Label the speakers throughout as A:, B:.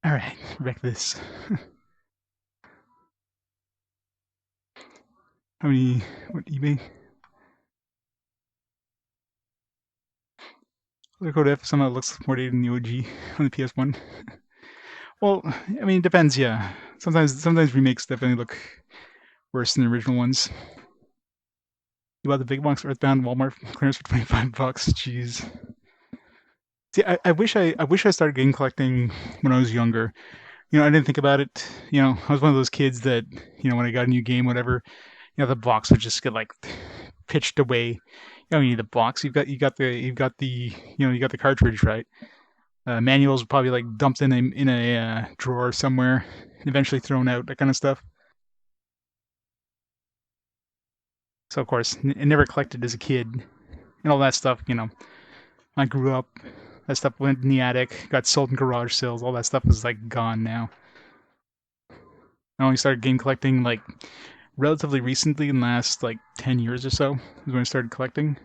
A: Alright, wreck this. How many... what, eBay? Code F somehow looks more dated than the OG on the PS1. Well, I mean, it depends, yeah. Sometimes remakes definitely look worse than the original ones. You bought the big box Earthbound Walmart clearance for $25. Jeez. See, I wish I started game collecting when I was younger. You know, I didn't think about it. You know, I was one of those kids that, you know, when I got a new game, whatever, you know, the box would just get like pitched away. You don't need the box. You got the you know, you got the cartridge, right? Manuals were probably like dumped in a drawer somewhere, eventually thrown out, that kind of stuff. So of course, I never collected as a kid, and all that stuff. You know, I grew up. That stuff went in the attic, got sold in garage sales. All that stuff is like gone now. I only started game collecting like relatively recently, in the last like 10 years or so, is when I started collecting.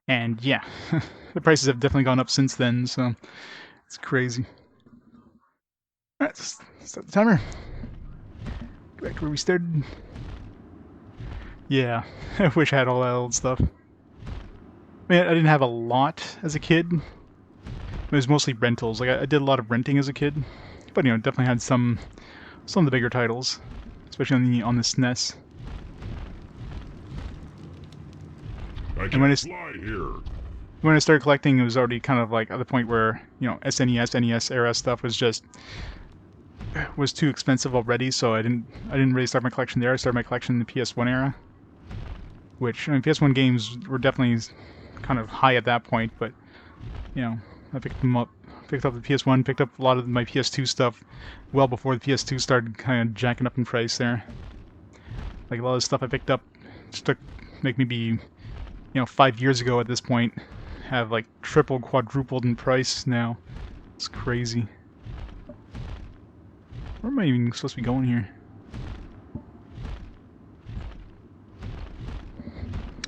A: And yeah, the prices have definitely gone up since then, so it's crazy. Alright, start the timer. Go back to where we started. Yeah, I wish I had all that old stuff. I mean, I didn't have a lot as a kid. It was mostly rentals. Like I did a lot of renting as a kid, but you know, definitely had some of the bigger titles, especially on the SNES.
B: And
A: when I started collecting, it was already kind of like at the point where, you know, SNES, NES era stuff was too expensive already, so I didn't really start my collection there. I started my collection in the PS1 era, which, I mean, PS1 games were definitely kind of high at that point, but you know, I picked them up. Picked up the PS1, picked up a lot of my PS2 stuff well before the PS2 started kind of jacking up in price there. Like a lot of stuff I picked up just took like maybe, you know, 5 years ago at this point, have like tripled, quadrupled in price now. It's crazy. Where am I even supposed to be going here?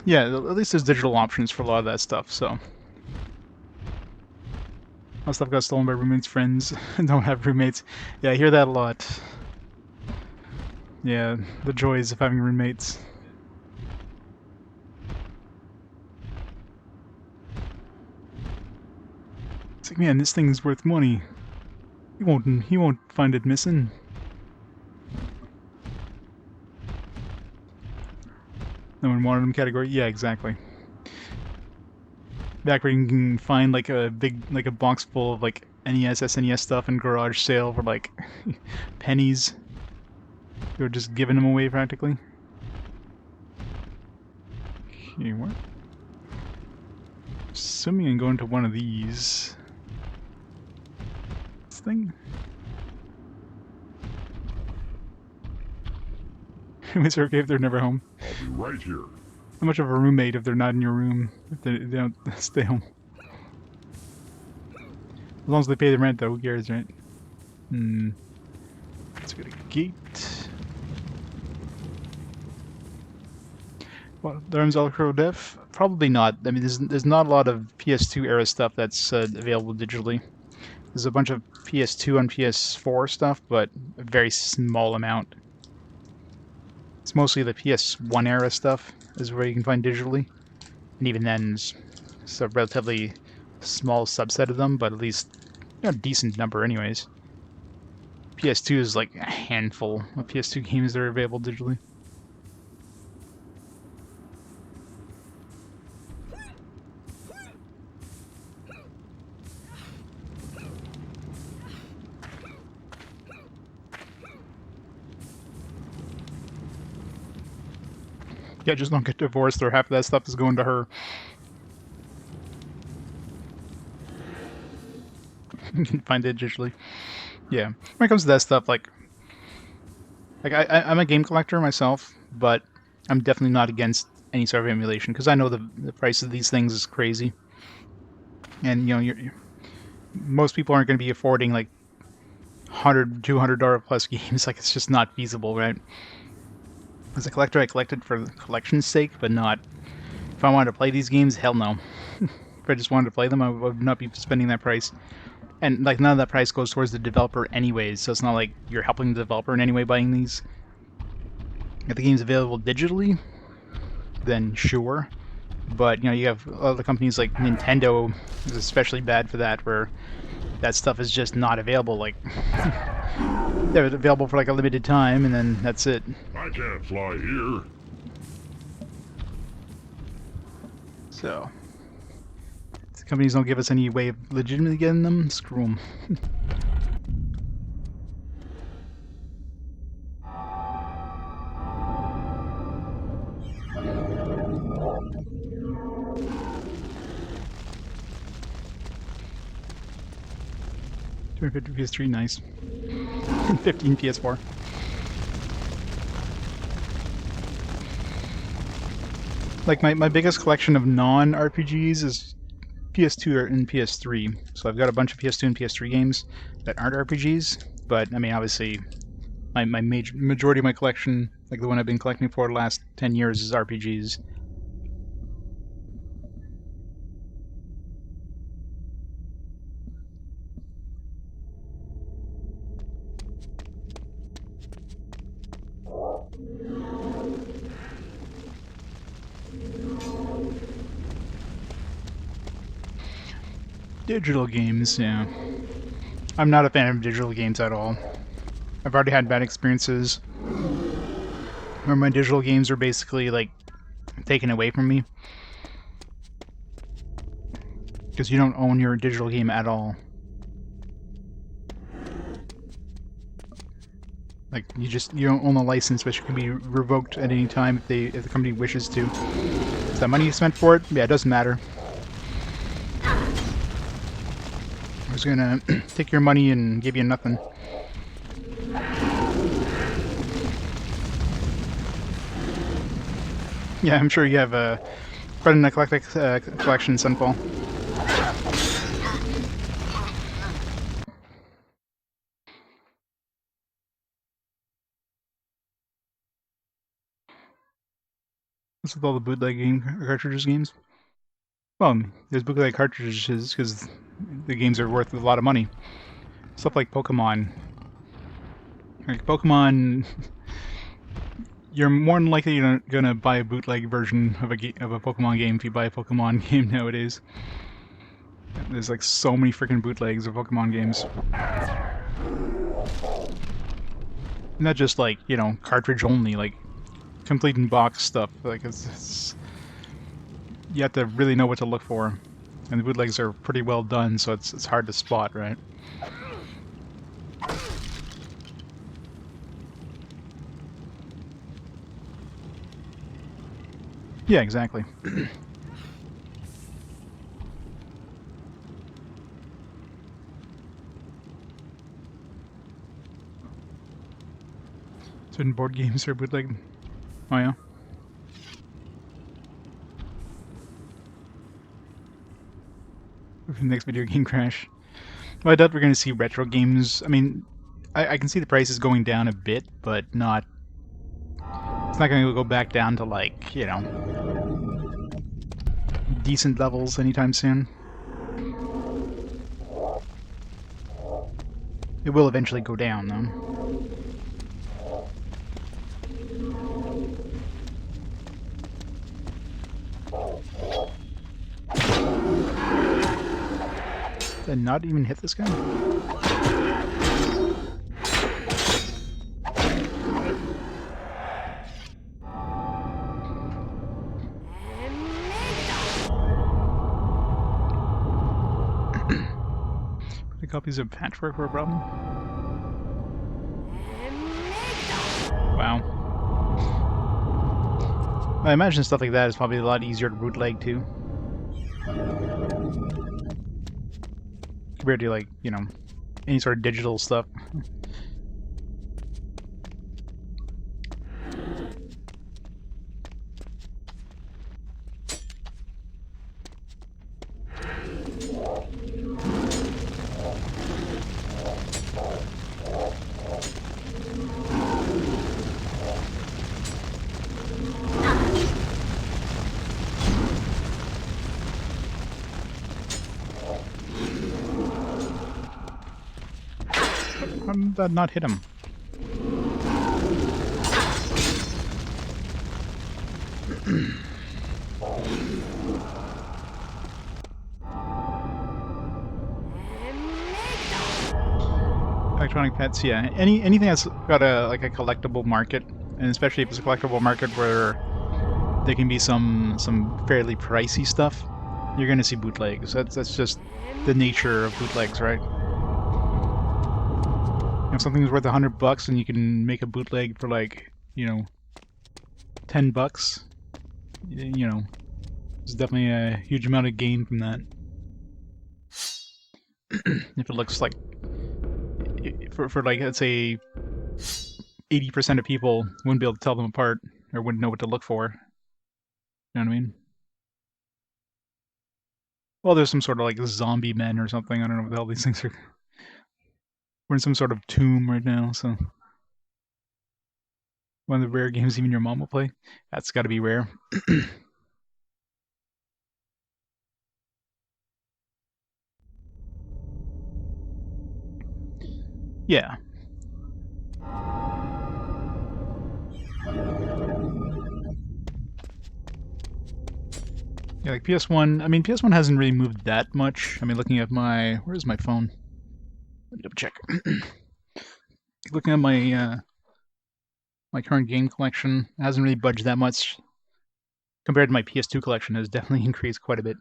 A: Yeah, at least there's digital options for a lot of that stuff, so. All stuff got stolen by roommates' friends. Don't have roommates. Yeah, I hear that a lot. Yeah, the joys of having roommates. It's like, man, this thing's worth money. He won't find it missing. No one wanted him category. Yeah, exactly. Back where you can find like a box full of like NES, SNES stuff in garage sale for like pennies. They were just giving them away practically. Okay, what? Assuming I'm going to one of these. This thing? It's okay if they're never home.
B: I'll be right here.
A: How much of a roommate if they're not in your room? If they don't stay home? As long as they pay the rent, though, who cares, right? Let's go to gate. Well, there's Arokh Def? Probably not. I mean, there's not a lot of PS2 era stuff that's available digitally. There's a bunch of PS2 and PS4 stuff, but a very small amount. It's mostly the PS1 era stuff is where you can find digitally. And even then, it's a relatively small subset of them, but at least, you know, a decent number anyways. PS2 is like a handful of PS2 games that are available digitally. Yeah, just don't get divorced or half of that stuff is going to her. You can find it digitally. Yeah. When it comes to that stuff, like I'm a game collector myself, but I'm definitely not against any sort of emulation, because I know the price of these things is crazy. And, you know, most people aren't going to be affording, like, $100, $200 plus games. Like, it's just not feasible, right? As a collector, I collected for the collection's sake, but not... If I wanted to play these games, hell no. If I just wanted to play them, I would not be spending that price. And like none of that price goes towards the developer anyways, so it's not like you're helping the developer in any way buying these. If the game's available digitally, then sure. But you have other companies like Nintendo is especially bad for that, where that stuff is just not available. Like they're available for like a limited time, and then that's it.
B: I can't fly here.
A: So if the companies don't give us any way of legitimately getting them, screw them. PS3, nice. 15 PS4. Like my biggest collection of non-RPGs is PS2 and PS3. So I've got a bunch of PS2 and PS3 games that aren't RPGs. But I mean, obviously, my majority of my collection, like the one I've been collecting for the last 10 years, is RPGs. Digital games, yeah. I'm not a fan of digital games at all. I've already had bad experiences where my digital games are basically like taken away from me because you don't own your digital game at all. Like you don't own the license, which can be revoked at any time if the company wishes to. Is that money you spent for it? Yeah, it doesn't matter. I was gonna take your money and give you nothing. Yeah, I'm sure you have quite an eclectic collection, Sunfall. What's with all the bootleg cartridges games? Well, there's bootleg cartridges because the games are worth a lot of money. Stuff like Pokemon. Like Pokemon, you're more than likely gonna buy a bootleg version of a Pokemon game if you buy a Pokemon game nowadays. There's like so many freaking bootlegs of Pokemon games. Not just like, cartridge only, like complete in box stuff. Like it's you have to really know what to look for. And the bootlegs are pretty well done, so it's hard to spot, right? Yeah, exactly. Certain board games are bootleg. Oh yeah. Next video game crash. Well, I doubt we're going to see retro games. I mean, I can see the prices going down a bit, but not... It's not going to go back down to, like, decent levels anytime soon. It will eventually go down, though. Did I not even hit this guy? The copies of Patchwork were a problem? Wow. I imagine stuff like that is probably a lot easier to bootleg too. Compared to, like, any sort of digital stuff. How did that not hit him? Electronic pets, yeah. Anything that's got a collectible market, and especially if it's a collectible market where there can be some fairly pricey stuff, you're gonna see bootlegs. That's just the nature of bootlegs, right? If something's worth $100 and you can make a bootleg for like, you know, $10, you know, there's definitely a huge amount of gain from that. If it looks like, for like, let's say 80% of people wouldn't be able to tell them apart or wouldn't know what to look for. You know what I mean? Well, there's some sort of like zombie men or something. I don't know what the hell these things are. We're in some sort of tomb right now, so one of the rare games even your mom will play. That's got to be rare. Yeah. Yeah, like PS1. I mean, PS1 hasn't really moved that much. I mean, looking at my, where's my phone? Let me double check. Looking at my my current game collection, it hasn't really budged that much compared to my PS2 collection. It has definitely increased quite a bit.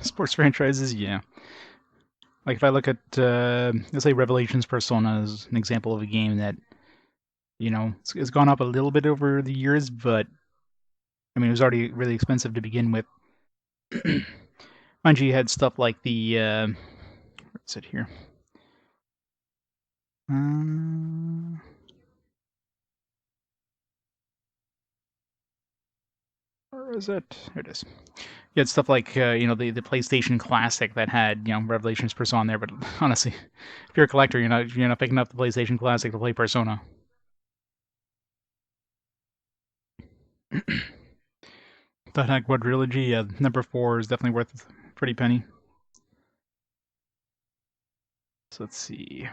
A: Sports franchises, yeah. Like if I look at, let's say Revelations Persona as an example of a game that, you know, it's gone up a little bit over the years, but I mean, it was already really expensive to begin with. Mind you, you had stuff like the, what's it here? Where is it? Here it is. You had stuff like, you know, the PlayStation Classic that had, you know, Revelations Persona on there, but honestly, if you're a collector, you're not picking up the PlayStation Classic to play Persona. That quadrilogy, yeah, number 4 is definitely worth a pretty penny. So let's see.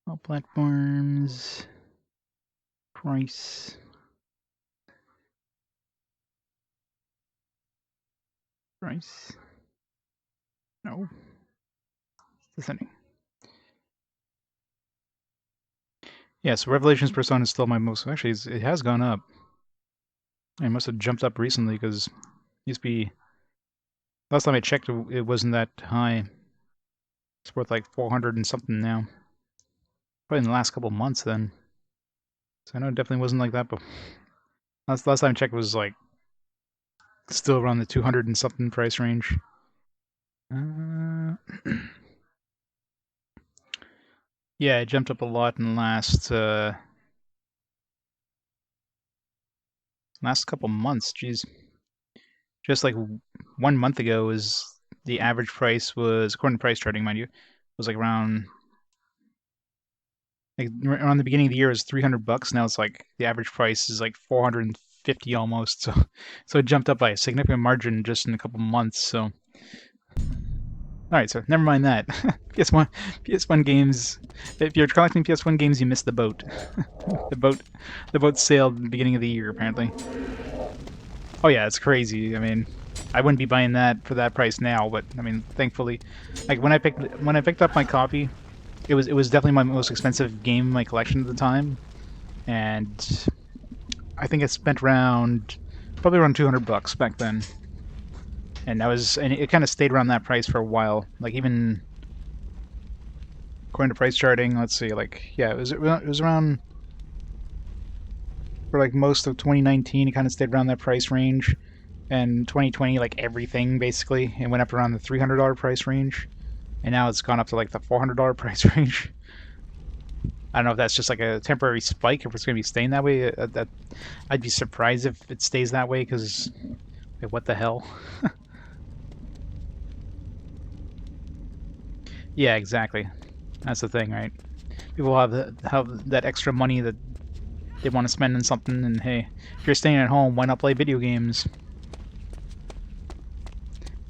A: All platforms. Price. Price. No. Descending. Yeah, so Revelations Persona is still my most. Actually, it has gone up. It must have jumped up recently because it used to be. Last time I checked, it wasn't that high. It's worth like 400 and something now. Probably in the last couple months then. So I know it definitely wasn't like that, but last time I checked it was like still around the 200 and something price range. Yeah, it jumped up a lot in the last couple months. Jeez, just like 1 month ago was the average price was, according to price charting, mind you, was like around around the beginning of the year it was $300. Now it's like the average price is like 450 almost. So it jumped up by a significant margin just in a couple months. So. Alright, so never mind that. PS1 games. If you're collecting PS1 games, you missed the boat. the boat sailed at the beginning of the year, apparently. Oh yeah, it's crazy. I mean, I wouldn't be buying that for that price now, but I mean, thankfully, like when I picked up my copy, it was definitely my most expensive game in my collection at the time, and I think I spent probably around $200 back then. And it kind of stayed around that price for a while. Like even according to price charting, let's see, like yeah, it was around for like most of 2019. It kind of stayed around that price range, and 2020, like everything basically, it went up around the $300 price range. and now it's gone up to like the $400 price range. I don't know if that's just like a temporary spike, if it's going to be staying that way. I'd be surprised if it stays that way, because what the hell? Yeah, exactly. That's the thing, right? People have that extra money that they want to spend on something, and hey, if you're staying at home, why not play video games?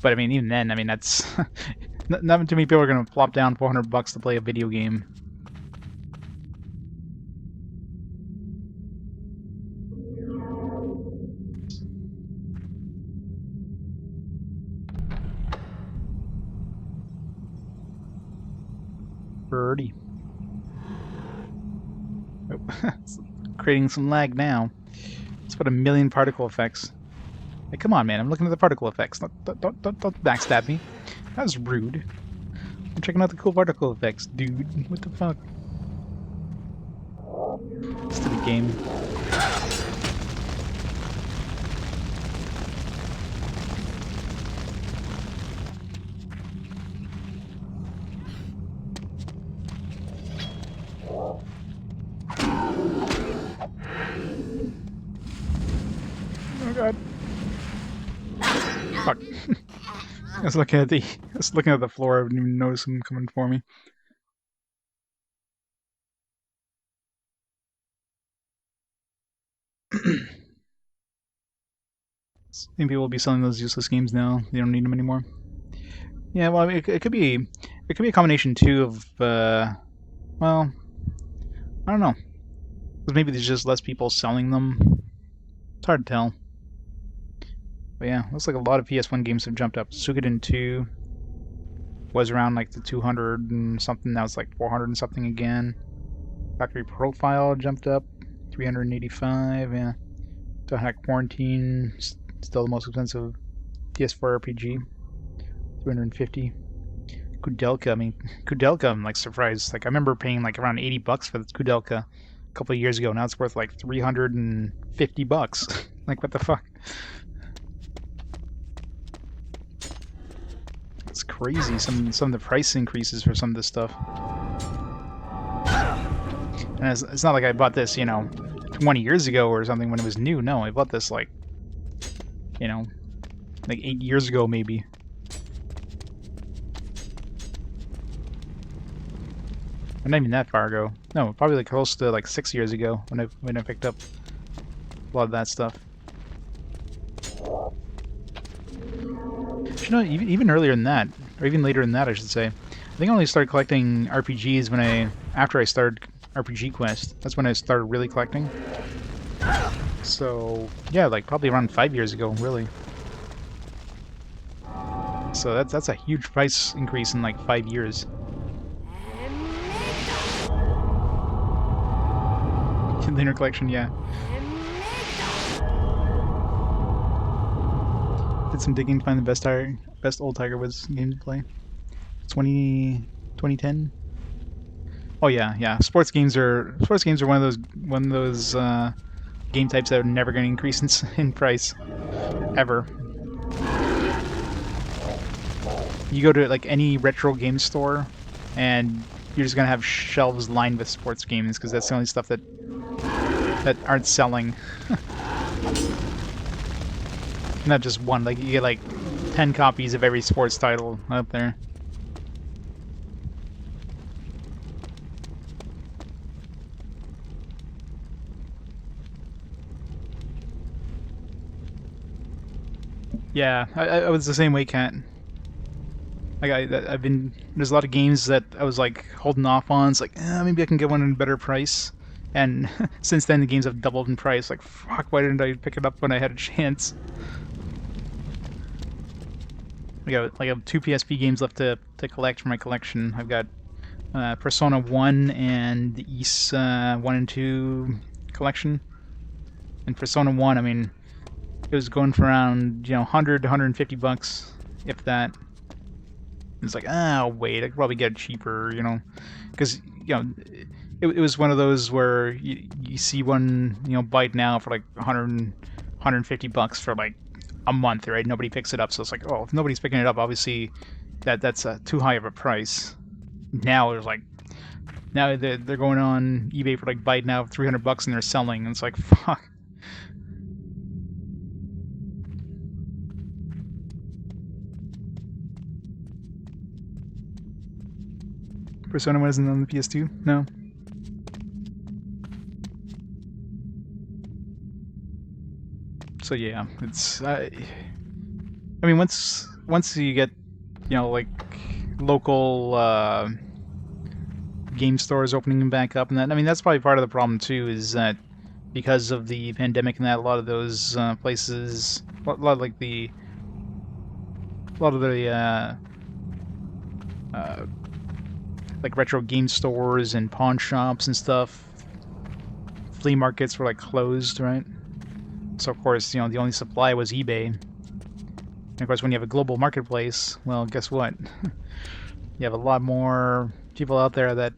A: But I mean, even then, I mean, that's not too many people are going to plop down $400 to play a video game. Birdie. Oh, it's creating some lag now. It's about 1,000,000 particle effects. Hey, come on, man! I'm looking at the particle effects. Don't backstab me. That was rude. I'm checking out the cool particle effects, dude. What the fuck? Stupid game. Oh god. Fuck. I was looking at the floor. I didn't even notice him coming for me. I think people will be selling those useless games now. They don't need them anymore. Yeah, well, I mean, it could be a combination too of well, I don't know. Because maybe there's just less people selling them. It's hard to tell. But yeah, looks like a lot of PS1 games have jumped up. Suikoden 2 was around like the 200 and something. Now it's like 400 and something again. Factory Profile jumped up 385. Yeah. To Hack Quarantine, still the most expensive PS4 RPG. 250. Kudelka, I mean, Kudelka, I'm like surprised. Like I remember paying like around $80 for this Kudelka a couple of years ago. Now it's worth like $350. Like what the fuck? It's crazy. Some of the price increases for some of this stuff. And it's not like I bought this, 20 years ago or something when it was new. No, I bought this like 8 years ago maybe. Not even that far ago. No, probably like close to like 6 years ago when I picked up a lot of that stuff. Even earlier than that, or even later than that, I should say. I think I only started collecting RPGs after I started RPG Quest. That's when I started really collecting. So yeah, like probably around 5 years ago, really. So that's a huge price increase in like 5 years. The inner collection, yeah. Did some digging to find the best old Tiger Woods game to play. 2010. Oh yeah. Sports games are one of those game types that are never going to increase in price ever. You go to like any retro game store, and you're just gonna have shelves lined with sports games because that's the only stuff that aren't selling. Not just one, like you get like 10 copies of every sports title out there. Yeah, I was the same way, Kat. Like there's a lot of games that I was like holding off on. It's like, maybe I can get one at a better price. And since then the games have doubled in price. Like, fuck, why didn't I pick it up when I had a chance? I have 2 PSP games left to collect from my collection. I've got Persona 1 and the Ys 1 and 2 collection. And Persona 1, I mean, it was going for around, 100 to $150, if that. It's like, I'll wait, I could probably get it cheaper, because, it was one of those where you see one, bite now for like $150 for like a month, right? Nobody picks it up, so it's like, oh, if nobody's picking it up, obviously that's too high of a price. Now there's like now they're going on eBay for like buy it now $300 and they're selling, and it's like fuck. Persona wasn't on the PS2? No. So yeah, it's I mean once you get like local game stores opening back up, and that I mean that's probably part of the problem too, is that because of the pandemic and that a lot of those places, a lot of like the a lot of the uh, like retro game stores and pawn shops and stuff, flea markets were like closed, right? So of course, the only supply was eBay. And of course, when you have a global marketplace, well, guess what? You have a lot more people out there that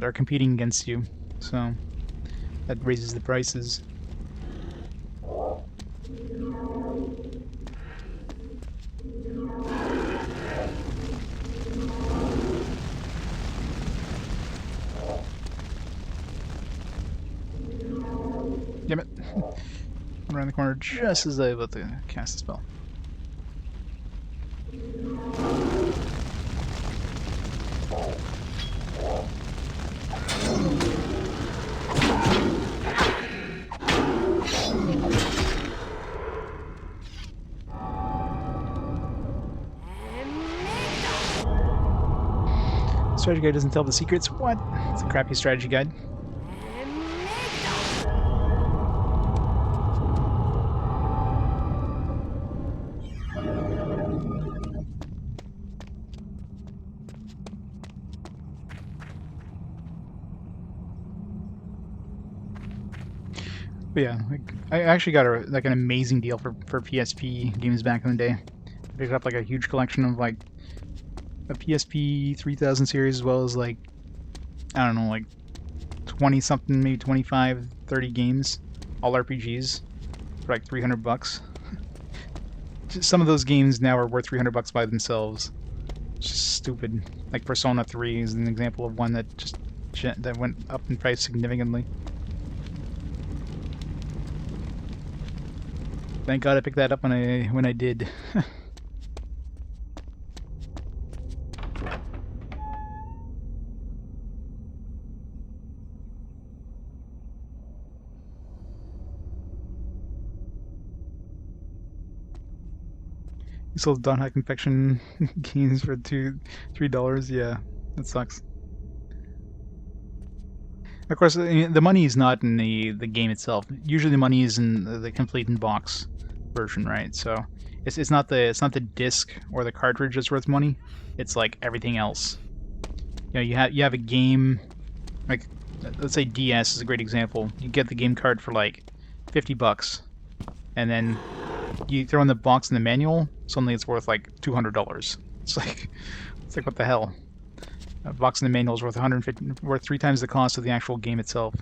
A: are competing against you. So that raises the prices. Damn it. I'm around the corner just as I was about to cast the spell. Strategy guide doesn't tell the secrets. What? It's a crappy strategy guide. But yeah, like, I actually got an amazing deal for PSP games back in the day. I picked up like a huge collection of like a PSP 3000 series, as well as like I don't know, like 20 something, maybe 25, 30 games, all RPGs for like $300. Some of those games now are worth $300 by themselves. It's just stupid. Like Persona 3 is an example of one that that went up in price significantly. Thank God I picked that up when I did. You sold Dawn High Confection games for $3. Yeah, that sucks. Of course, the money is not in the game itself. Usually, the money is in the complete in box version, right? So it's not the disc or the cartridge that's worth money. It's like everything else. You have a game like, let's say DS is a great example. You get the game card for like $50, and then you throw in the box and the manual. Suddenly, it's worth like $200. It's like what the hell? A box and the manual is worth 150, worth 3 times the cost of the actual game itself.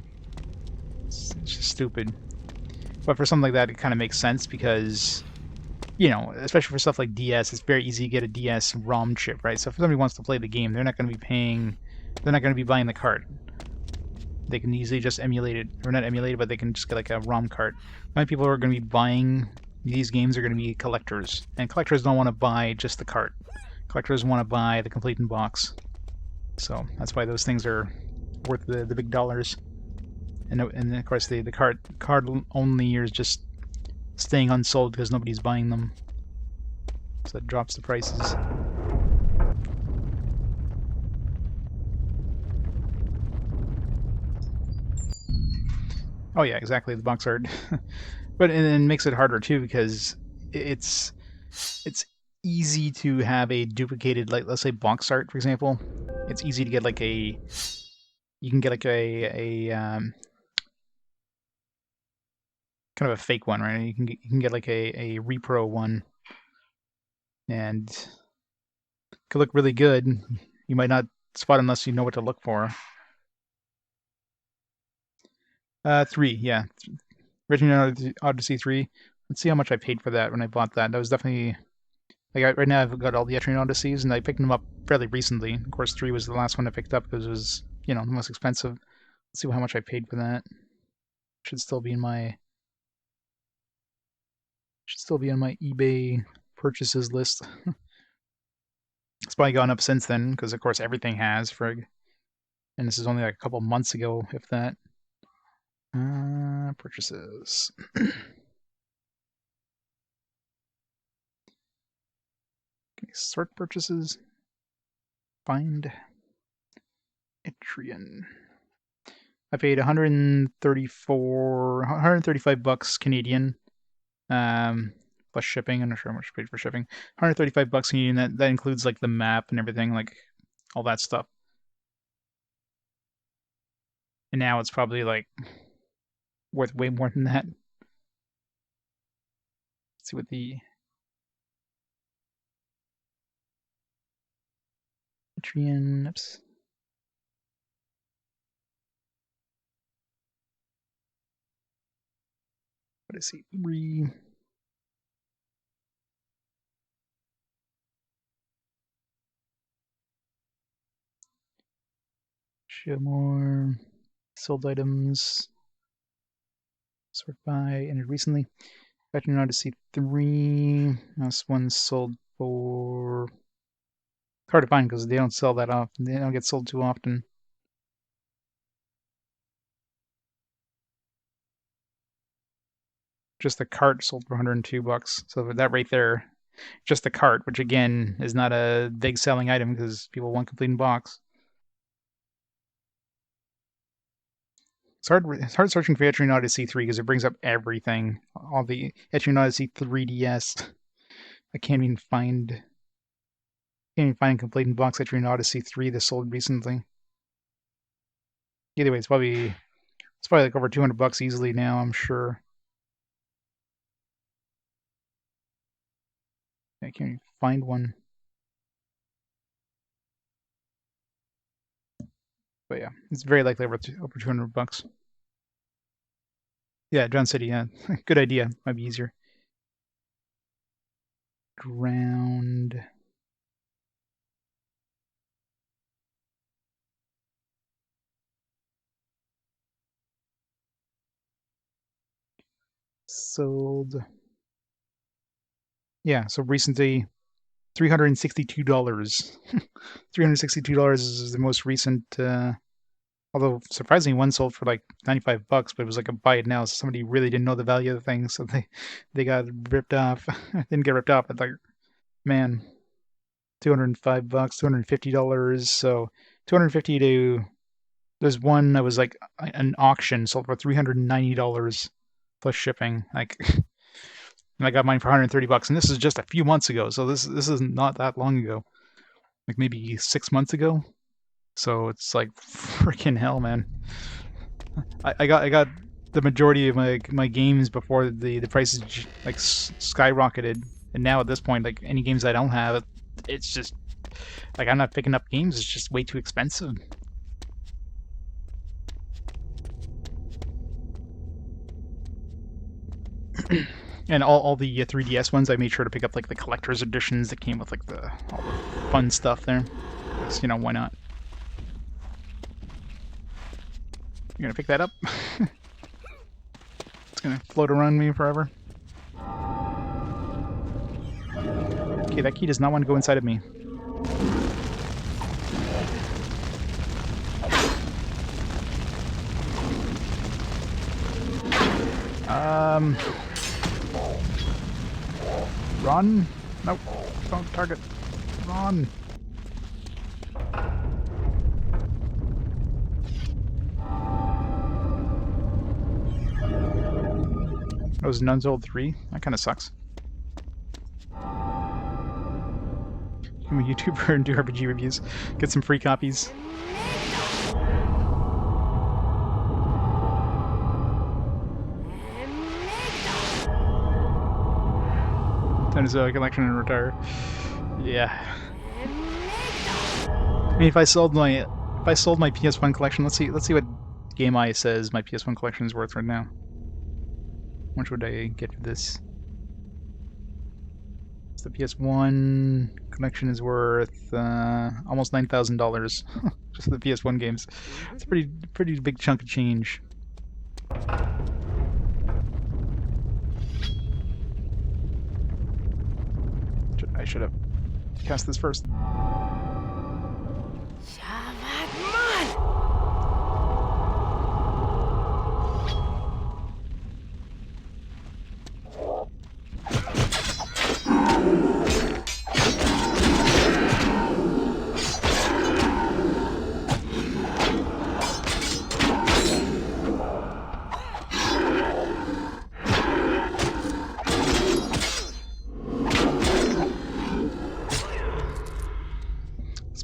A: It's just stupid. But for something like that, it kind of makes sense because, especially for stuff like DS, it's very easy to get a DS ROM chip, right? So if somebody wants to play the game, they're not going to be buying the cart. They can easily just emulate it, or not emulate it, but they can just get like a ROM cart. Many people who are going to be buying these games are going to be collectors, and collectors don't want to buy just the cart. Collectors want to buy the complete in box. So that's why those things are worth the big dollars. And of course the card only is just staying unsold because nobody's buying them. So that drops the prices. Oh yeah, exactly, the box art. But it makes it harder too because it's easy to have a duplicated, like let's say box art, for example. It's easy to get like you can get like a kind of a fake one, right? You can get like a repro one, and it could look really good. You might not spot unless you know what to look for. 3, yeah. Resident Odyssey 3. Let's see how much I paid for that when I bought that. That was definitely Like right now, I've got all the Etrian Odysseys, and I picked them up fairly recently. Of course, 3 was the last one I picked up because it was, the most expensive. Let's see how much I paid for that. Should still be in my eBay purchases list. It's probably gone up since then because, of course, everything has, frig. And this is only like a couple months ago, if that. Purchases. Okay, sort purchases. Find Etrian. I paid 135 bucks Canadian. Plus shipping. I'm not sure how much I paid for shipping. 135 bucks Canadian. That includes like the map and everything, like all that stuff. And now it's probably like worth way more than that. Let's see what the Etrian. Oops. What is he? Show more sold items. Sort by entered recently. Etrian Odyssey 3. This one's sold for. It's hard to find because they don't sell that often. They don't get sold too often. Just the cart sold for 102 bucks. So that right there, just the cart, which again is not a big selling item because people want complete in box. It's hard searching for Etrian Odyssey 3 because it brings up everything. All the Etrian Odyssey 3DS. I can't even find complete in box Etrian Odyssey 3 that sold recently. Either way, it's probably like over 200 bucks easily now, I'm sure. I can't even find one. But yeah, it's very likely over 200 bucks. Yeah, Drowned City, yeah. Good idea. Might be easier. Drowned. Sold. Yeah, so recently, $362. $362 is the most recent. Although surprisingly, one sold for like 95 bucks, but it was like a buy it now. So somebody really didn't know the value of the thing, so they got ripped off. Didn't get ripped off, but like, man, 205 bucks, $250. So 250 to. There's one that was like an auction sold for $390 plus shipping. Like, and I got mine for 130 bucks, and this is just a few months ago. So this is not that long ago, like maybe 6 months ago. So it's like freaking hell, man. I got the majority of my games before the prices like skyrocketed, and now at this point, like any games I don't have, it's just like I'm not picking up games. It's just way too expensive. And all the 3DS ones, I made sure to pick up like the collector's editions that came with like all the fun stuff there. Because, why not? You're gonna pick that up? It's gonna float around me forever. Okay, that key does not want to go inside of me. Run! Nope, don't target. Run! That was Nun's Old 3? That kind of sucks. I'm a YouTuber and do RPG reviews. Get some free copies. Time to sell a collection and retire. Yeah. I mean, if I sold my PS1 collection, let's see what GameEye says my PS1 collection is worth right now. How much would I get for this? It's the PS1 collection is worth almost $9,000 just for the PS1 games. It's a pretty big chunk of change. I should have cast this first.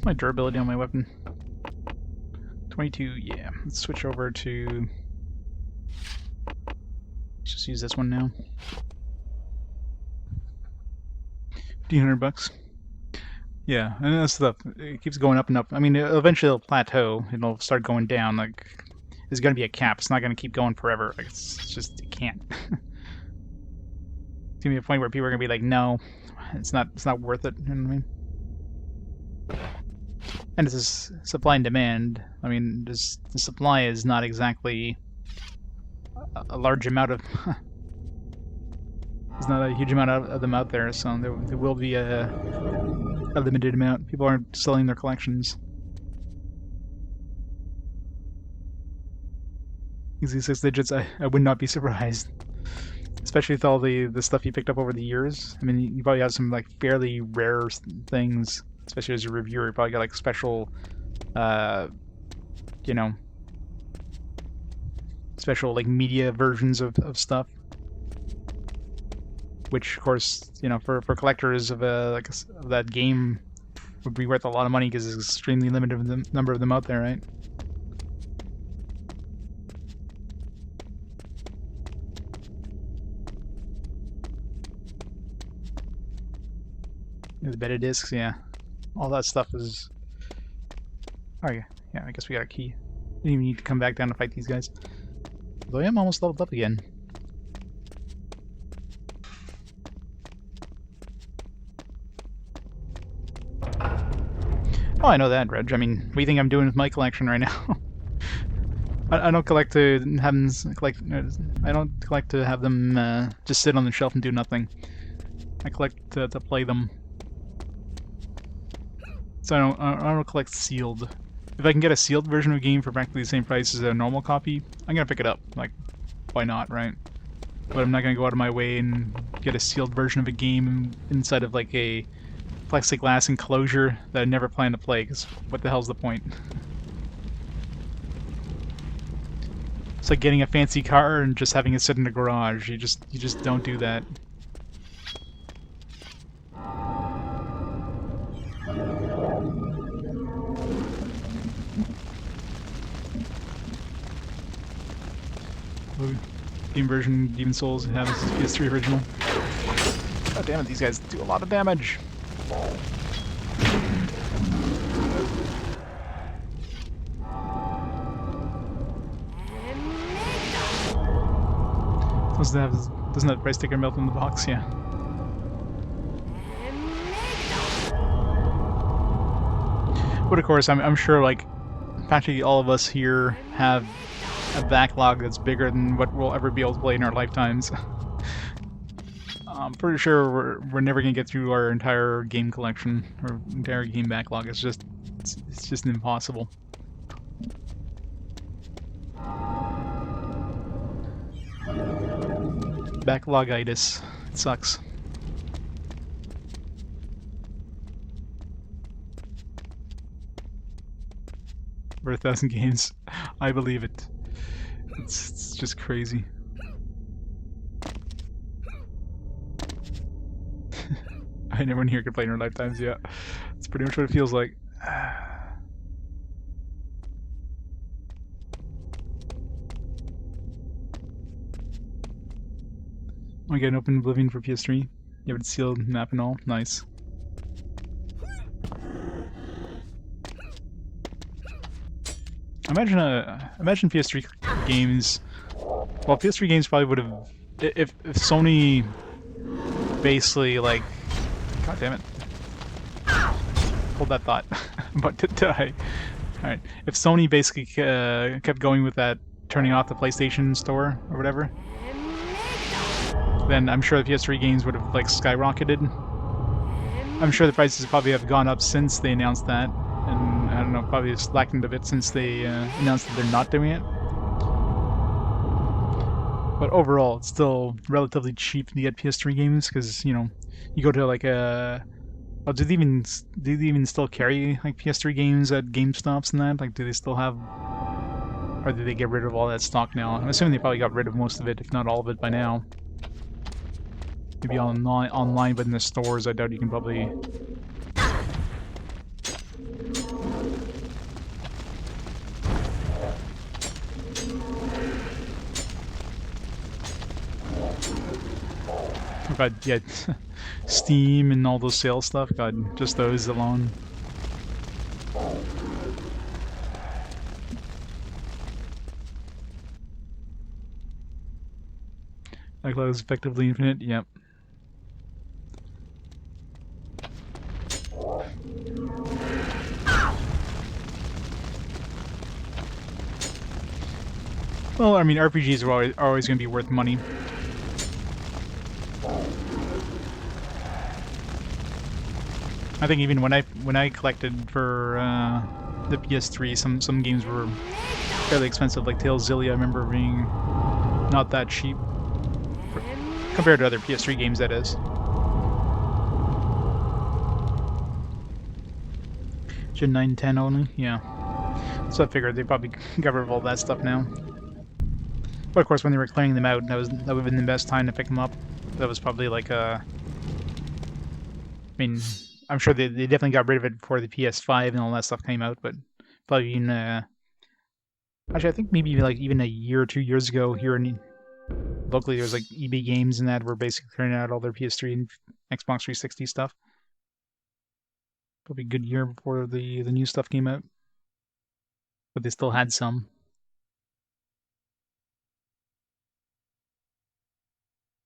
A: My durability on my weapon. 22, yeah. Let's switch over to... Let's just use this one now. $1,500. Yeah, and that stuff, it keeps going up and up. I mean, eventually it'll plateau. It'll start going down. Like, there's gonna be a cap. It's not gonna keep going forever. Like, it's just, it can't. It's gonna be a point where people are gonna be like, no, it's not worth it. You know what I mean? And this is supply and demand. I mean, the supply is not exactly a large amount of... There's not a huge amount of them out there, so there will be a limited amount. People aren't selling their collections. Easy 6 digits, I would not be surprised. Especially with all the stuff you picked up over the years. I mean, you probably have some like fairly rare things. Especially as a reviewer, you probably got like special, you know, special like media versions of stuff. Which, of course, you know, for collectors of of that game, would be worth a lot of money because there's extremely limited number of them out there, right? The beta discs, yeah. All that stuff is... Oh yeah, I guess we got a key. Didn't even need to come back down to fight these guys. Though I am almost leveled up again. Oh, I know that, Reg. I mean, what do you think I'm doing with my collection right now? I don't collect to have them collect. I don't collect to have them just sit on the shelf and do nothing. I collect to play them. So I don't collect sealed. If I can get a sealed version of a game for practically the same price as a normal copy, I'm gonna pick it up. Like, why not, right? But I'm not gonna go out of my way and get a sealed version of a game inside of like a plexiglass enclosure that I never plan to play, because what the hell's the point? It's like getting a fancy car and just having it sit in the garage. You just don't do that. Game version Demon Souls has PS3 original. God damn it, these guys do a lot of damage. Doesn't that price sticker melt in the box? Yeah. But of course, I'm sure like practically all of us here have a backlog that's bigger than what we'll ever be able to play in our lifetimes. I'm pretty sure we're never gonna get through our entire game collection or entire game backlog. It's just impossible. Backlogitis. It sucks. For 1,000 games, I believe it. It's just crazy. I never hear complain in our lifetimes, yeah. It's pretty much what it feels like. I get an open Oblivion for PS3. You have a sealed map and all. Nice. Imagine PS3 games. Well, PS3 games probably would have, if Sony basically like God damn it. Hold that thought. I'm about to die. Alright. If Sony basically kept going with that turning off the PlayStation Store or whatever, then I'm sure the PS3 games would have like skyrocketed. I'm sure the prices probably have gone up since they announced that, and I don't know, probably slackened a bit since they announced that they're not doing it. But overall, it's still relatively cheap to get PS3 games because, you know, you go to like a... Oh, do they even still carry like PS3 games at GameStops and that? Like, do they still have, or did they get rid of all that stock now? I'm assuming they probably got rid of most of it, if not all of it, by now. Maybe online, but in the stores, I doubt you can probably. Oh god, yeah, Steam and all those sales stuff. God, just those alone. Like that was effectively infinite. Yep. Well, I mean, RPGs are always going to be worth money. I think even when I collected for the PS3, some games were fairly expensive, like Tales-Zillia. I remember being not that cheap compared to other PS3 games, that is. Gen 9, 10 only, yeah. So I figured they probably got rid of all that stuff now. But of course, when they were clearing them out, that would have been the best time to pick them up. That was probably like I mean, I'm sure they definitely got rid of it before the PS5 and all that stuff came out, but probably even actually I think maybe like even a year or 2 years ago here in locally there was like eBay Games and that were basically clearing out all their PS3 and Xbox 360 stuff. Probably a good year before the new stuff came out, but they still had some.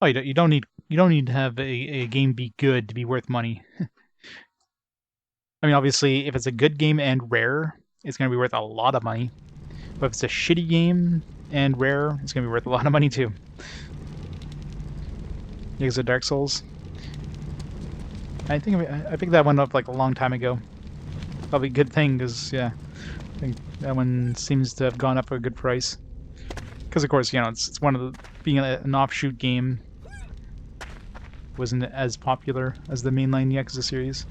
A: Oh, you don't need to have a game be good to be worth money. I mean, obviously, if it's a good game and rare, it's going to be worth a lot of money. But if it's a shitty game and rare, it's going to be worth a lot of money too. Because of Dark Souls. I picked that one up like a long time ago. Probably a good thing, because yeah, I think that one seems to have gone up a good price. Because of course, you know, it's one of the being an offshoot game wasn't as popular as the mainline Yakuza series.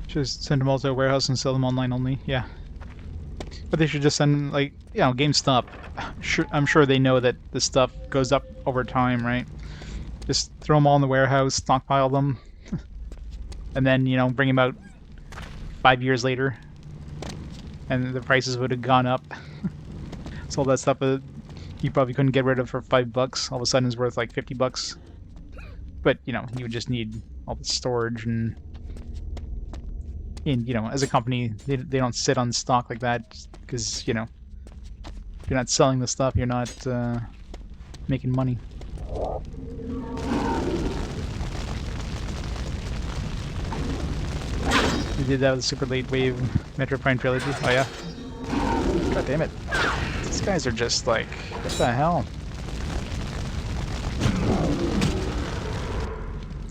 A: Just send them all to a warehouse and sell them online only. Yeah, but they should just send, like, you know, GameStop. I'm sure they know that this stuff goes up over time, right? Just throw them all in the warehouse, stockpile them, and then, you know, bring them out 5 years later, and the prices would have gone up. So all that stuff you probably couldn't get rid of for $5, all of a sudden is worth like $50. But you know, you would just need all the storage and you know, as a company, they don't sit on stock like that because, you know, if you're not selling the stuff, you're not making money. We did that with the Super Late Wave Metroid Prime Trilogy. Oh yeah. God damn it. These guys are just like, what the hell?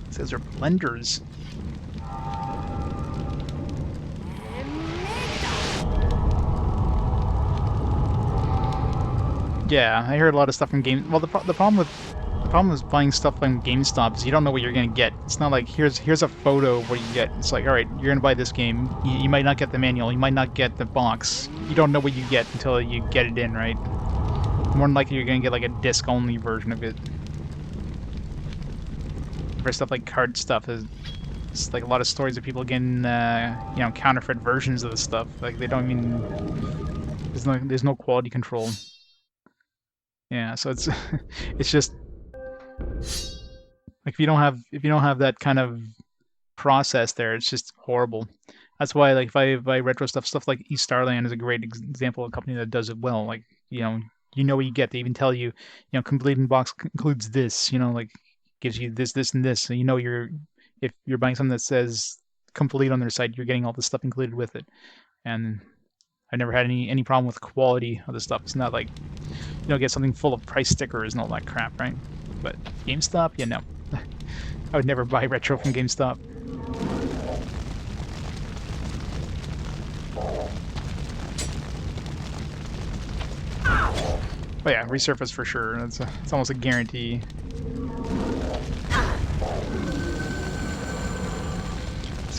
A: These guys are blenders. Yeah, I heard a lot of stuff from game. Well, the problem with buying stuff from GameStop is you don't know what you're gonna get. It's not like here's a photo of what you get. It's like, all right, you're gonna buy this game. You might not get the manual. You might not get the box. You don't know what you get until you get it in, right? More than likely, you're gonna get like a disc-only version of it. For stuff like card stuff, it's like a lot of stories of people getting, you know, counterfeit versions of the stuff. Like they don't even. There's no quality control. Yeah, so it's it's just like if you don't have that kind of process there. It's just horrible. That's why, like, if I buy retro stuff like East Starland is a great example of a company that does it well. Like, you know what you get. They even tell you, complete in box includes this. Like gives you this, this, and this. So if you're buying something that says complete on their site, you're getting all the stuff included with it. And I've never had any problem with the quality of the stuff. It's not like get something full of price stickers and all that crap, right? But GameStop, yeah, no. I would never buy retro from GameStop. But yeah, resurface for sure. It's almost a guarantee.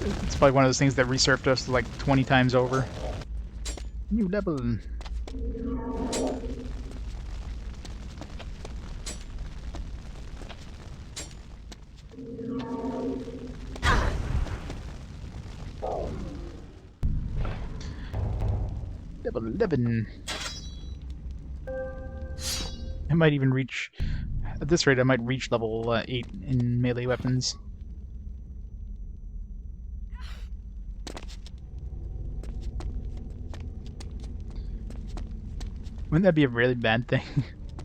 A: It's probably one of those things that resurfaced like 20 times over. New level. Level 11. I might even reach, at this rate, I might reach level 8 in melee weapons. Wouldn't that be a really bad thing?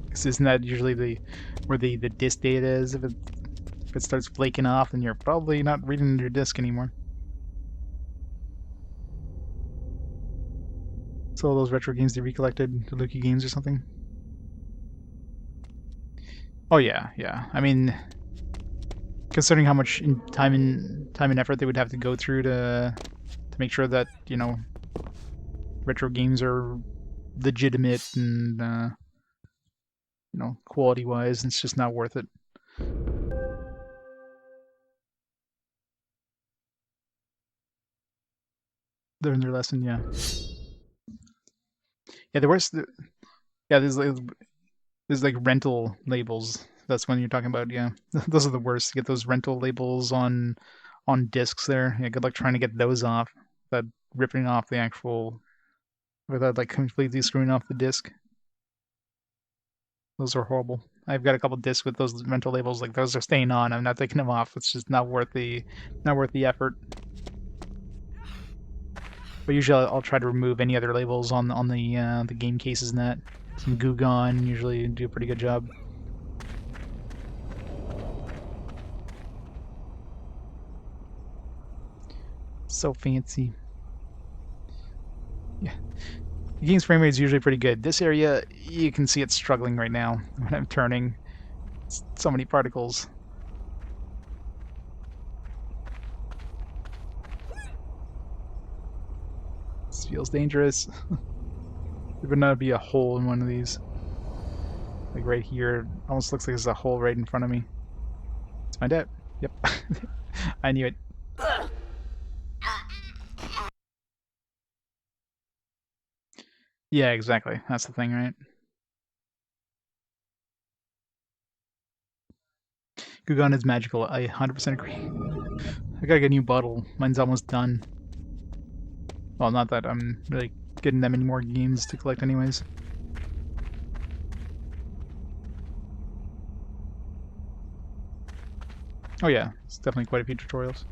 A: Because isn't that usually where the disk data is? If it starts flaking off, then you're probably not reading your disk anymore. So all those retro games they recollected, the Lucky games or something. Oh yeah, yeah. I mean, considering how much time and effort they would have to go through to make sure that retro games are legitimate and quality wise, it's just not worth it. Learn their lesson, yeah. Yeah, the worst. Yeah, there's like rental labels. That's when you're talking about. Yeah, those are the worst. You get those rental labels on discs there. Yeah, good luck trying to get those off without ripping off the actual, without like completely screwing off the disc. Those are horrible. I've got a couple discs with those rental labels. Like those are staying on. I'm not taking them off. It's just not worth the effort. But usually I'll try to remove any other labels on the game cases and that. Some Goo Gone usually do a pretty good job. So fancy. Yeah. The game's frame rate is usually pretty good. This area, you can see it's struggling right now when I'm turning. It's so many particles. This feels dangerous. There would not be a hole in one of these. Like right here, almost looks like there's a hole right in front of me. Let's find out. Yep. I knew it. Yeah, exactly. That's the thing, right? Goo Gone is magical. I 100% agree. I gotta get a new bottle. Mine's almost done. Well, not that I'm really getting that many more games to collect anyways. Oh yeah, it's definitely quite a few tutorials.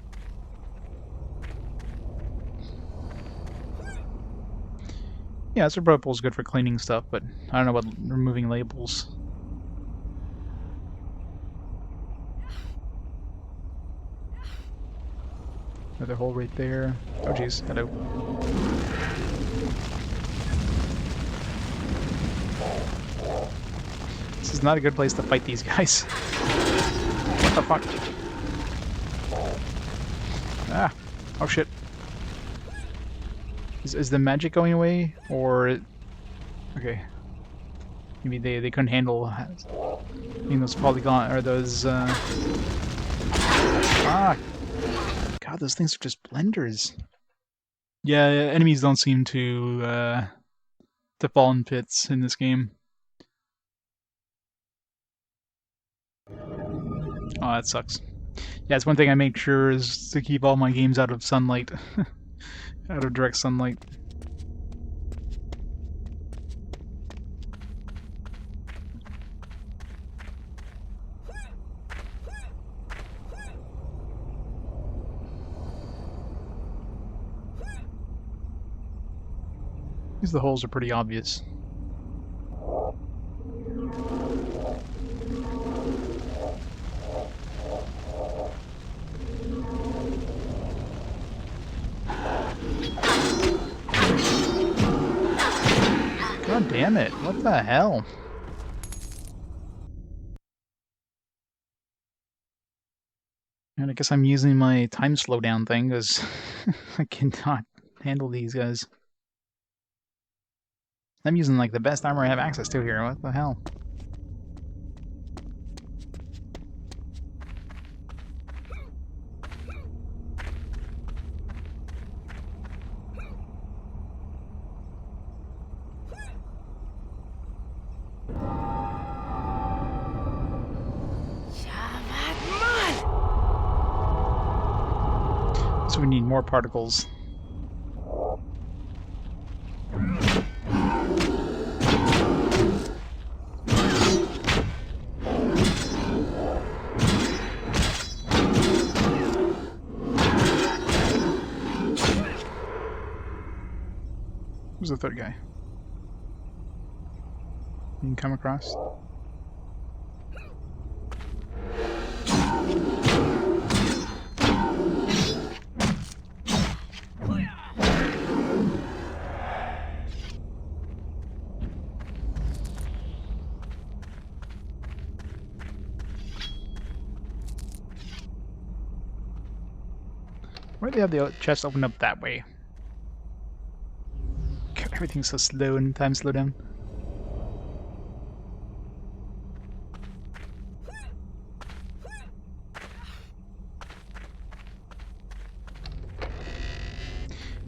A: Yeah, Super is good for cleaning stuff, but I don't know about removing labels. Another hole right there. Oh jeez, hello. This is not a good place to fight these guys. What the fuck? Ah! Oh shit. Is the magic going away? Or... Okay. Maybe they couldn't handle... I mean, those polygon... or those... Ah! God, those things are just blenders. Yeah, enemies don't seem to fall in pits in this game. Oh, that sucks. Yeah, it's one thing I make sure is to keep all my games out of sunlight. Out of direct sunlight. These the holes are pretty obvious. God damn it, what the hell? And I guess I'm using my time slowdown thing, because I cannot handle these guys. I'm using like the best armor I have access to here, what the hell? So we need more particles. Who's the third guy? You can come across. Why do they have the chest open up that way? God, everything's so slow and time slow down.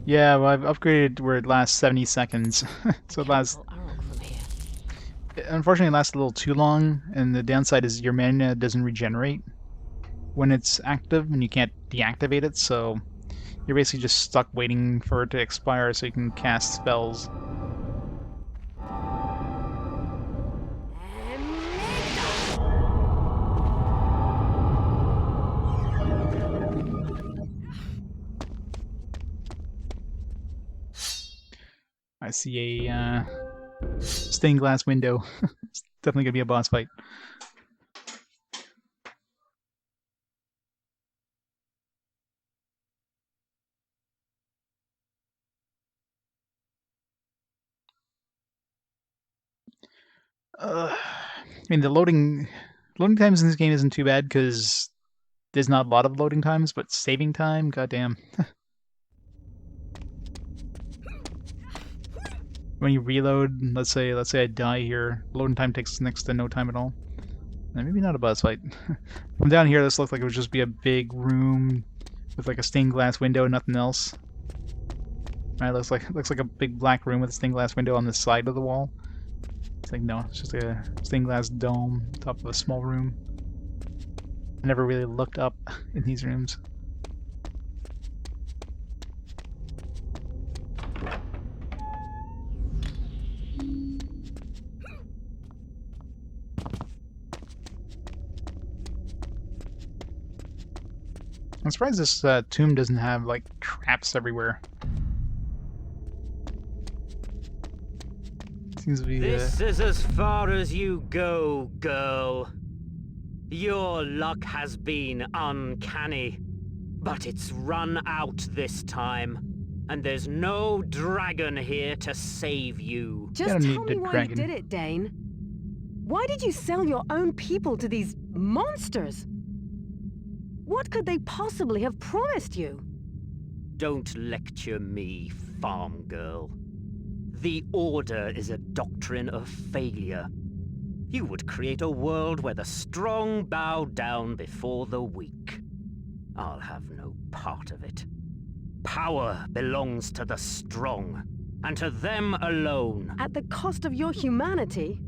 A: Yeah, well, I've upgraded where it lasts 70 seconds. So it lasts... Unfortunately, it lasts a little too long, and the downside is your mana doesn't regenerate when it's active, and you can't deactivate it, so you're basically just stuck waiting for it to expire so you can cast spells. I see a stained glass window. It's definitely gonna be a boss fight. I mean, the loading times in this game isn't too bad because there's not a lot of loading times, but saving time, goddamn. When you reload, let's say I die here, loading time takes next to no time at all. Maybe not a boss fight. From down here, this looked like it would just be a big room with like a stained glass window, nothing else. Right, looks like a big black room with a stained glass window on the side of the wall. It's like, no, it's just a stained glass dome top of a small room. I never really looked up in these rooms. I'm surprised this tomb doesn't have like traps everywhere. Seems to be.
C: This is as far as you go, girl. Your luck has been uncanny, but it's run out this time, and there's no dragon here to save you.
D: Just tell me why you did it, Dane. Why did you sell your own people to these monsters? What could they possibly have promised you?
C: Don't lecture me, farm girl. The Order is a doctrine of failure. You would create a world where the strong bow down before the weak. I'll have no part of it. Power belongs to the strong, and to them alone.
D: At the cost of your humanity?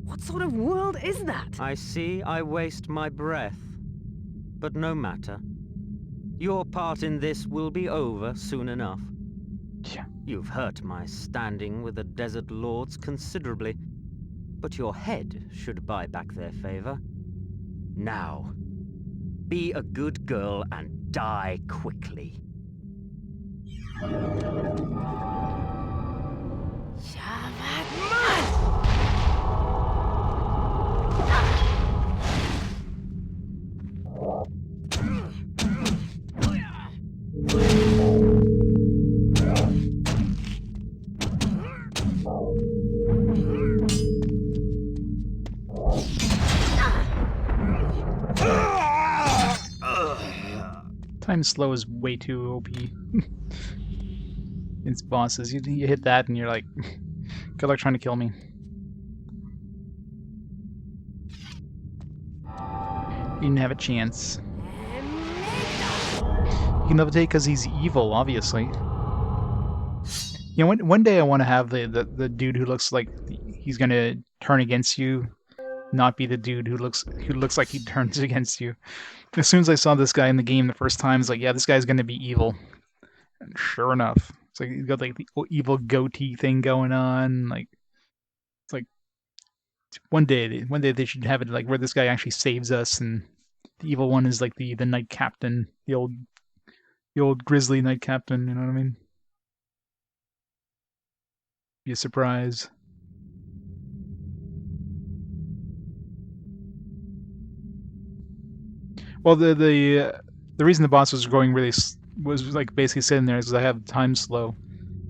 D: What sort of world is that?
C: I see I waste my breath. But no matter. Your part in this will be over soon enough.
A: Yeah.
C: You've hurt my standing with the Desert Lords considerably, but your head should buy back their favor. Now, be a good girl and die quickly.
A: Time slow is way too OP. It's bosses. You hit that and you're like, good luck trying to kill me. You didn't have a chance. You can levitate because he's evil, obviously. You know, one day I want to have the dude who looks like he's gonna turn against you, not be the dude who looks like he turns against you. As soon as I saw this guy in the game the first time, it's like, yeah, this guy's gonna be evil. And sure enough, it's like he's got like the evil goatee thing going on. Like, it's like one day they should have it like where this guy actually saves us, and the evil one is like the knight captain, the old grizzly knight captain. You know what I mean? Be a surprise. Well, the reason the boss was going really was like basically sitting there is because I have time slow.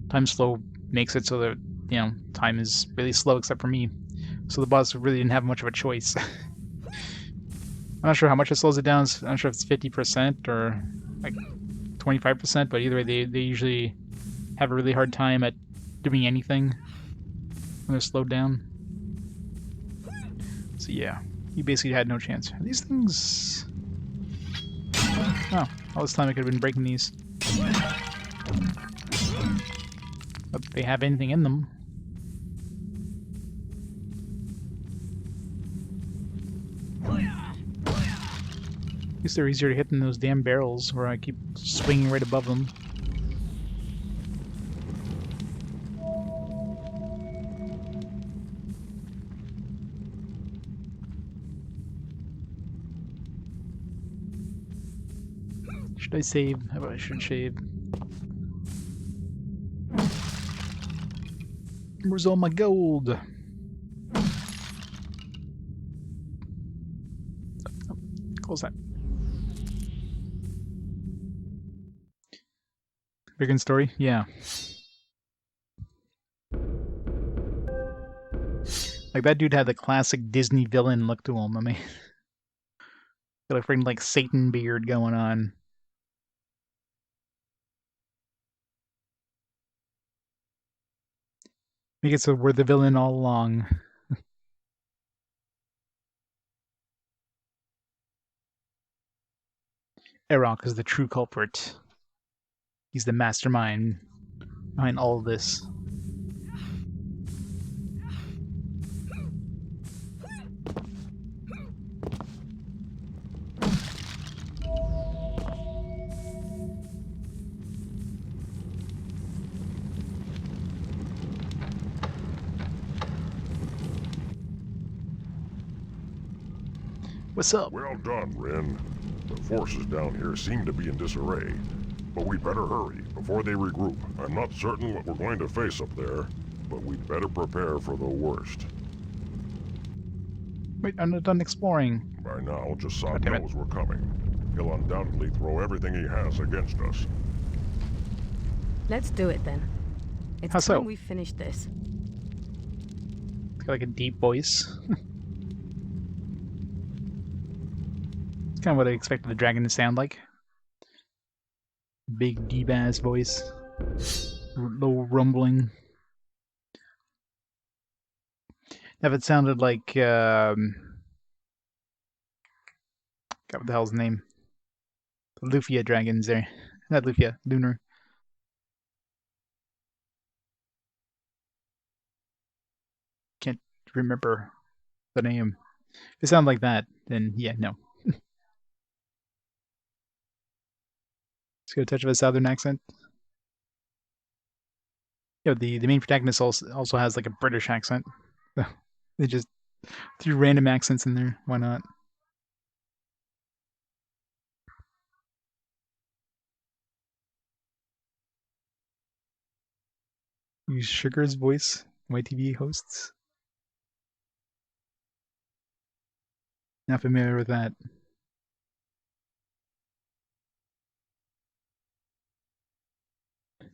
A: Time slow makes it so that time is really slow except for me. So the boss really didn't have much of a choice. I'm not sure how much it slows it down. I'm not sure if it's 50% or like 25%, but either way, they usually have a really hard time at doing anything when they're slowed down. So yeah, you basically had no chance. Are these things... Oh, all this time I could have been breaking these. But they have anything in them. At least they're easier to hit than those damn barrels where I keep swinging right above them. Should I save? How about I should save? Where's all my gold? Close that. Big story? Yeah. Like, that dude had the classic Disney villain look to him. I mean, got a freaking, like, Satan beard going on. Make it so we're the villain all along. Arokh is the true culprit. He's the mastermind behind all of this. What's up?
B: Well done, Rynn. The forces down here seem to be in disarray. But we'd better hurry before they regroup. I'm not certain what we're going to face up there, but we'd better prepare for the worst.
A: Wait, I'm not done exploring.
B: By now, Jasad knows we're coming. He'll undoubtedly throw everything he has against us.
D: Let's do it then. It's
A: How
D: time
A: so?
D: we finish this.
A: It's got like a deep voice. It's kind of what I expected the dragon to sound like. Big deep ass voice. Low rumbling. If it sounded like God, what the hell's the name? The Lufia dragons there. Not Lufia, Lunar. Can't remember the name. If it sounded like that, then yeah, no. It's got a touch of a southern accent. You know, the main protagonist also has like a British accent. They just threw random accents in there. Why not? Use Sugar's voice, YTV hosts. Not familiar with that.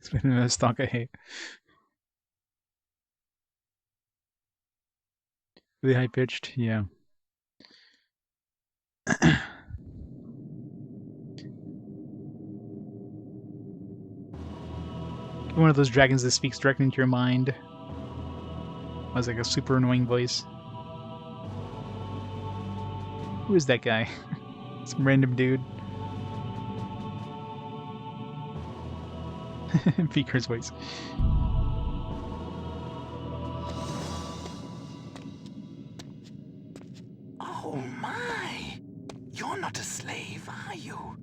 A: It's been a stock I hate. Really high pitched, yeah. One of those dragons that speaks directly into your mind. Has like a super annoying voice. Who is that guy? Some random dude. Beaker's voice.
E: Oh my! You're not a slave, are you?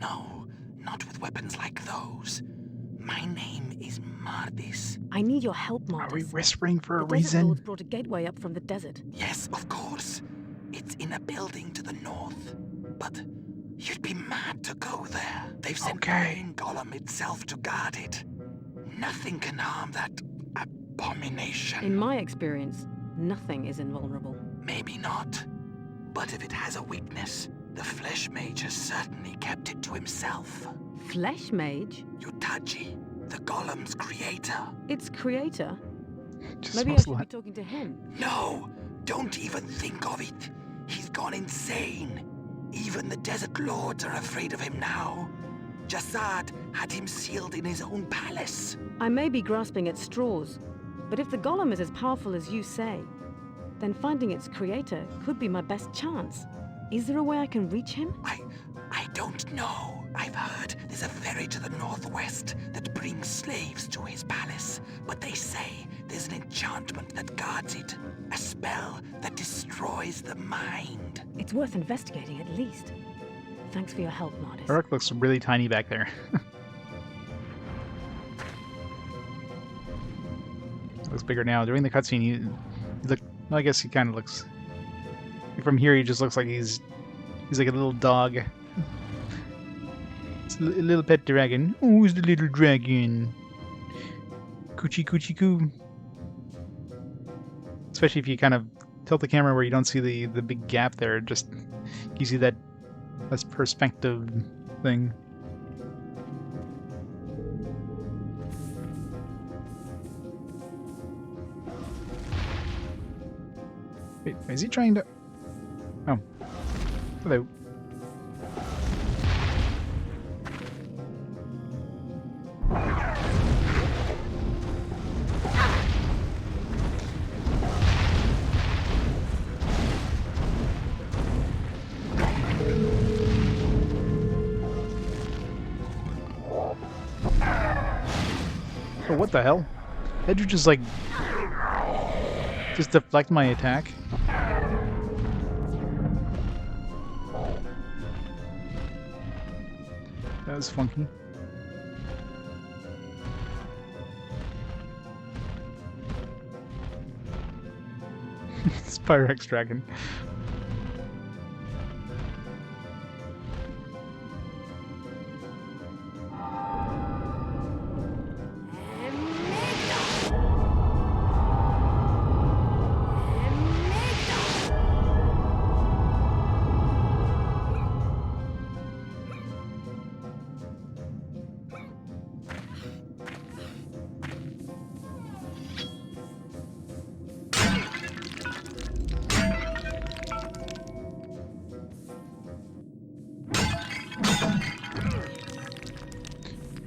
E: No, not with weapons like those. My name is Mardis.
D: I need your help,
A: Are we
D: Mardis.
A: whispering for a
D: The Desert
A: reason?
D: Lords brought a gateway up from the desert.
E: Yes, of course. It's in a building to the north. But you'd be mad to go there. They've sent the
A: Okay.
E: rain golem itself to guard it. Nothing can harm that abomination.
D: In my experience, nothing is invulnerable.
E: Maybe not. But if it has a weakness, the Flesh Mage has certainly kept it to himself.
D: Flesh Mage?
E: Utaji, the golem's creator.
D: Its creator?
A: Just
D: Maybe I
A: smells
D: should be
A: like-
D: talking to him.
E: No, don't even think of it. He's gone insane. Even the Desert Lords are afraid of him now. Jasad had him sealed in his own palace.
D: I may be grasping at straws, but if the golem is as powerful as you say, then finding its creator could be my best chance. Is there a way I can reach him?
E: I don't know. I've heard there's a ferry to the northwest that brings slaves to his palace, but they say there's an enchantment that guards it. A spell that destroys the mind.
D: It's worth investigating at least. Thanks for your help, Mardis.
A: Arokh looks really tiny back there. Looks bigger now. During the cutscene, he look. Well, I guess he kind of looks. From here, he just looks like he's like a little dog. It's a little pet dragon. Oh, who's the little dragon? Coochie coochie coo. Especially if you kind of tilt the camera where you don't see the big gap there, it just gives you that perspective thing. Wait, is he trying to... Oh. Hello. Oh, what the hell? Did you just like... just deflect my attack? That was funky. Spyrex Dragon.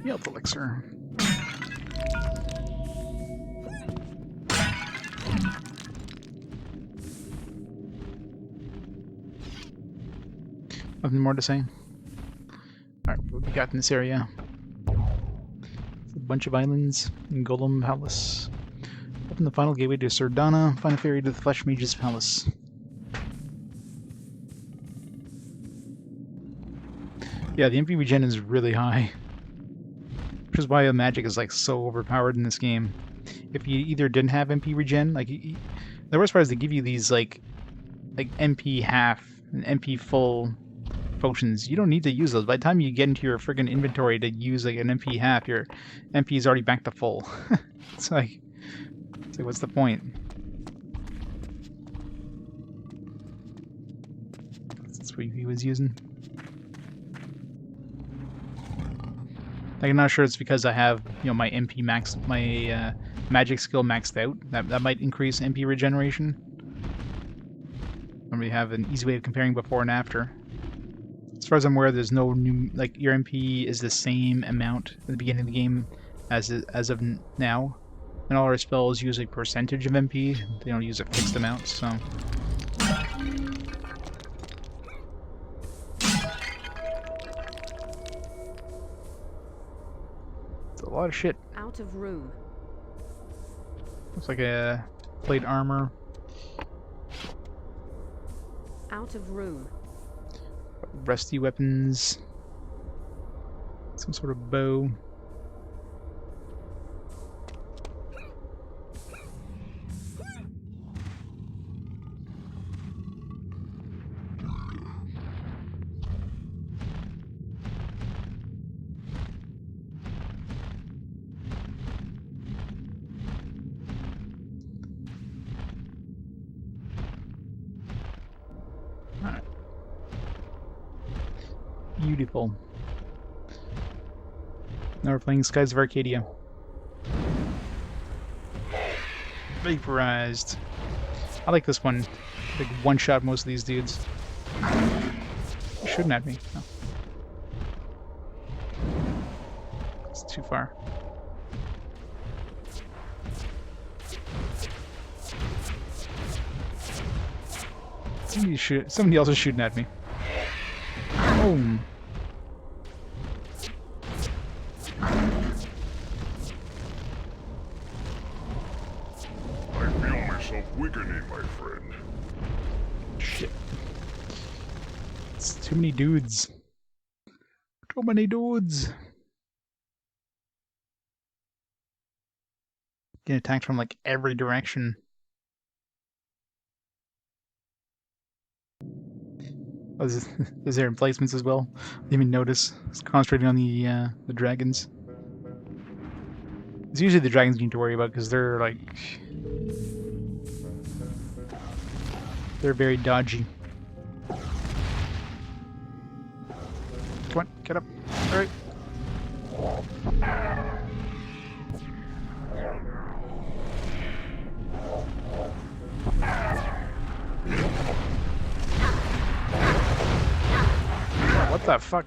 A: Health elixir. Nothing more to say. Alright, what we got in this area? It's a bunch of islands in Golem Palace. Open the final gateway to Sardana, find a ferry to the Flesh Mage's Palace. Yeah, the MP regen is really high. Which is why magic is like so overpowered in this game. If you either didn't have MP regen, like the worst part is they give you these like MP half and MP full potions. You don't need to use those. By the time you get into your friggin' inventory to use like an MP half, your MP is already back to full. It's like what's the point? That's what he was using. Like, I'm not sure it's because I have, you know, my MP max, my magic skill maxed out. That might increase MP regeneration. And we have an easy way of comparing before and after. As far as I'm aware, there's no new, like, your MP is the same amount at the beginning of the game as of now, and all our spells use a percentage of MP. They don't use a fixed amount, so. It's a lot of shit.
D: Out of room.
A: Looks like a plate armor.
D: Out of room.
A: Rusty weapons. Some sort of bow. Alright. Beautiful. Now we're playing Skies of Arcadia. Vaporized. I like this one. Like one-shot most of these dudes. Shooting at me. No. It's too far. Somebody else is shooting at me. Boom.
B: I feel myself weakening, my friend.
A: Shit. It's too many dudes. Too many dudes. Getting attacked from like every direction. Oh, is there emplacements as well? Didn't even notice. I was concentrating on the dragons. It's usually the dragons you need to worry about because they're like they're very dodgy. Come on, get up. All right. What the fuck?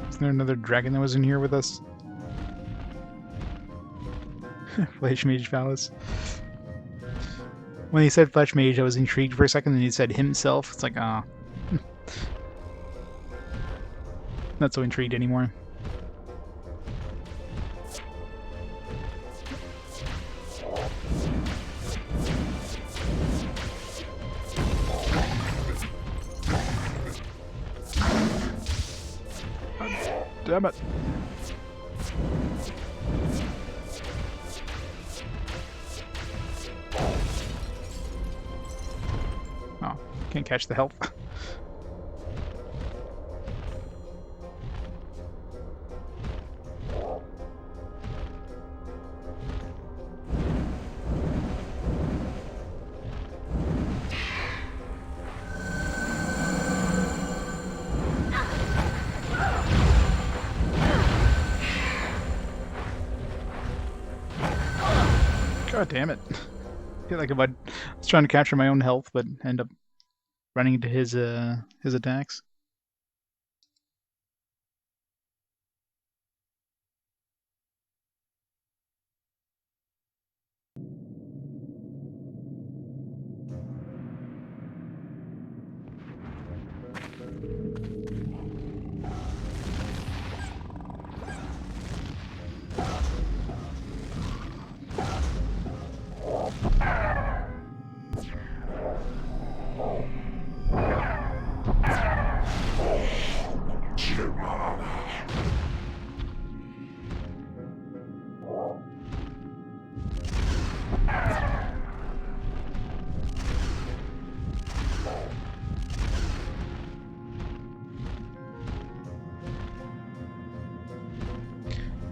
A: Isn't there another dragon that was in here with us? Flesh Mage Palace. When he said Flesh Mage, I was intrigued for a second, and he said himself. It's like, ah. Not so intrigued anymore. Damn it. Oh, can't catch the health. God damn it. I feel like if I was trying to capture my own health, but end up running into his attacks.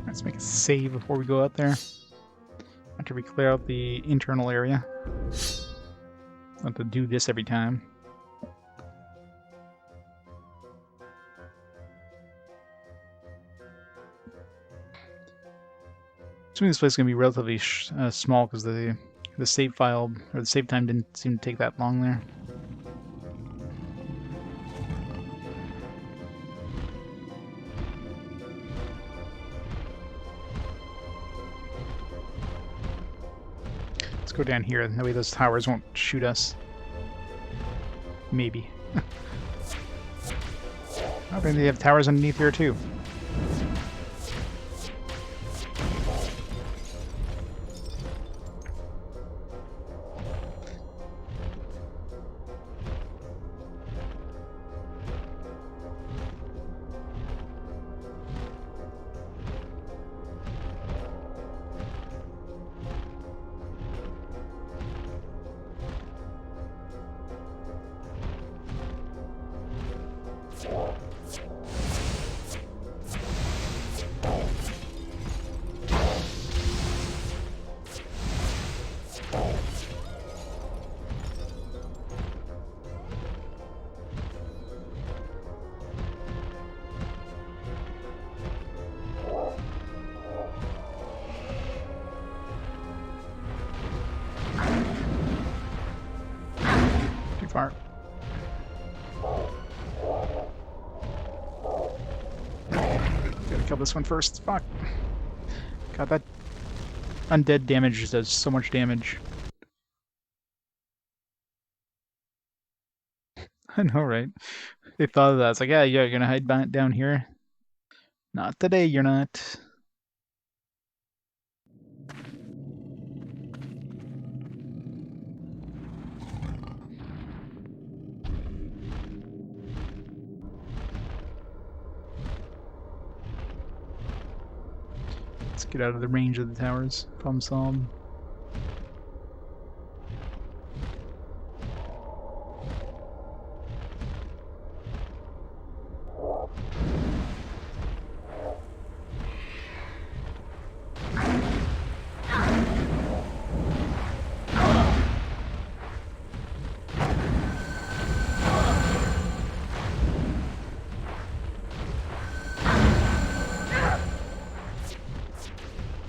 A: Let's make a save before we go out there. After we clear out the internal area. I'll have to do this every time. Assuming this place is gonna be relatively small because the save file or the save time didn't seem to take that long there. Let's go down here. That way those towers won't shoot us. Maybe. Oh, maybe they have towers underneath here too. Too far. Gotta kill this one first. Fuck. God, that undead damage does so much damage. I know, right? They thought of that. It's like, yeah, you're gonna hide down here. Not today, you're not. Let's get out of the range of the towers. Problem solved.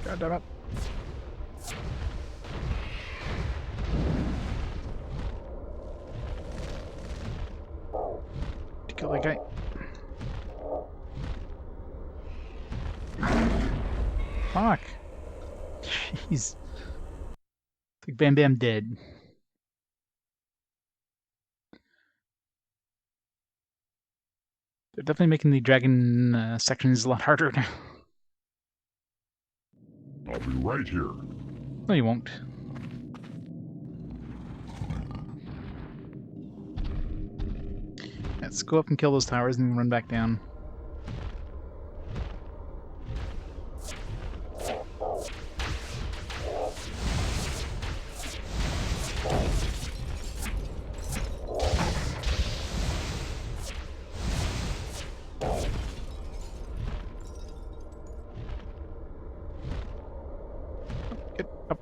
A: God damn it. To kill that guy. Fuck. Jeez. It's like Bam Bam dead. They're definitely making the dragon sections a lot harder now.
B: I'll be right here.
A: No, you won't. Let's go up and kill those towers and then run back down. Get up.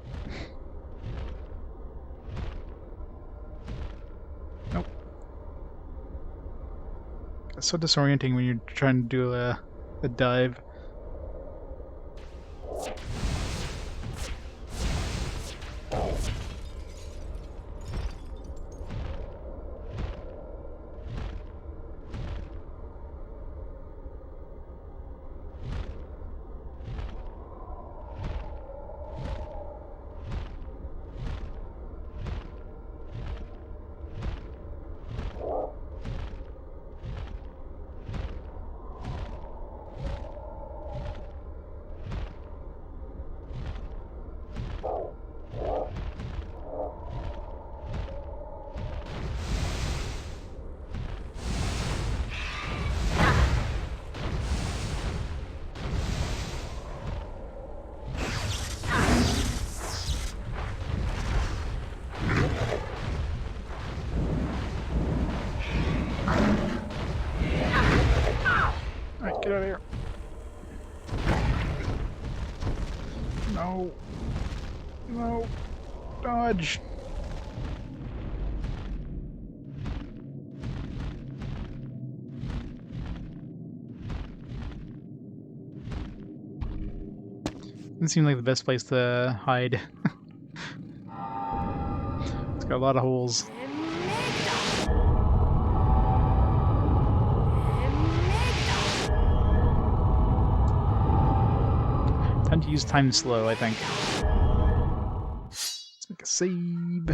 A: Nope. It's so disorienting when you're trying to do a dive. Alright, get out of here. No. No. Dodge. Doesn't seem like the best place to hide. It's got a lot of holes. Time to use time slow, I think. Let's make a save.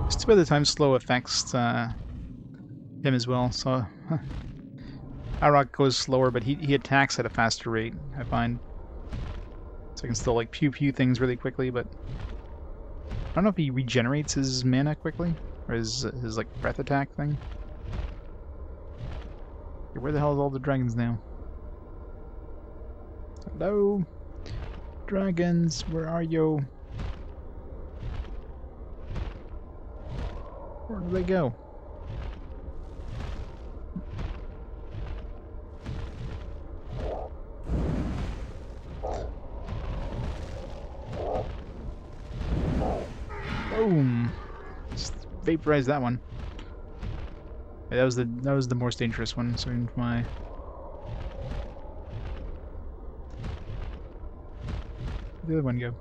A: It's too bad the time slow affects him as well, so... Arokh goes slower, but he attacks at a faster rate, I find. So I can still, like, pew-pew things really quickly, but... I don't know if he regenerates his mana quickly, or his like, breath attack thing. Okay, where the hell is all the dragons now? Hello? Dragons, where are you? Where do they go? Boom! Just vaporize that one. Yeah, that was the most dangerous one. So into my. Where'd the other one go?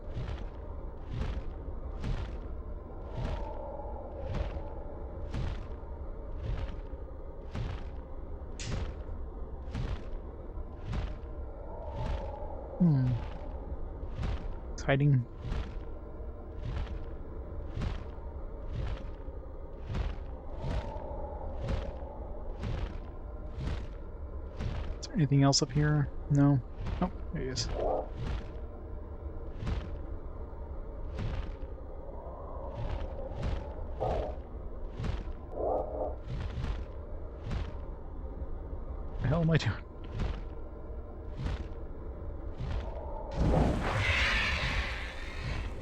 A: It's hiding. Is there anything else up here? No. Oh, there he is. What the hell am I doing?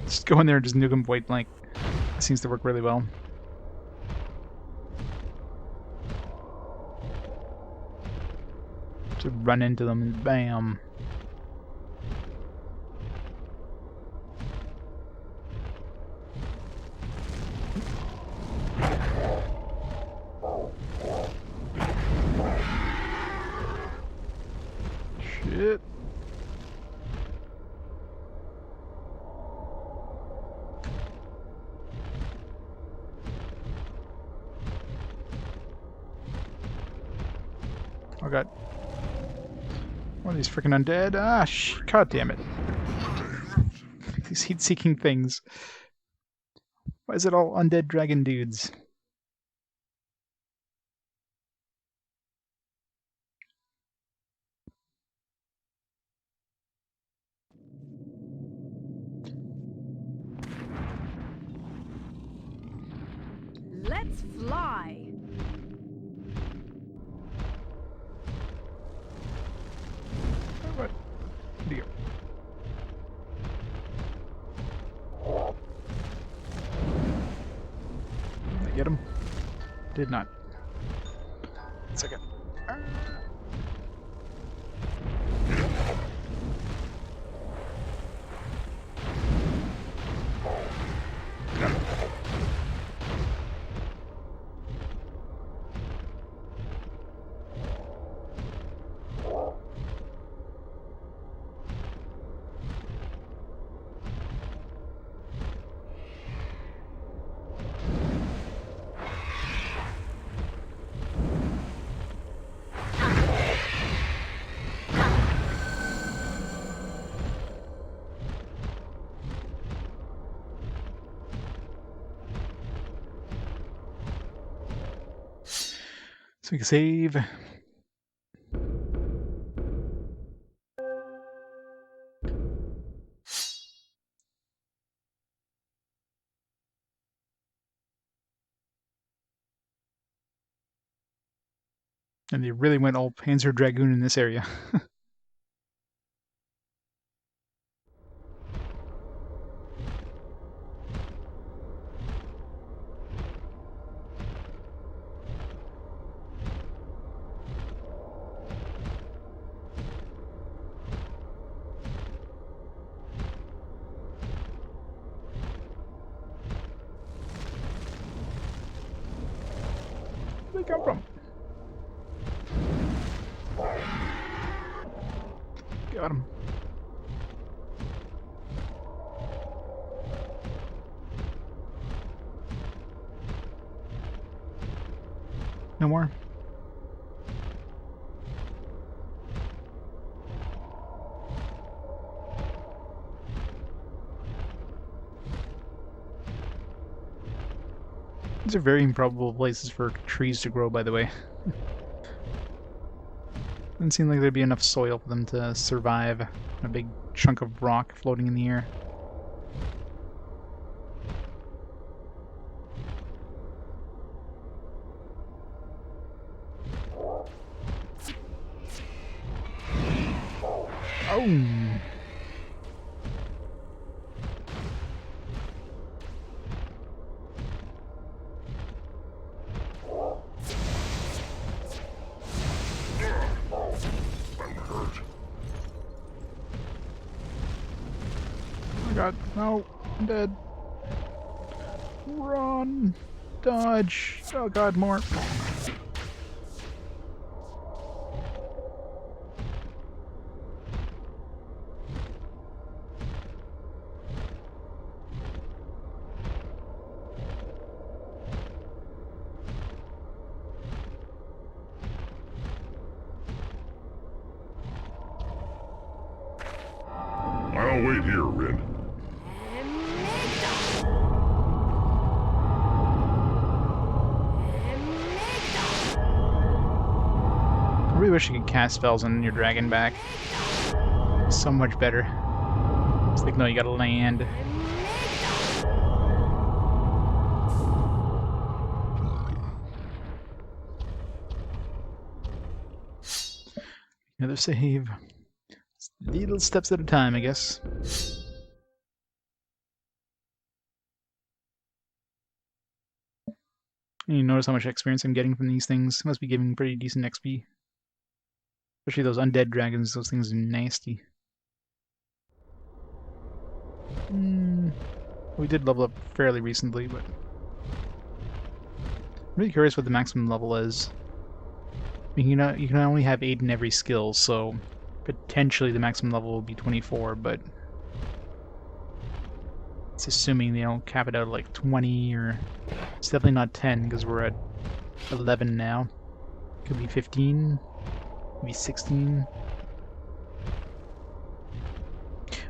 A: Just go in there and just nuke him point blank. It seems to work really well. To run into them and bam. Shit. Oh god. One of these freaking undead. Ah, god damn it. These heat-seeking things. Why is it all undead dragon dudes?
D: Let's fly!
A: What? Where'd he go? Did I get him? Did not. 1 second. So we can save. And they really went all Panzer Dragoon in this area. they come from? Got him. No more? These are very improbable places for trees to grow, by the way. Doesn't seem like there'd be enough soil for them to survive a big chunk of rock floating in the air. Oh! Oh god, no, I'm dead. Run! Dodge! Oh god, more.
B: I'll wait here, Rynn.
A: I really wish you could cast spells on your dragon back. So much better. It's like, no, you gotta land. Another save. Little steps at a time, I guess. And you notice how much experience I'm getting from these things. Must be giving pretty decent XP. Especially those undead dragons, those things are nasty. We did level up fairly recently, but I'm really curious what the maximum level is. I mean, you can only have 8 in every skill, so potentially the maximum level will be 24, but it's assuming they don't cap it out at like 20, or it's definitely not 10 because we're at 11 now. Could be 15, maybe 16.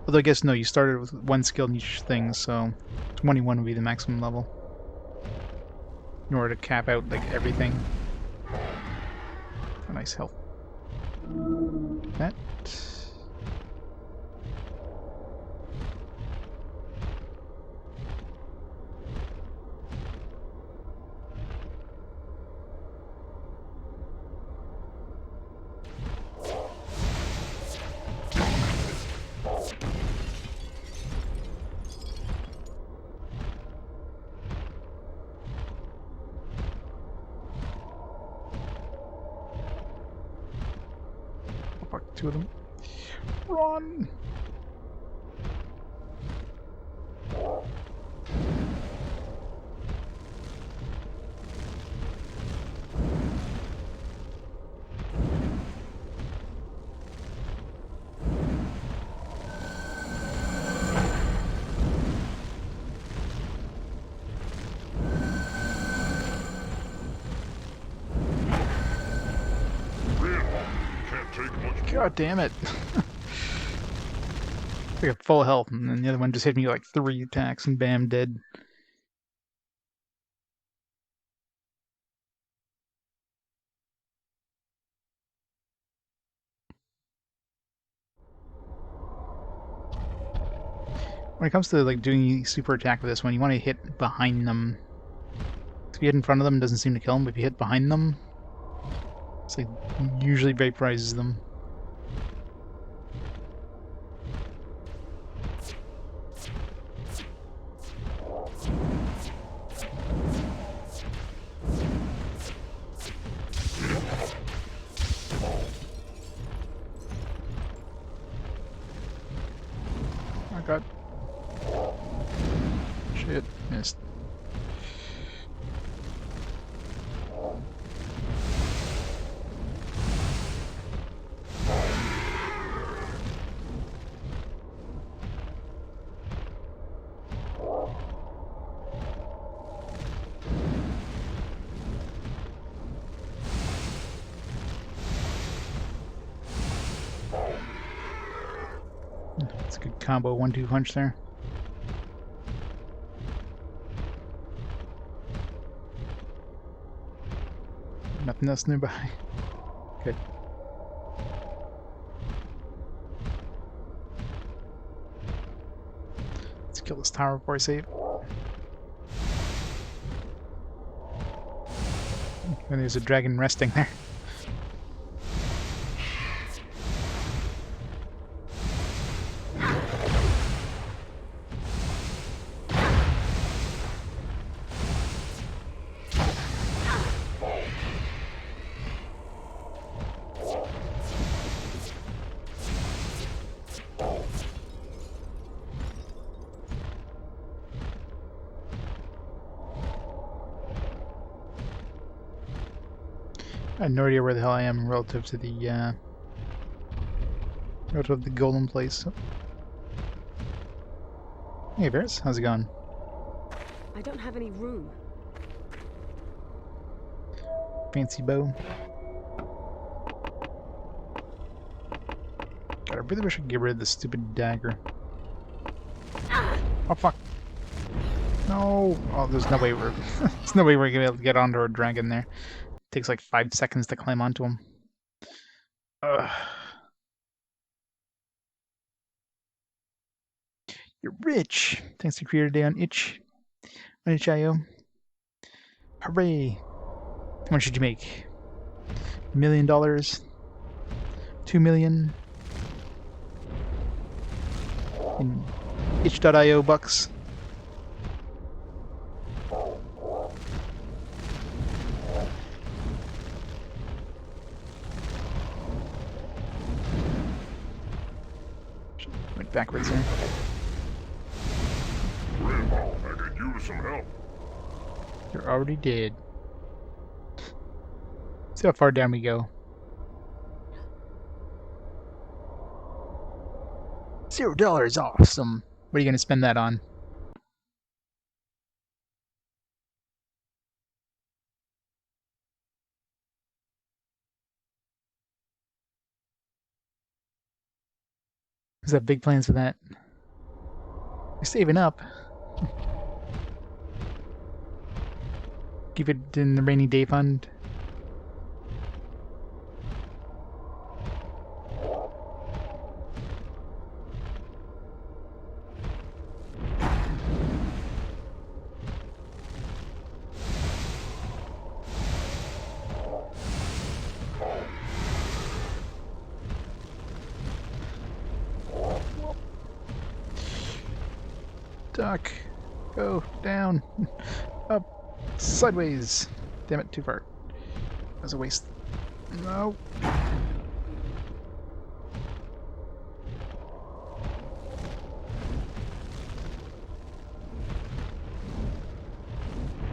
A: Although I guess no, you started with 1 skill in each thing, so 21 would be the maximum level in order to cap out like everything. A nice health. That. Fuck, 2 of them. Run! God damn it. I got full health, and then the other one just hit me like 3 attacks, and bam, dead. When it comes to like doing a super attack with this one, you want to hit behind them. If you hit in front of them, it doesn't seem to kill them, but if you hit behind them, it's like usually vaporizes them. Oh god. Shit, missed. It's a good combo 1-2 punch there. Nothing else nearby. Good. Let's kill this tower before I save. And there's a dragon resting there. I have no idea where the hell I am relative to the golden place. Hey Bears, how's it going?
D: I don't have any room.
A: Fancy bow. God, I really wish I could get rid of this stupid dagger. Oh fuck! No! Oh, there's no way we're there's no way we're gonna be able to get onto a dragon there. Takes like 5 seconds to climb onto him. Ugh. You're rich! Thanks to Creator Day on itch.io. Hooray! How much did you make? $1 million? 2 million? In itch.io bucks? Went backwards there.
B: Rynn, I could use some help.
A: You're already dead. See how far down we go. $0, awesome. What are you gonna spend that on? Is that big plans for that? You're saving up. Keep it in the rainy day fund. Duck. Go down. Up. Sideways. Damn it, too far. That was a waste. No.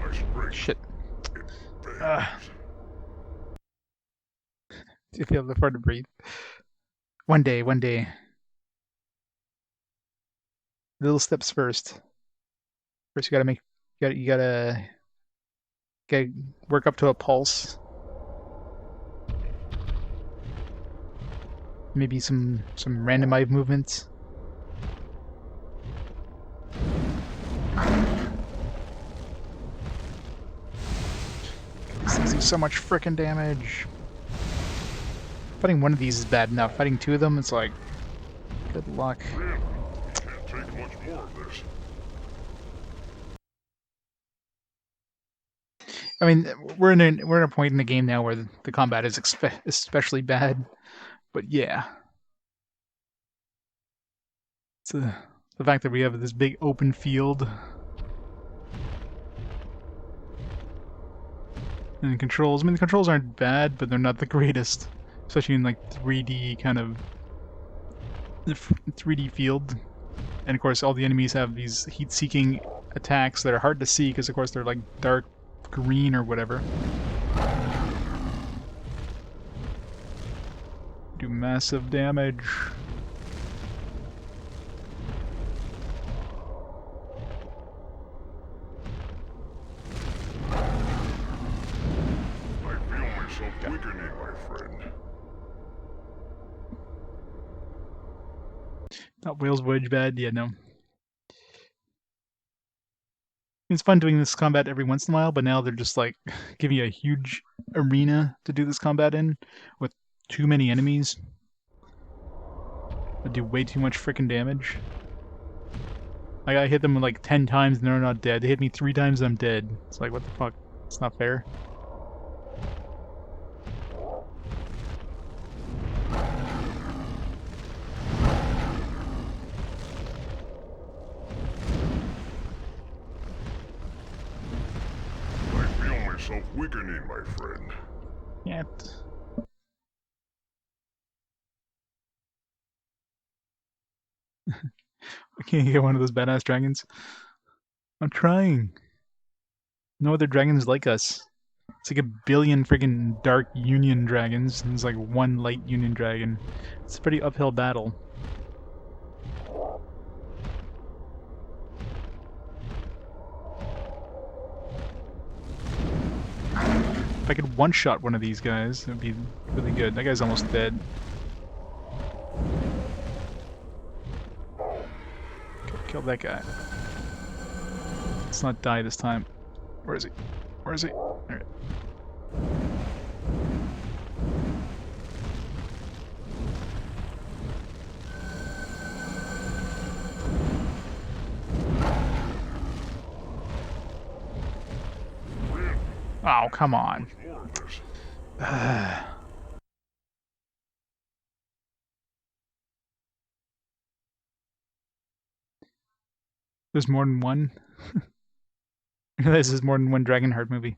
B: Nice break.
A: Shit.
B: It
A: Ah. Do you feel the far to breathe? One day, one day. Little steps first. First, you gotta make. You gotta work up to a pulse. Maybe some random eye movements. These things do so much frickin' damage. Fighting one of these is bad enough. Fighting two of them, it's like, good luck.
B: Rynn, can't take much more of this.
A: I mean, we're in a point in the game now where the combat is especially bad, but yeah, it's the fact that we have this big open field and the controls. I mean, the controls aren't bad, but they're not the greatest, especially in like 3D kind of 3D field. And of course, all the enemies have these heat-seeking attacks that are hard to see because, of course, they're like dark green or whatever. Do massive damage.
B: I feel myself weakening, my friend.
A: Not Whale's Voyage bad? Yeah, no. It's fun doing this combat every once in a while, but now they're just like giving you a huge arena to do this combat in with too many enemies that do way too much freaking damage. Like, I hit them like 10 times and they're not dead. They hit me 3 times and I'm dead. It's like, what the fuck? It's not fair.
B: I feel myself weakening, my friend.
A: Can't. I can't get one of those badass dragons. I'm trying. No other dragons like us. It's like a billion friggin' Dark Union dragons, and there's like one Light Union dragon. It's a pretty uphill battle. If I could one-shot one of these guys, it would be really good. That guy's almost dead. Kill that guy. Let's not die this time. Where is he? Where is he? Alright. Oh, come on.
B: More of this.
A: There's more than one? I realize there's more than one Dragonheart movie.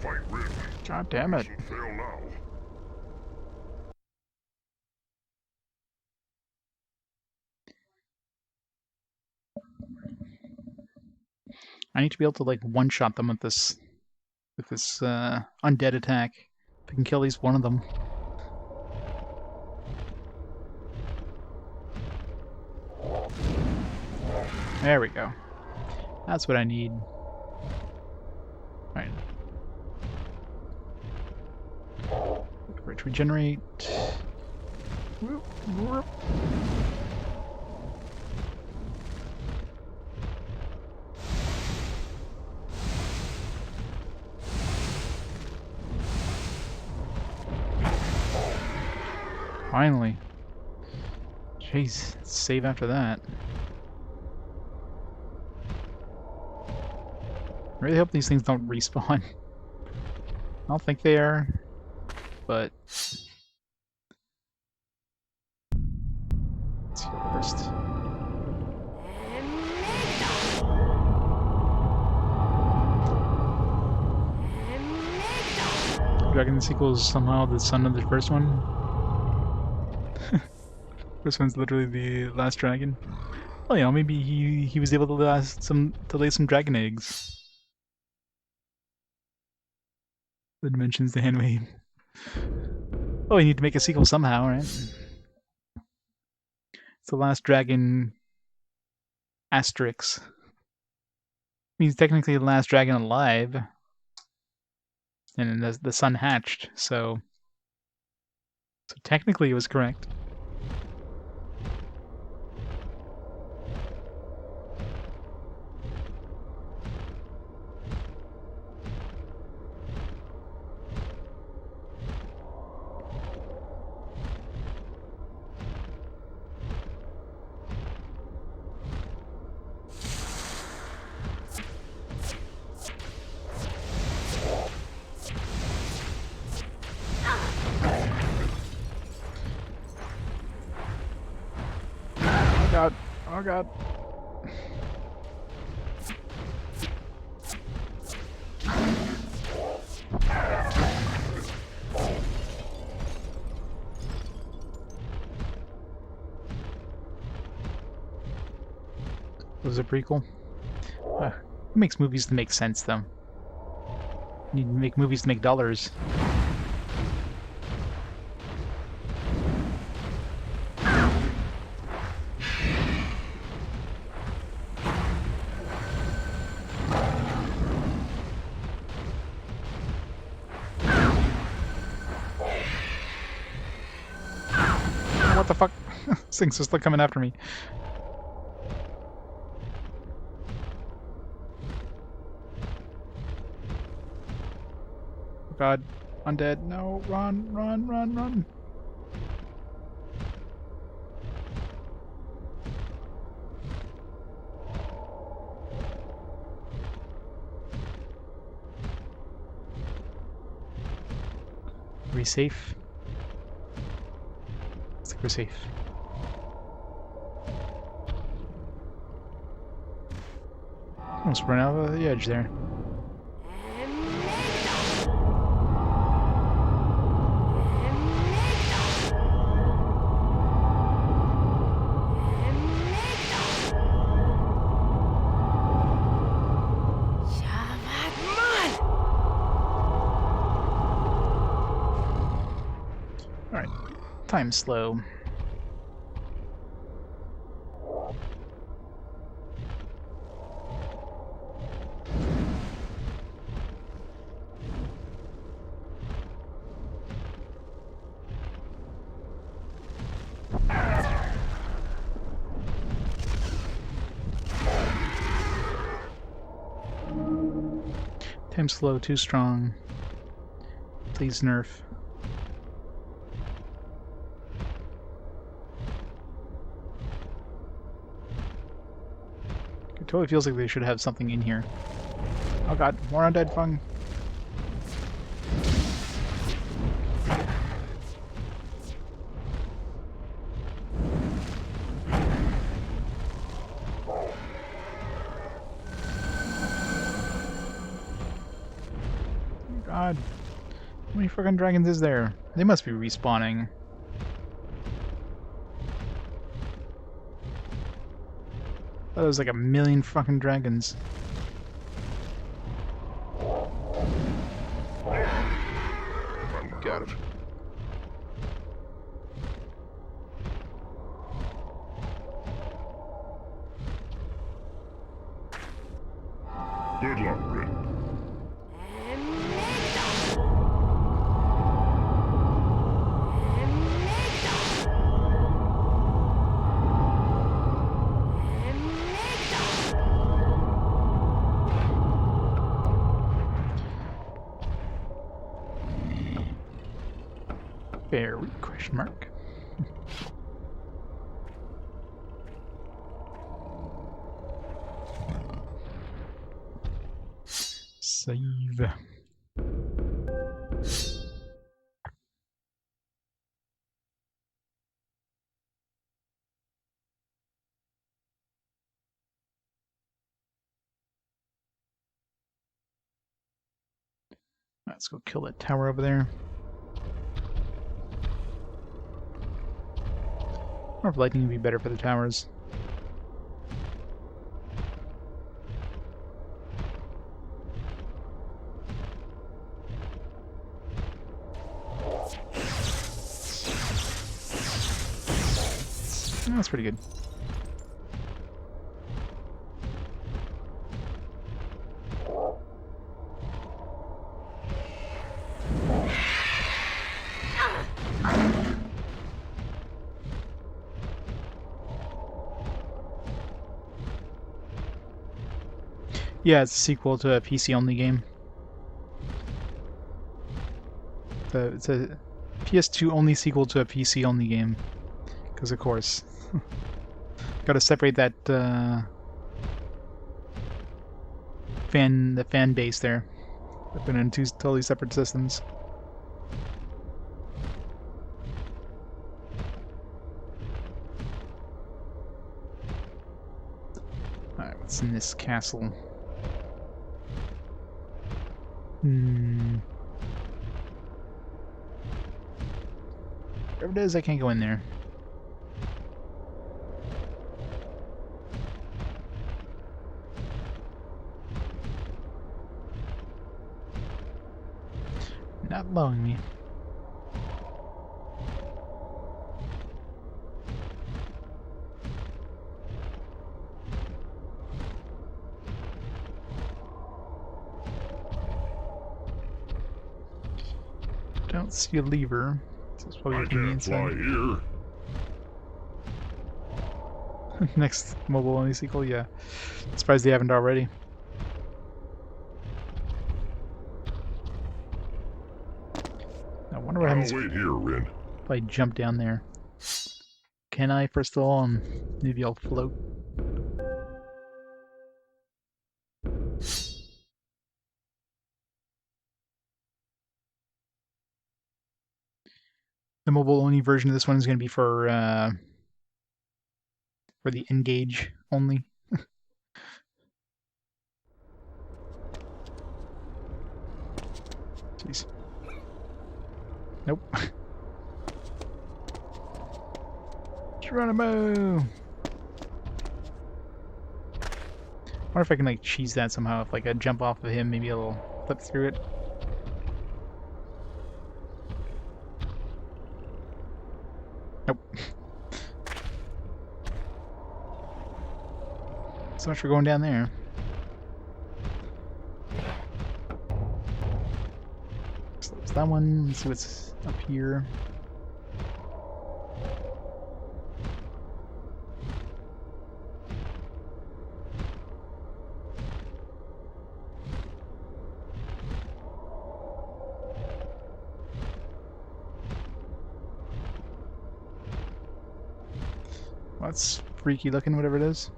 B: Fight Rynn.
A: God damn it.
B: Mustn't fail now.
A: I need to be able to like one-shot them with this undead attack. If I can kill at least one of them. There we go. That's what I need. Alright. Rich regenerate. Whoop, whoop. Finally. Jeez, save after that. I really hope these things don't respawn. I don't think they are, but let's heal first. Dragon sequel is somehow the son of the first one. First one's literally the last dragon. Well, you know, maybe he was able to lay some dragon eggs. The dimensions, the handmaid. Oh, you need to make a sequel somehow, right? It's the last dragon asterisk. Means technically the last dragon alive. And the sun hatched, so technically it was correct. God. Oh god. Was it a prequel? Who makes movies to make sense, though? You need to make movies to make dollars. What the fuck? This thing's just like coming after me. Oh god. Undead. No. Run, run, run, run. Are we safe? I think we're safe. Almost run out of the edge there. Alright, time slow. Time slow, too strong. Please nerf. It totally feels like they should have something in here. Oh god, more undead fung. God. How many fucking dragons is there? They must be respawning. Oh, there's like a million fucking dragons. Got him.
B: Good luck, Rynn.
A: Very question mark. Save. Let's go kill that tower over there. Or if lightning would be better for the towers. That's pretty good. Yeah, it's a sequel to a PC-only game. It's a PS2-only sequel to a PC-only game. Because, of course. Gotta separate that, the fan base there. They've been in two totally separate systems. Alright, what's in this castle? Whatever it is, I can't go in there. Not blowing me. Don't see a lever. So it's probably
B: I
A: from the
B: can't fly
A: inside.
B: here.
A: Next mobile only sequel, yeah. Surprised they haven't already. I wonder what
B: I'll
A: happens
B: wait here, Rynn.
A: if I jump down there. Can I, first of all, and maybe I'll float? The mobile only version of this one is going to be for the Engage only. Jeez. Nope. Geronimo! I wonder if I can like cheese that somehow. If like I jump off of him, maybe it'll flip through it. Nope. So much for going down there. So there's that one. Let's see what's up here. Well, that's freaky looking, whatever it is.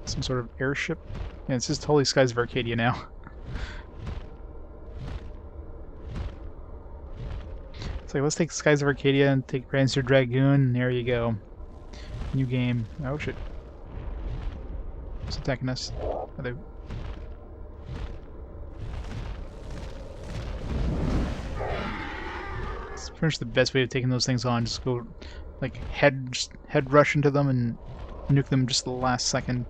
A: Some sort of airship. Yeah, it's just Holy Skies of Arcadia now. It's like, let's take Skies of Arcadia and take Rancer Dragoon, and there you go. New game. Oh shit. Who's attacking us? Are they... It's pretty much the best way of taking those things on. Just go, like, head rush into them and nuke them just the last second.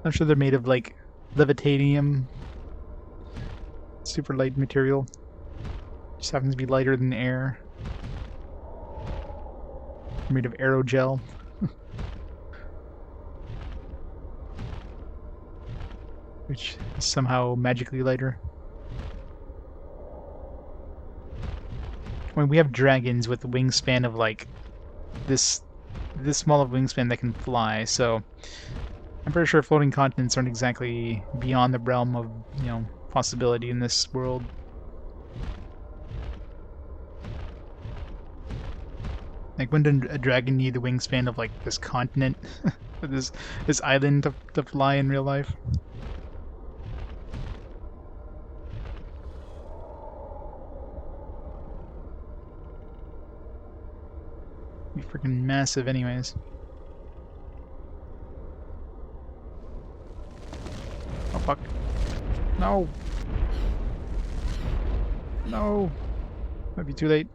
A: I'm sure they're made of, like, levitanium. Super light material. Just happens to be lighter than air. They're made of aerogel. Which is somehow magically lighter. I mean, we have dragons with a wingspan of, like, this small of wingspan that can fly, so I'm pretty sure floating continents aren't exactly beyond the realm of, you know, possibility in this world. Like, when did a dragon need the wingspan of, like, this continent? this island to fly in real life? Be freaking massive anyways. Oh fuck. No! No! Might be too late.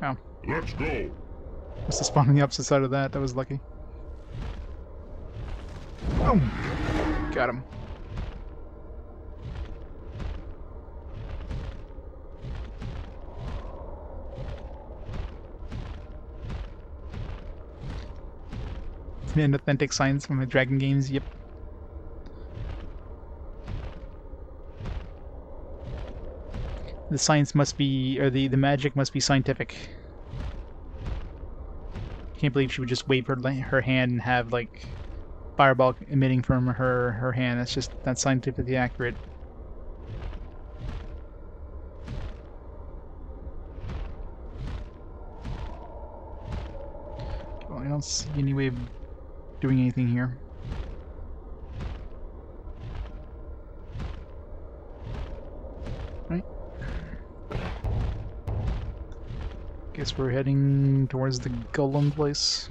A: Oh.
B: Let's go.
A: Must have spawned on the opposite side of that. That was lucky. Oh! Got him. An authentic science from the Dragon games, yep. The science must be, or the magic must be scientific. Can't believe she would just wave her hand and have, like, fireball emitting from her hand. That's scientifically accurate. Well, I don't see any way of doing anything here. Right. Guess we're heading towards the golem place.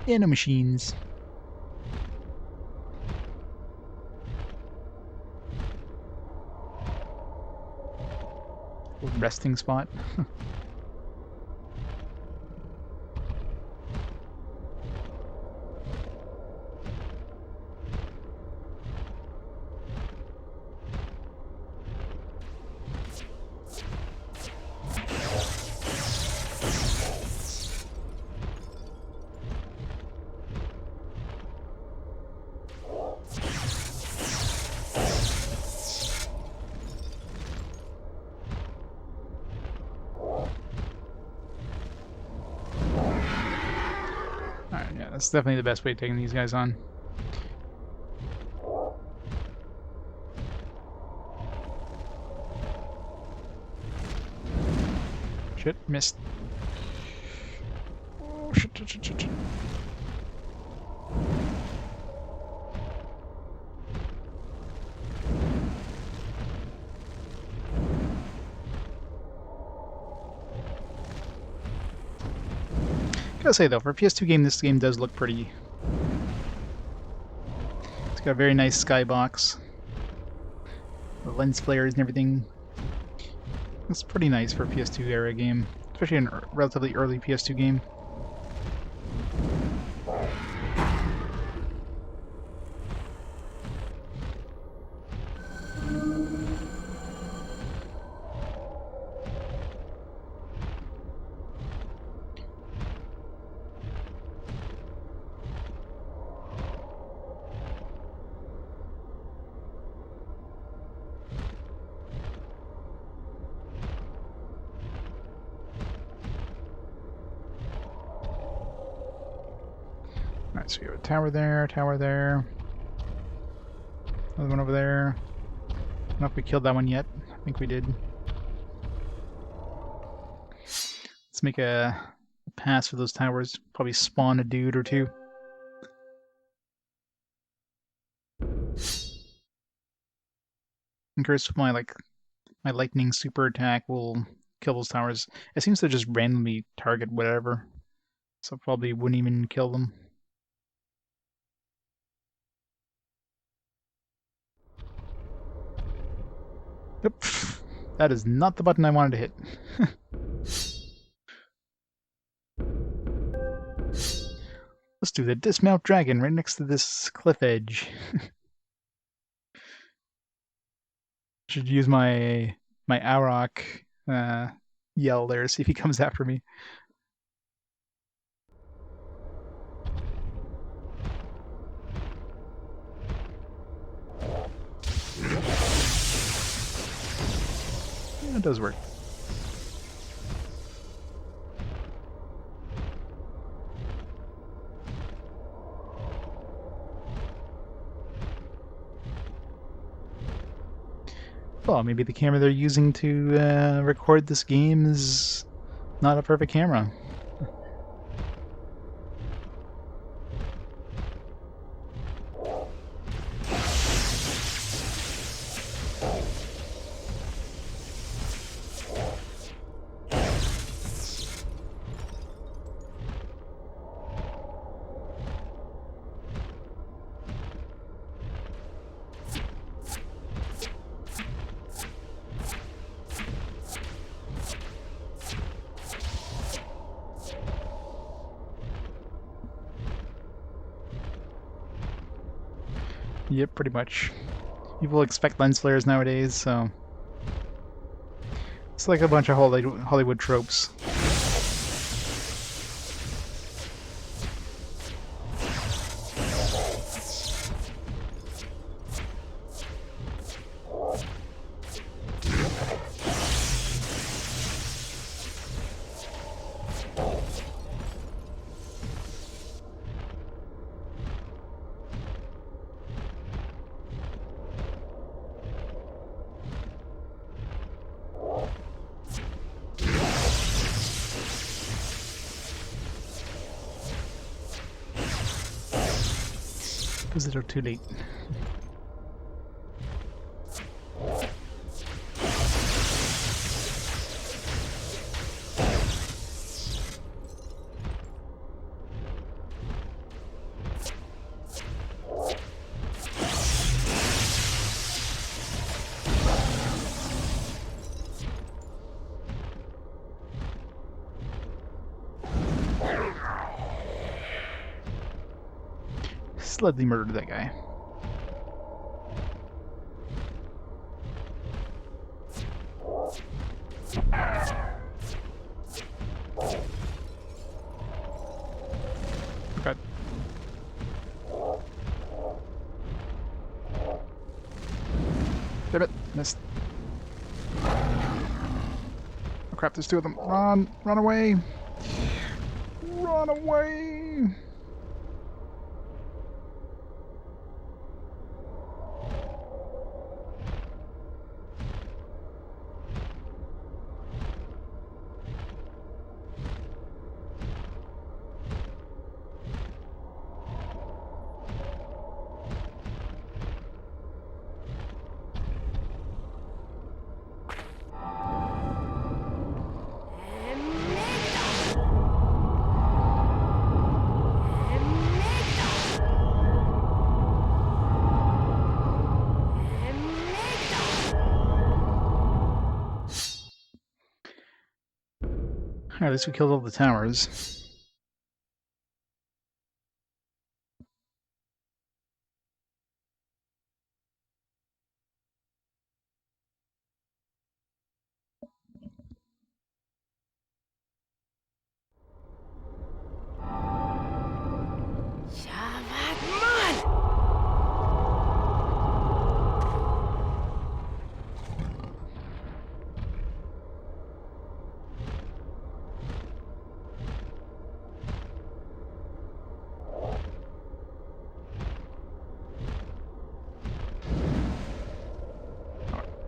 A: Nanomachines. resting spot. Alright, yeah, that's definitely the best way of taking these guys on. Shit, missed. Oh, shit, shit, shit, shit, shit. Gotta say though, for a PS2 game, this game does look pretty. It's got a very nice skybox, the lens flares and everything. It's pretty nice for a PS2 era game, especially a relatively early PS2 game. Alright, so we have a tower there, another one over there. I don't know if we killed that one yet. I think we did. Let's make a pass for those towers. Probably spawn a dude or two. In case my my lightning super attack will kill those towers. It seems to just randomly target whatever, so probably wouldn't even kill them. Yep, that is not the button I wanted to hit. Let's do the dismount dragon right next to this cliff edge. Should use my Arokh yell there, see if he comes after me. Yeah, it does work. Well, maybe the camera they're using to record this game is not a perfect camera. Yep, pretty much. People expect lens flares nowadays, so it's like a bunch of Hollywood tropes. Visitor too late. slightly murdered that guy. God. Damn it, missed. Oh crap, there's two of them. Run! Run away! Run away! At least we killed all the towers.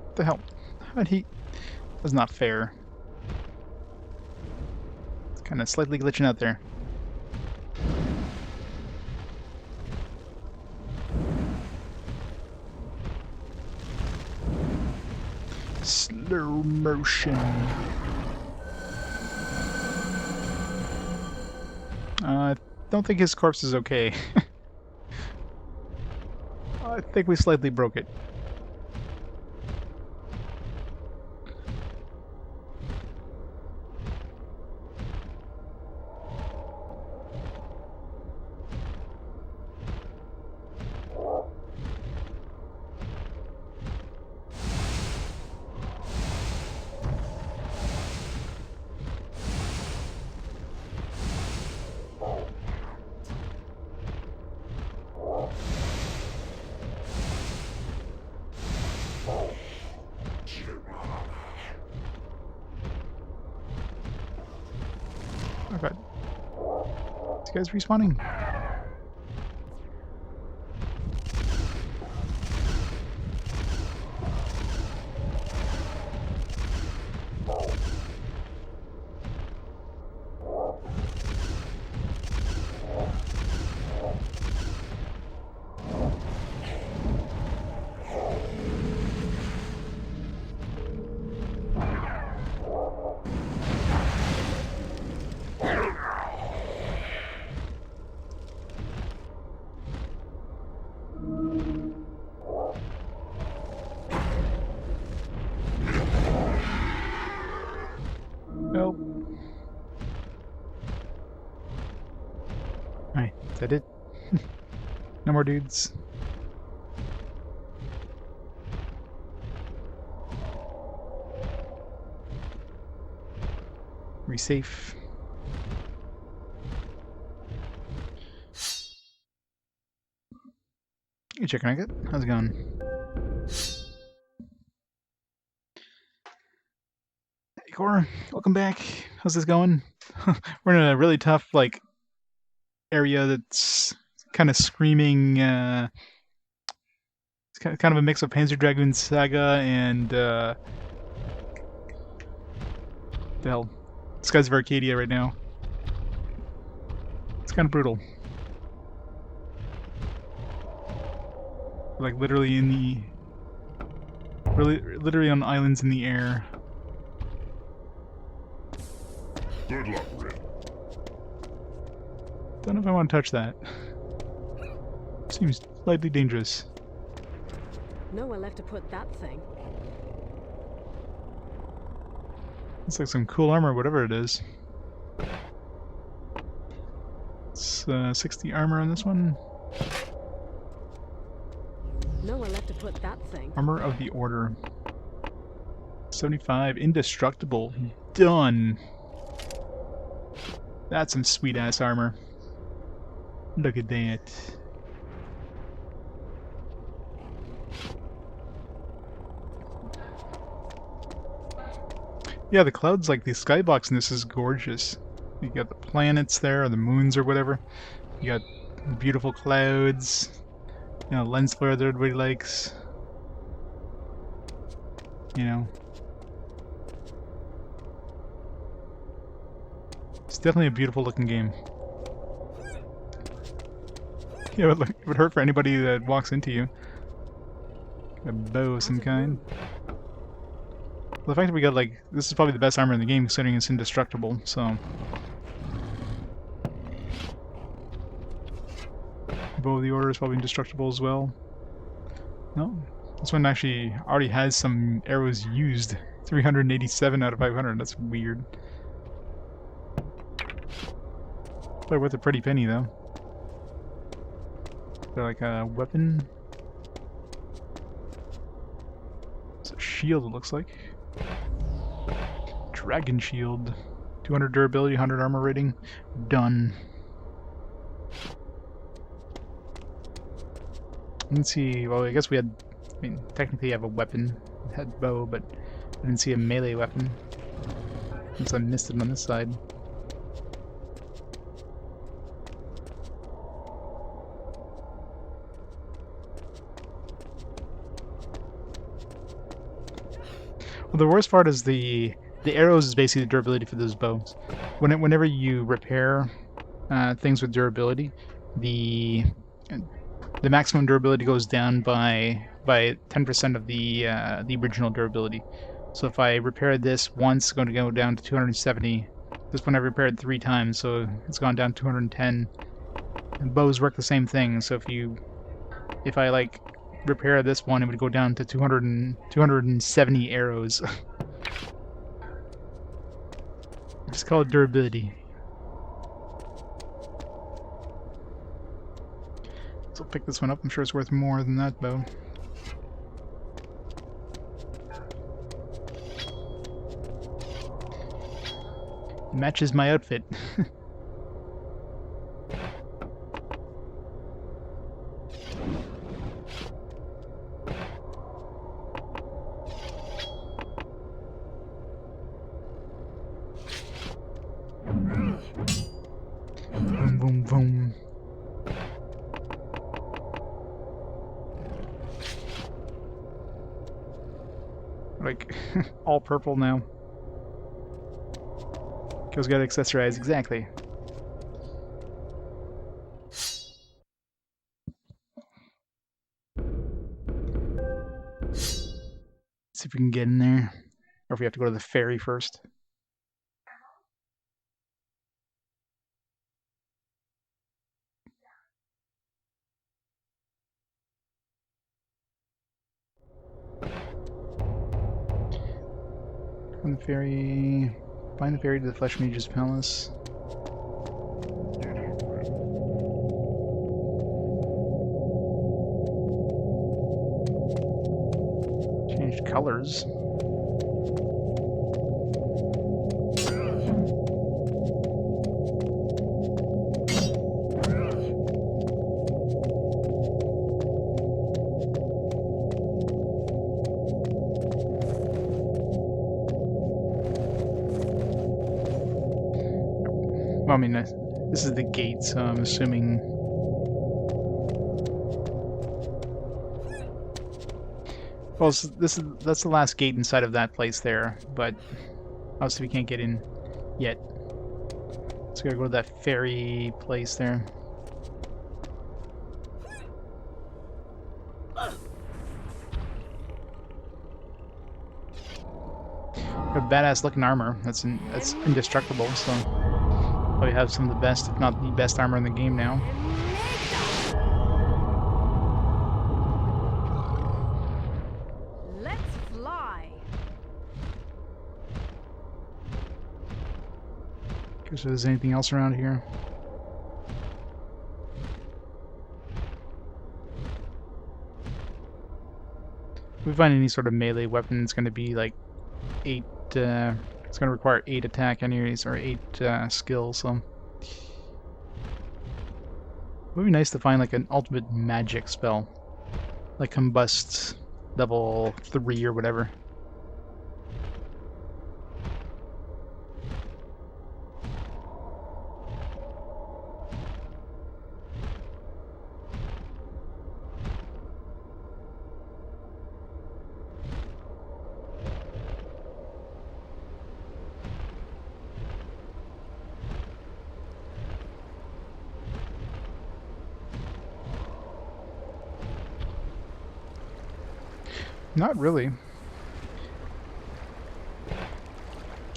A: What the hell? How did he... That's not fair. It's kind of slightly glitching out there. Slow motion. I don't think his corpse is okay. I think we slightly broke it. Oh god. These guys respawning. Nope. Alright, is that it? No more dudes. We safe? Hey, Chicken Nugget. How's it going? Hey, Cora. Welcome back. How's this going? We're in a really tough, like, area that's kind of screaming, it's kind of a mix of Panzer Dragoon Saga and, the hell, Skies of Arcadia right now. It's kind of brutal. Like, literally in the... literally on islands in the air.
B: Good luck, Rynn.
A: Don't know if I want to touch that. Seems slightly dangerous.
D: Nowhere left to put that thing.
A: Looks like some cool armor, whatever it is. It's 60 armor on this one.
D: have to put that thing?
A: Armor of the Order. 75. Indestructible. Done. That's some sweet ass armor. Look at that. Yeah, the clouds, like the skybox in this is gorgeous. You got the planets there, or the moons or whatever. You got beautiful clouds. You know, lens flare that everybody likes. You know. It's definitely a beautiful looking game. Yeah, it would hurt for anybody that walks into you. A bow of some kind. The fact that we got, like, this is probably the best armor in the game considering it's indestructible, so. Bow of the Order is probably indestructible as well. No, this one actually already has some arrows used. 387 out of 500, that's weird. Probably worth a pretty penny though. They're like a weapon. It's a shield, it looks like. Dragon shield. 200 durability, 100 armor rating. Done. Let's see, well I guess we had, I mean, technically I have a weapon. I had bow, but I didn't see a melee weapon. Since I missed it on this side. Well, the worst part is the arrows is basically the durability for those bows. Whenever you repair things with durability, the maximum durability goes down by 10% of the original durability. So if I repair this once, it's going to go down to 270. This one I repaired 3 times, so it's gone down to 210. And bows work the same thing. So if I like repair this one, it would go down to 270 arrows. Just call it durability. So I'll pick this one up. I'm sure it's worth more than that bow. It matches my outfit. Boom, boom, boom. Like, all purple now. Kills got accessorized, exactly. See if we can get in there. Or if we have to go to the ferry first. Find the ferry. Find the ferry to the Flesh Mage's Palace. Changed colors. Well, I mean, this is the gate, so I'm assuming... Well, that's the last gate inside of that place there, but obviously we can't get in yet. So we gotta go to that ferry place there. Got badass looking armor. That's indestructible, so probably have some of the best, if not the best armor in the game now.
D: Let's fly.
A: Guess if there's anything else around here. If we find any sort of melee weapon, it's going to be like 8. It's going to require 8 attack anyways, or 8 skill. So it would be nice to find like an ultimate magic spell, like combust level 3 or whatever. Not really.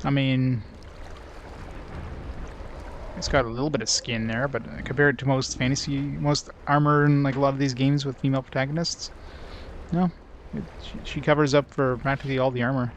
A: I mean, it's got a little bit of skin there, but compared to most armor in like a lot of these games with female protagonists, no, she covers up for practically all the armor.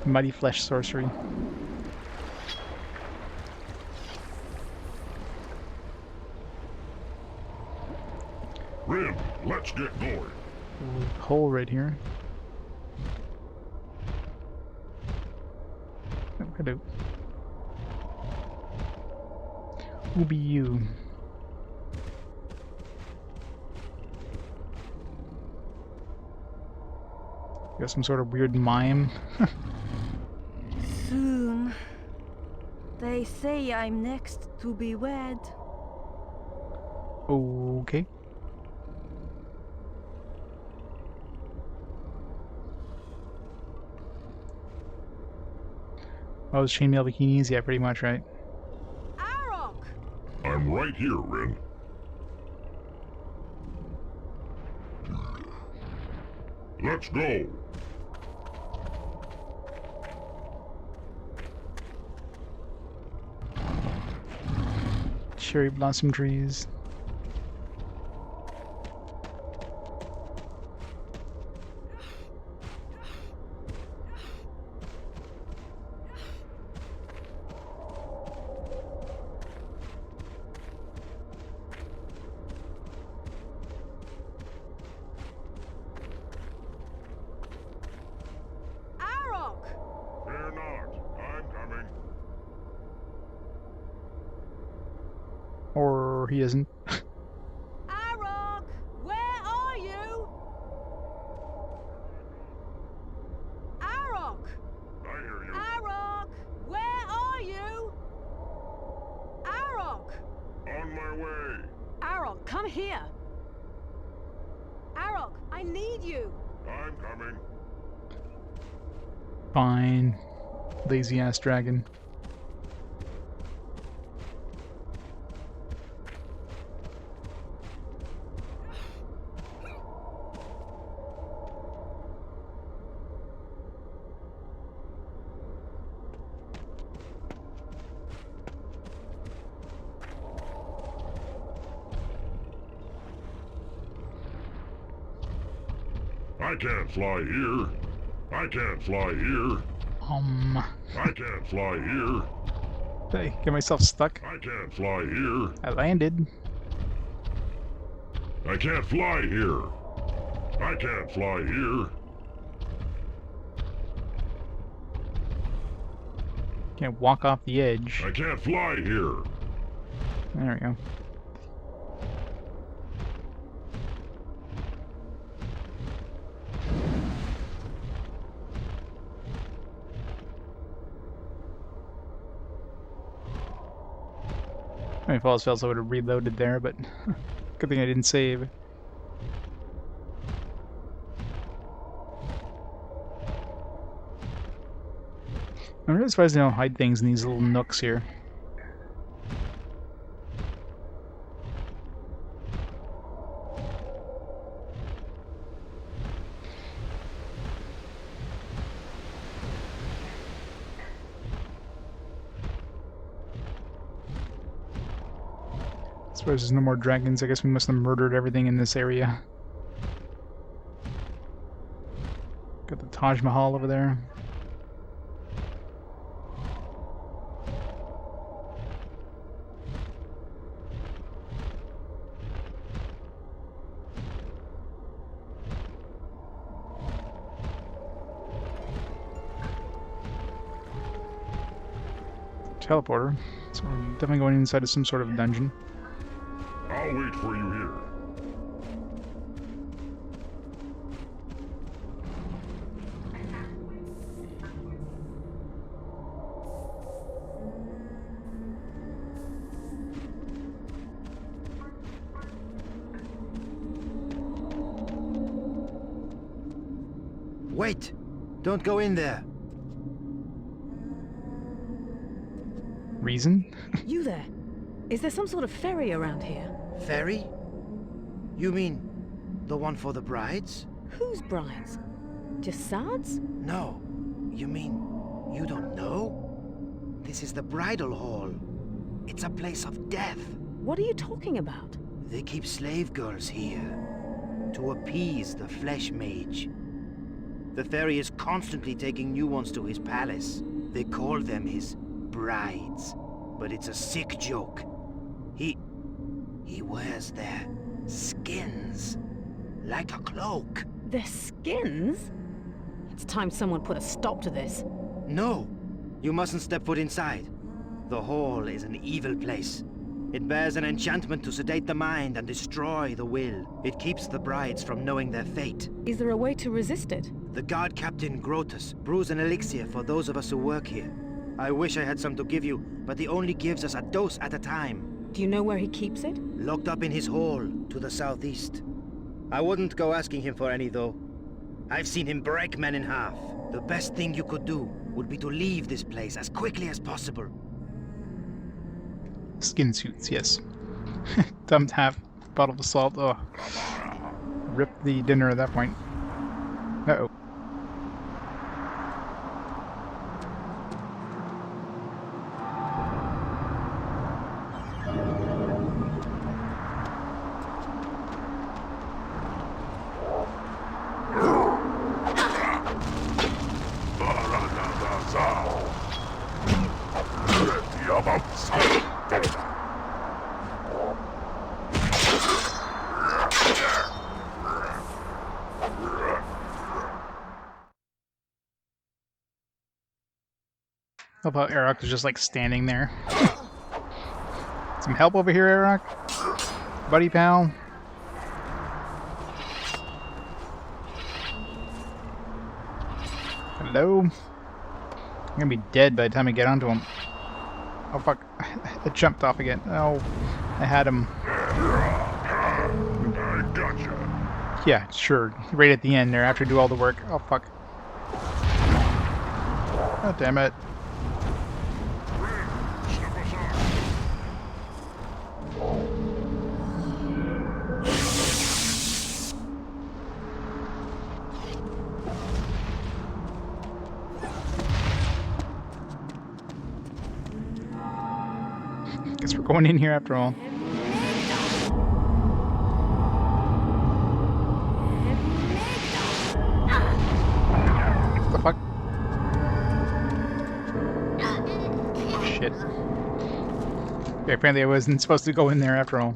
A: Mighty Flesh Sorcerer.
B: Rynn, let's get going.
A: Hole right here. Oh, hello. Who be you? Got some sort of weird mime.
F: Soon. They say I'm next to be wed.
A: Okay. Oh, those chainmail bikinis? Yeah, pretty much, right?
F: Arokh!
B: I'm right here, Rynn. Let's go.
A: Cherry blossom trees.
F: Arokh!
B: Fear not. I'm coming.
A: Or he isn't.
F: Arokh! Where are you? Arokh!
B: I hear you.
F: Arokh! Where are you? Arokh!
B: On my way.
D: Arokh, come here!
F: Arokh, I need you!
B: I'm coming.
A: Fine. Lazy ass dragon.
B: I can't fly here. I can't fly here. I can't fly here.
A: Hey, get myself stuck.
B: I can't fly here.
A: I landed.
B: I can't fly here. I can't fly here.
A: Can't walk off the edge.
B: I can't fly here.
A: There we go. I mean, if all else fails, I would have reloaded there, but good thing I didn't save. I'm really surprised they don't hide things in these little nooks here. suppose there's no more dragons. I guess we must have murdered everything in this area. Got the Taj Mahal over there. Teleporter. So we're definitely going inside of some sort of dungeon.
B: I'll wait for you here.
G: Wait! Don't go in there.
A: Reason?
D: You there? Is there some sort of ferry around here?
G: Ferry? You mean the one for the brides?
D: Whose brides? Jassad's?
G: No. You mean you don't know? This is the bridal hall. It's a place of death.
D: What are you talking about?
G: They keep slave girls here to appease the flesh mage. The fairy is constantly taking new ones to his palace. They call them his brides, but it's a sick joke. He wears their skins like a cloak.
D: Their skins? It's time someone put a stop to this.
G: No, you mustn't step foot inside. The hall is an evil place. It bears an enchantment to sedate the mind and destroy the will. It keeps the brides from knowing their fate.
D: Is there a way to resist it?
G: The guard captain Grotus brews an elixir for those of us who work here. I wish I had some to give you, but he only gives us a dose at a time.
D: Do you know where he keeps it?
G: Locked up in his hall to the southeast. I wouldn't go asking him for any, though. I've seen him break men in half. The best thing you could do would be to leave this place as quickly as possible.
A: Skin suits, yes. Dumped half bottle of salt. Oh. Rip the dinner at that point. Uh-oh. How about Arokh is just like standing there? Some help over here, Arokh? Buddy pal? Hello? I'm gonna be dead by the time I get onto him. Oh fuck. I jumped off again. Oh, I had him.
B: I gotcha.
A: Yeah, sure. Right at the end there after I do all the work. Oh fuck. Oh damn it.
B: Step aside.
A: Guess we're going in here after all. What the fuck? Shit. Okay, apparently I wasn't supposed to go in there after all.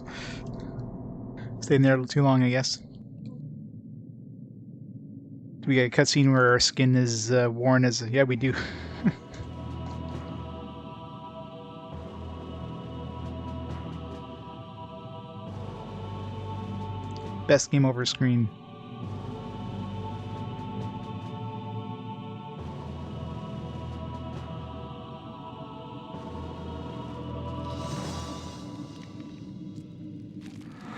A: Stayed in there a little too long, I guess. Do we get a cutscene where our skin is worn as... Yeah, we do. Best game over screen.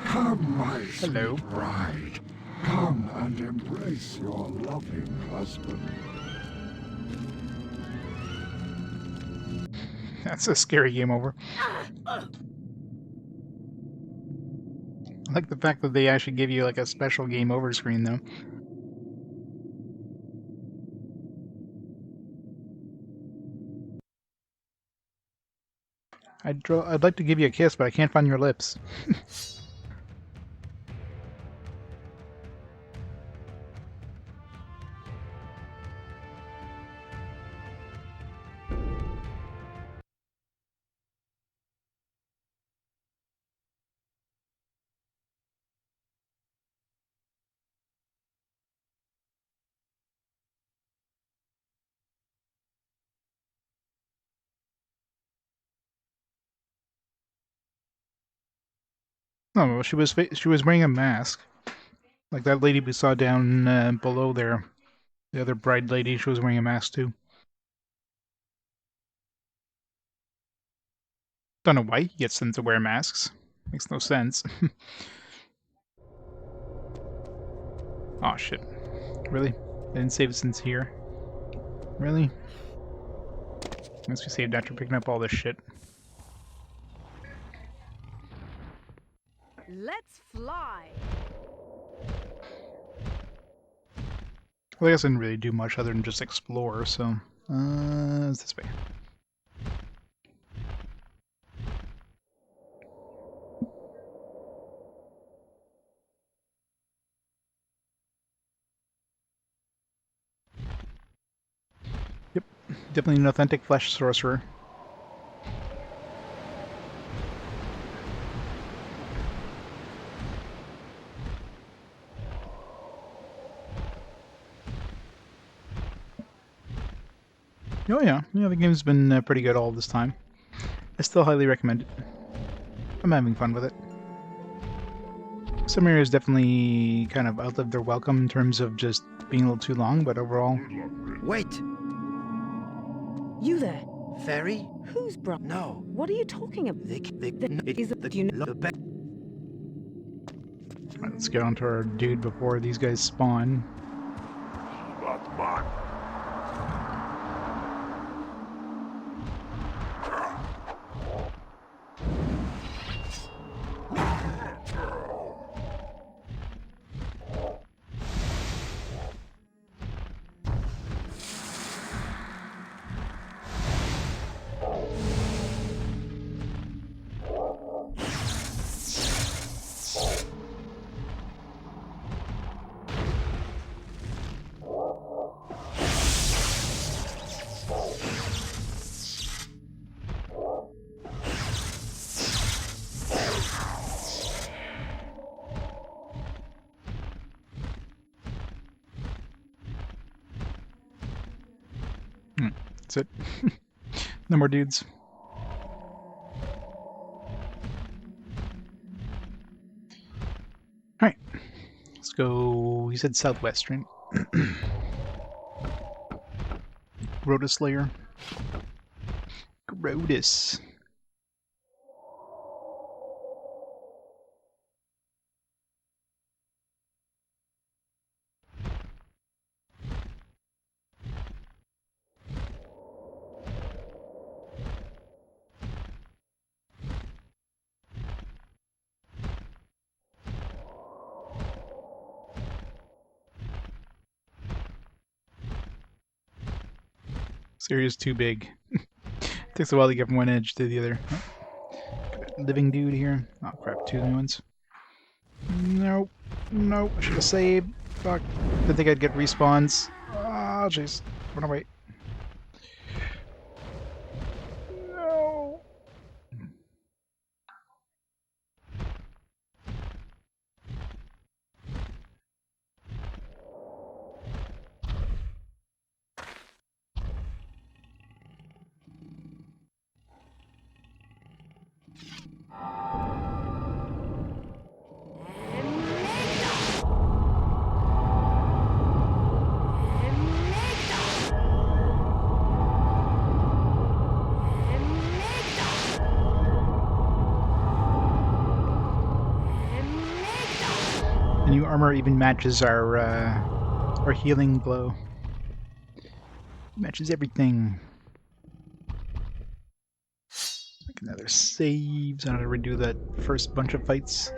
H: Come, my
A: Hello.
H: sweet bride. Come and embrace your loving husband.
A: That's a scary game over. I like the fact that they actually give you like a special game over screen though. I'd like to give you a kiss, but I can't find your lips. Oh, well, she was wearing a mask, like that lady we saw down below there. The other bride lady, she was wearing a mask too. Don't know why he gets them to wear masks. Makes no sense. Oh shit! Really? I didn't save it since here. Really? Unless we saved after picking up all this shit.
D: Let's fly.
A: Well, I guess I didn't really do much other than just explore, so... it's this way. Yep, definitely an authentic Flesh Sorcerer. Oh yeah, the game's been pretty good all this time. I still highly recommend it. I'm having fun with it. Some areas definitely kind of outlived their welcome in terms of just being a little too long, but overall...
G: Wait!
D: You there?
G: Fairy?
D: Who's bro?
G: No.
D: What are you talking about?
G: It is the
D: you know
G: the best.
A: Right, let's get onto our dude before these guys spawn.
B: That's mine.
A: That's it. No more dudes. Alright. Let's go... He said southwest, right? Grotus Lair. Grotus. This area's too big. Takes a while to get from one edge to the other. Oh, living dude here. Oh crap, two new ones. Nope. Nope. I should have saved. Fuck. Didn't think I'd get respawns. Oh jeez. Run away. No. The new armor even matches our healing glow. Matches everything. Make another save. So I don't redo that first bunch of fights.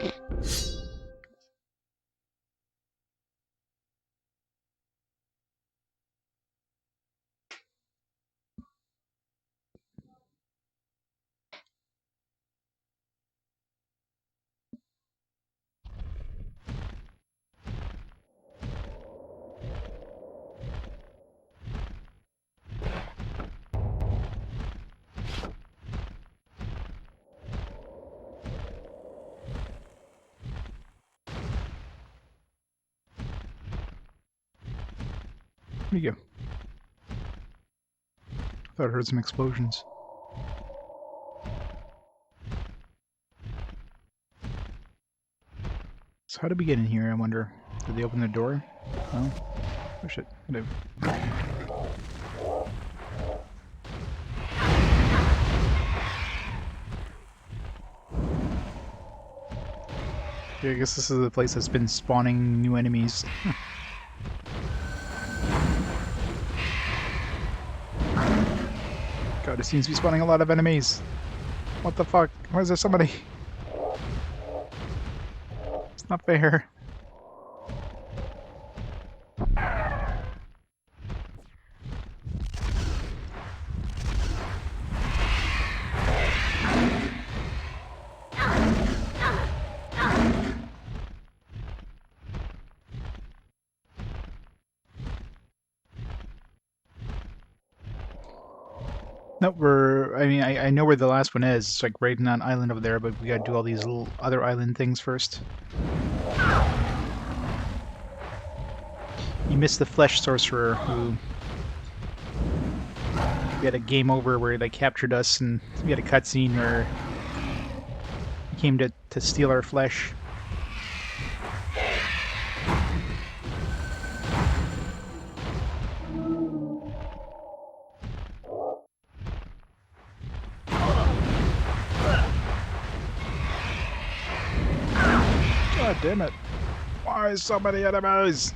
A: Where'd you go? Thought I heard some explosions. So how did we get in here, I wonder? Did they open the door? No? Oh shit, whatever. Yeah, I guess this is the place that's been spawning new enemies. God, it seems to be spawning a lot of enemies. What the fuck? Why is there somebody? It's not fair. Nope, I know where the last one is. It's like right in that island over there, but we gotta do all these little other island things first. You missed the Flesh Sorcerer, who... We had a game over where they captured us, and we had a cutscene where he came to steal our flesh. God damn it. Why so many enemies?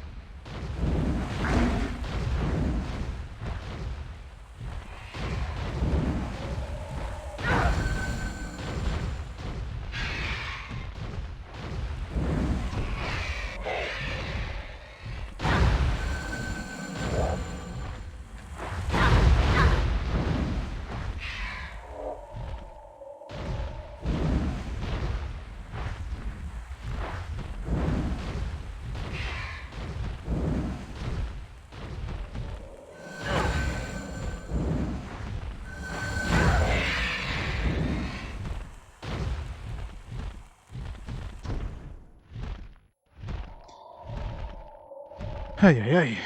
A: Hey, hey, hey.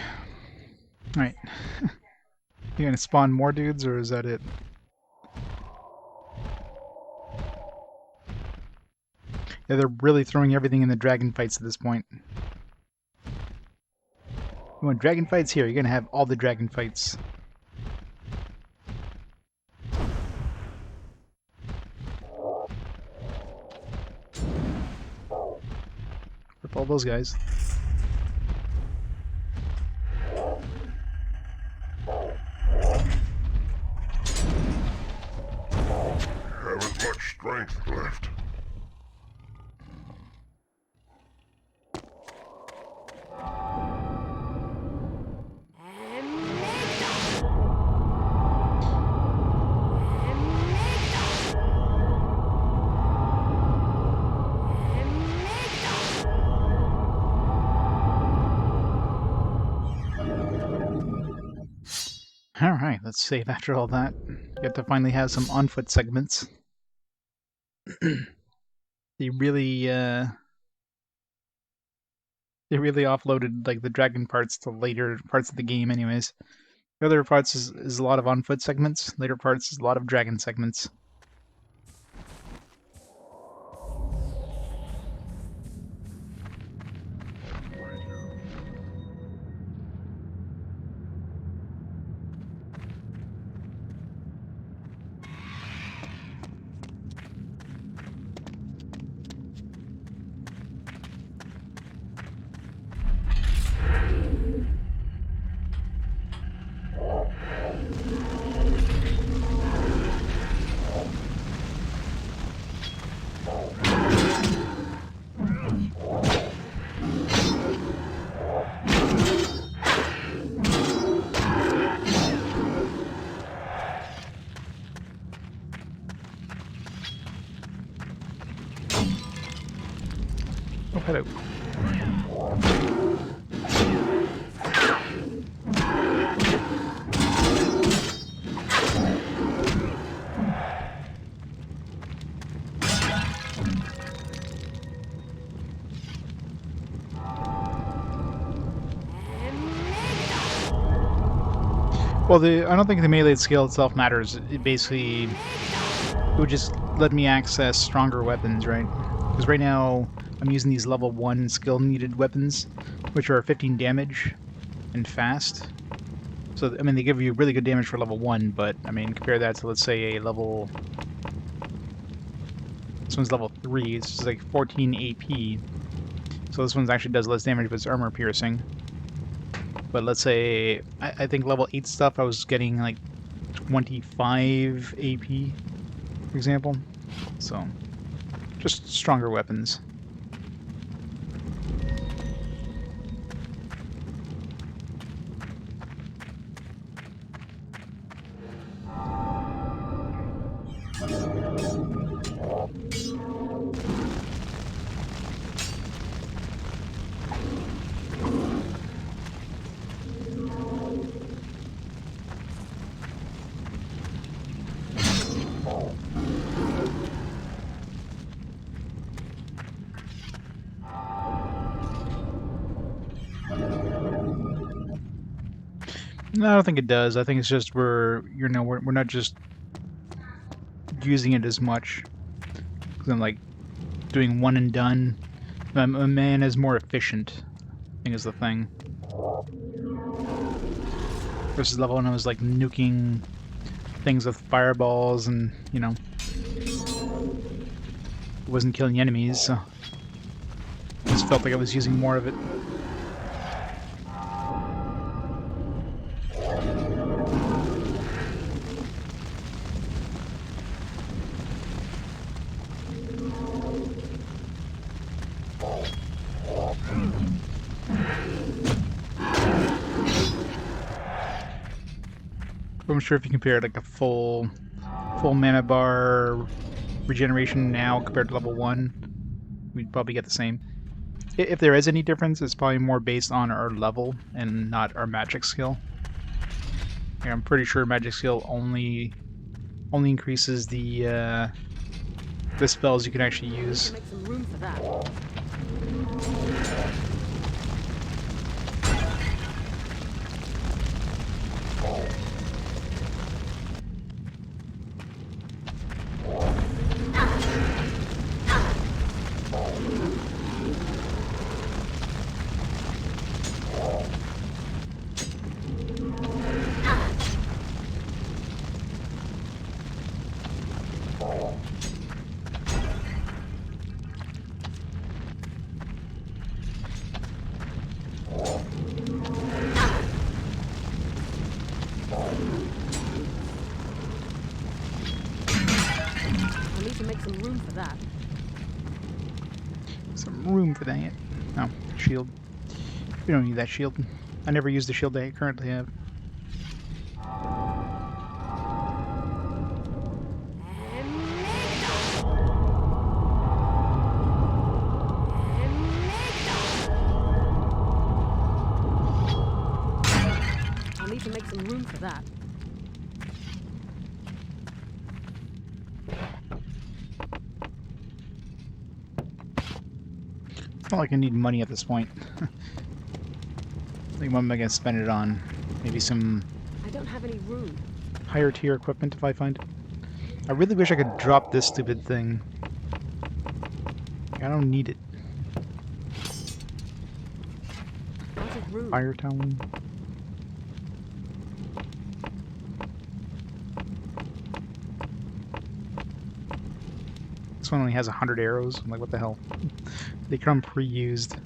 A: Alright. You gonna spawn more dudes, or is that it? Yeah, they're really throwing everything in the dragon fights at this point. You want dragon fights? Here, you're gonna have all the dragon fights. Rip all those guys.
B: Haven't much strength left.
A: Alright, let's save after all that. Get to finally have some on-foot segments. They really offloaded like the dragon parts to later parts of the game anyways. The other parts is a lot of on-foot segments, later parts is a lot of dragon segments. Oh, hello. Well, I don't think the melee skill itself matters. It basically would just let me access stronger weapons, right? Because right now I'm using these level 1 skill needed weapons, which are 15 damage and fast. So, I mean, they give you really good damage for level 1, but, I mean, compare that to, let's say, a level... This one's level 3, it's like 14 AP. So this one actually does less damage, but it's armor piercing. But let's say, I think level 8 stuff, I was getting like 25 AP, for example. So, just stronger weapons. No, I don't think it does. I think it's just we're not just using it as much. Because I'm like doing one and done. A man is more efficient, I think is the thing. Versus level 1 I was like nuking things with fireballs and, you know, wasn't killing the enemies, so I just felt like I was using more of it. I'm sure if you compare like a full mana bar regeneration now compared to level 1, we'd probably get the same. If there is any difference, it's probably more based on our level and not our magic skill. Yeah, I'm pretty sure magic skill only increases the spells you can actually use.
D: Make some room for that. I need to make some room for that.
A: Some room for that. Oh, shield. We don't need that shield. I never use the shield that I currently have.
D: I'll need to make some room for that.
A: It's not like I need money at this point. I think what am I gonna spend it on? Maybe some
D: I don't have any room.
A: higher tier equipment if I find it. I really wish I could drop this stupid thing. I don't need it.
D: Out of room.
A: Fire town. This one only has 100 arrows. I'm like, what the hell? They come pre-used.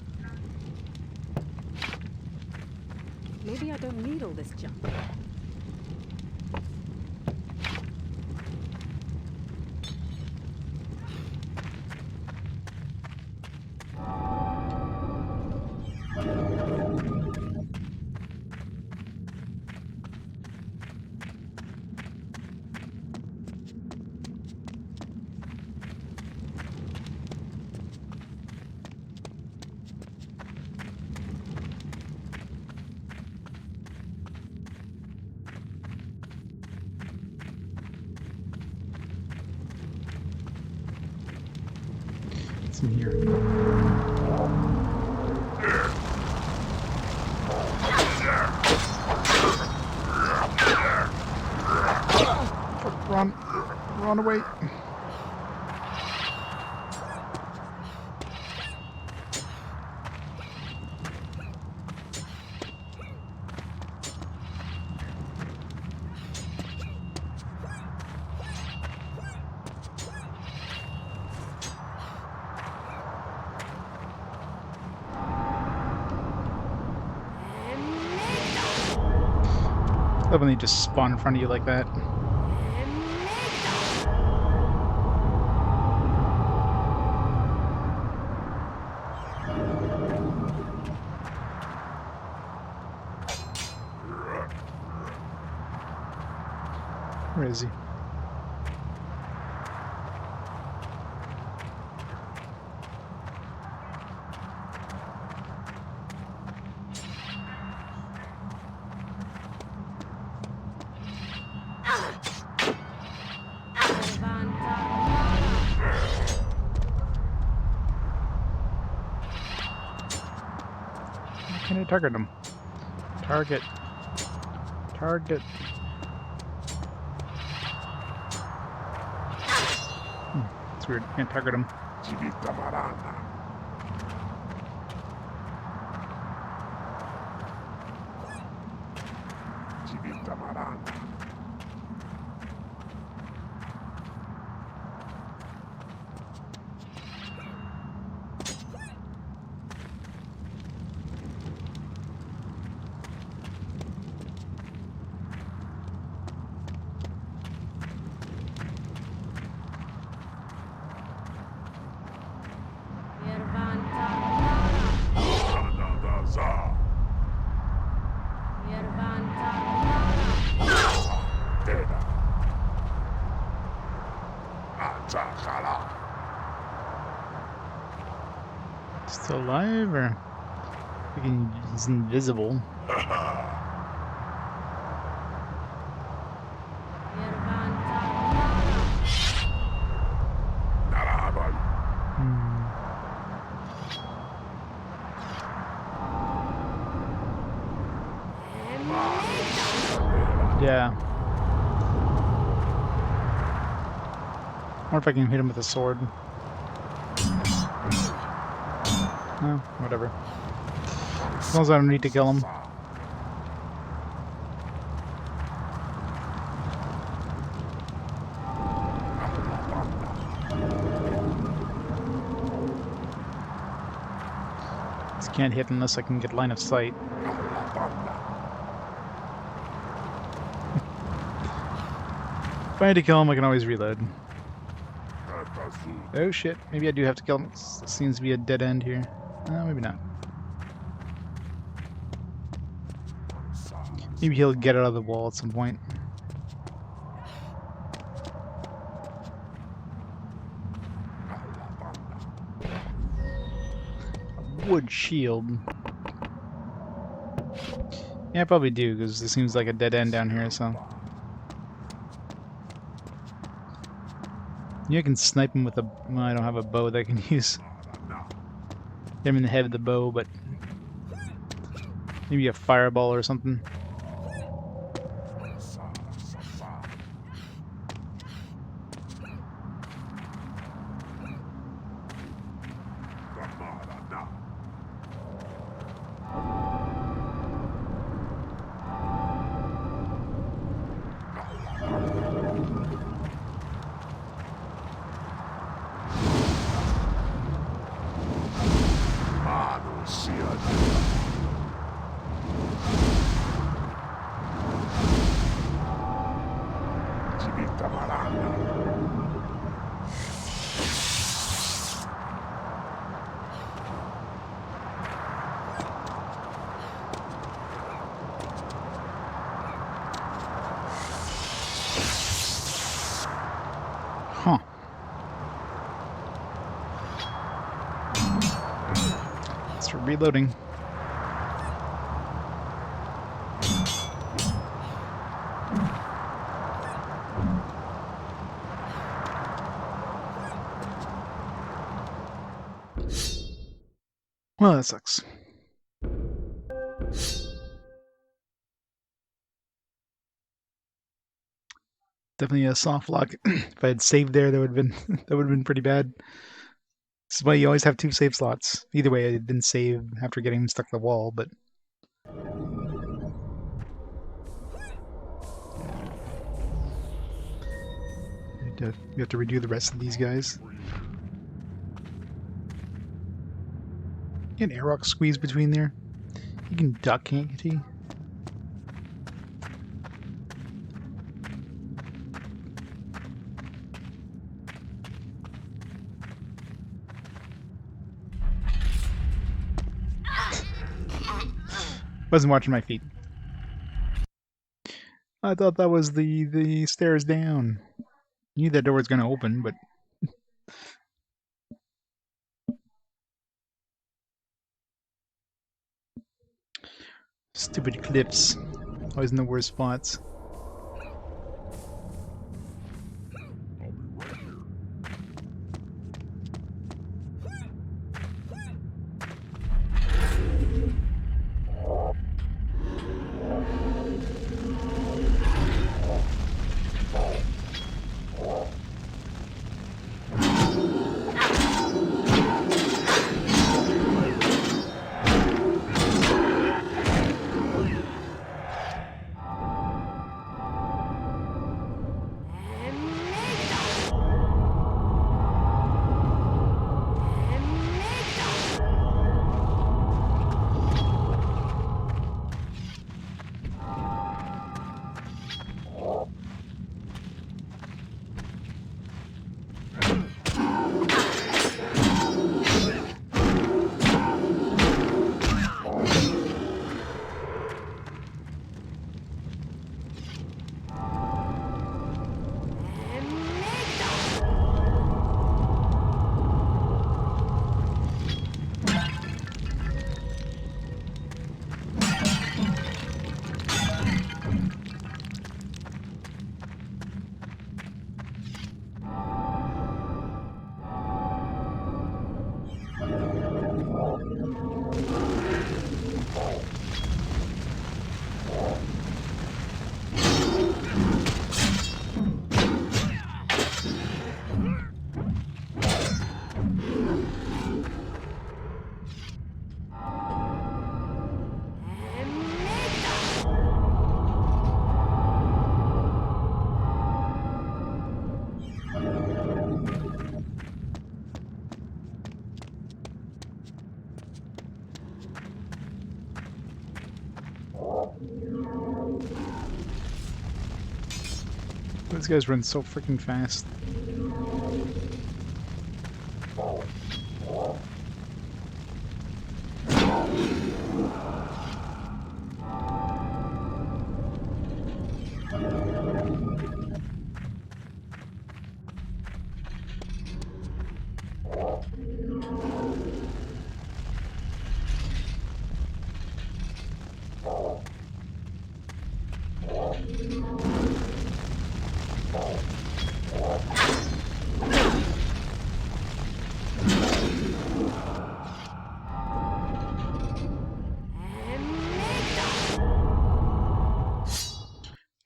D: Maybe I don't need all this junk.
A: What's in here? Run away. Love when they just spawn in front of you like that. Where is he? How can I target him? Target. Target. It's weird. Can't target him. Still alive, or he's invisible? Yeah. Or if I can hit him with a sword. No, whatever. As long as I don't need to kill him. Just can't hit unless I can get line of sight. If I had to kill him, I can always reload. Oh shit, maybe I do have to kill him. It seems to be a dead end here. Maybe not. Maybe he'll get out of the wall at some point. Wood shield. Yeah, I probably do, because this seems like a dead end down here, so... Yeah, I can snipe him with a... Well, I don't have a bow that I can use. Hit him in the head with the bow, but... Maybe a fireball or something. Huh. It's reloading. Well, that sucks. Definitely a soft lock. If I had saved there, that would have been that would have been pretty bad. This is why you always have 2 save slots. Either way, I didn't save after getting stuck to the wall, but you have to redo the rest of these guys. Can Arokh squeeze between there? You can duck, can't he? Wasn't watching my feet. I thought that was the stairs down. Knew that door was gonna open, but stupid clips. Always in the worst spots.
B: I'll be right here.
A: Those guys run so freaking fast.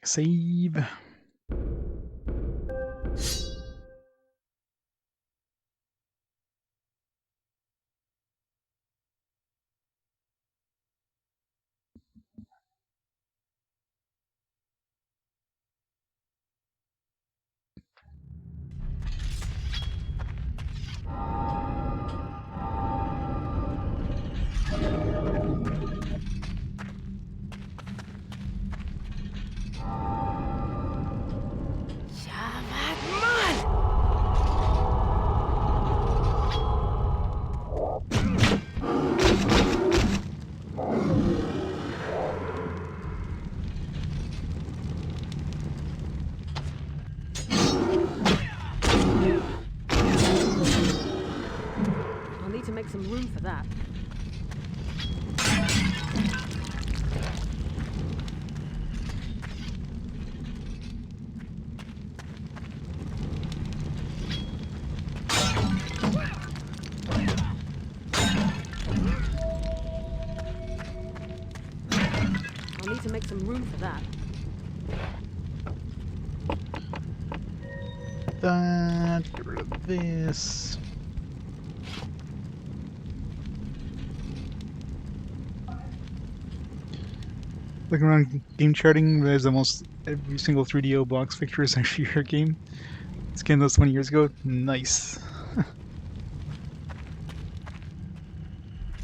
A: Save.
D: Make some room for that. I'll need to make some room for that.
A: that. Get rid of this. Looking around game charting, there's almost every single 3DO box picture is actually your game. This game was 20 years ago. Nice.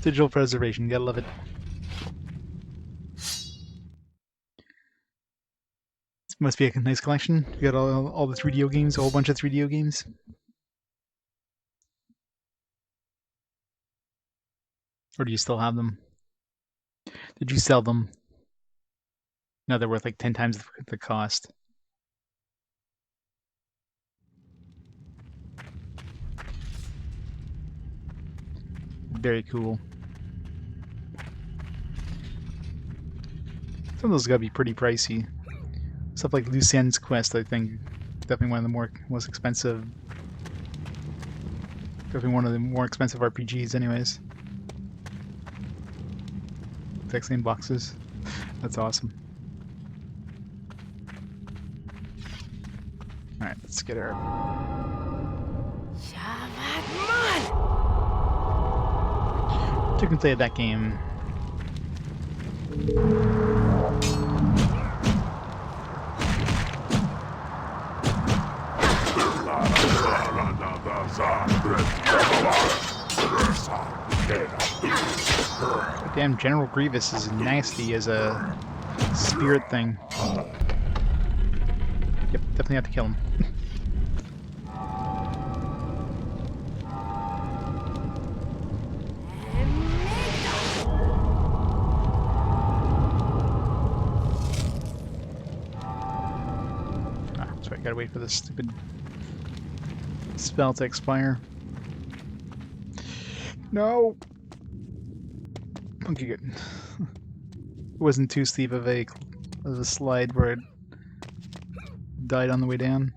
A: Digital preservation, gotta love it. This must be a nice collection. You got all the 3DO games, a whole bunch of 3DO games. Or do you still have them? Did you sell them? No, they're worth like 10 times the cost. Very cool. Some of those gotta be pretty pricey. Stuff like Lucien's Quest, I think, definitely one of the most expensive. Definitely one of the more expensive RPGs, anyways. Exact same boxes. That's awesome. Alright, let's get our... You can play that game. Damn, General Grievous is nasty as a spirit thing. Yep, definitely have to kill him. Sorry, gotta wait for this stupid spell to expire. No! Okay, good. It wasn't too steep of a slide where it died on the way down.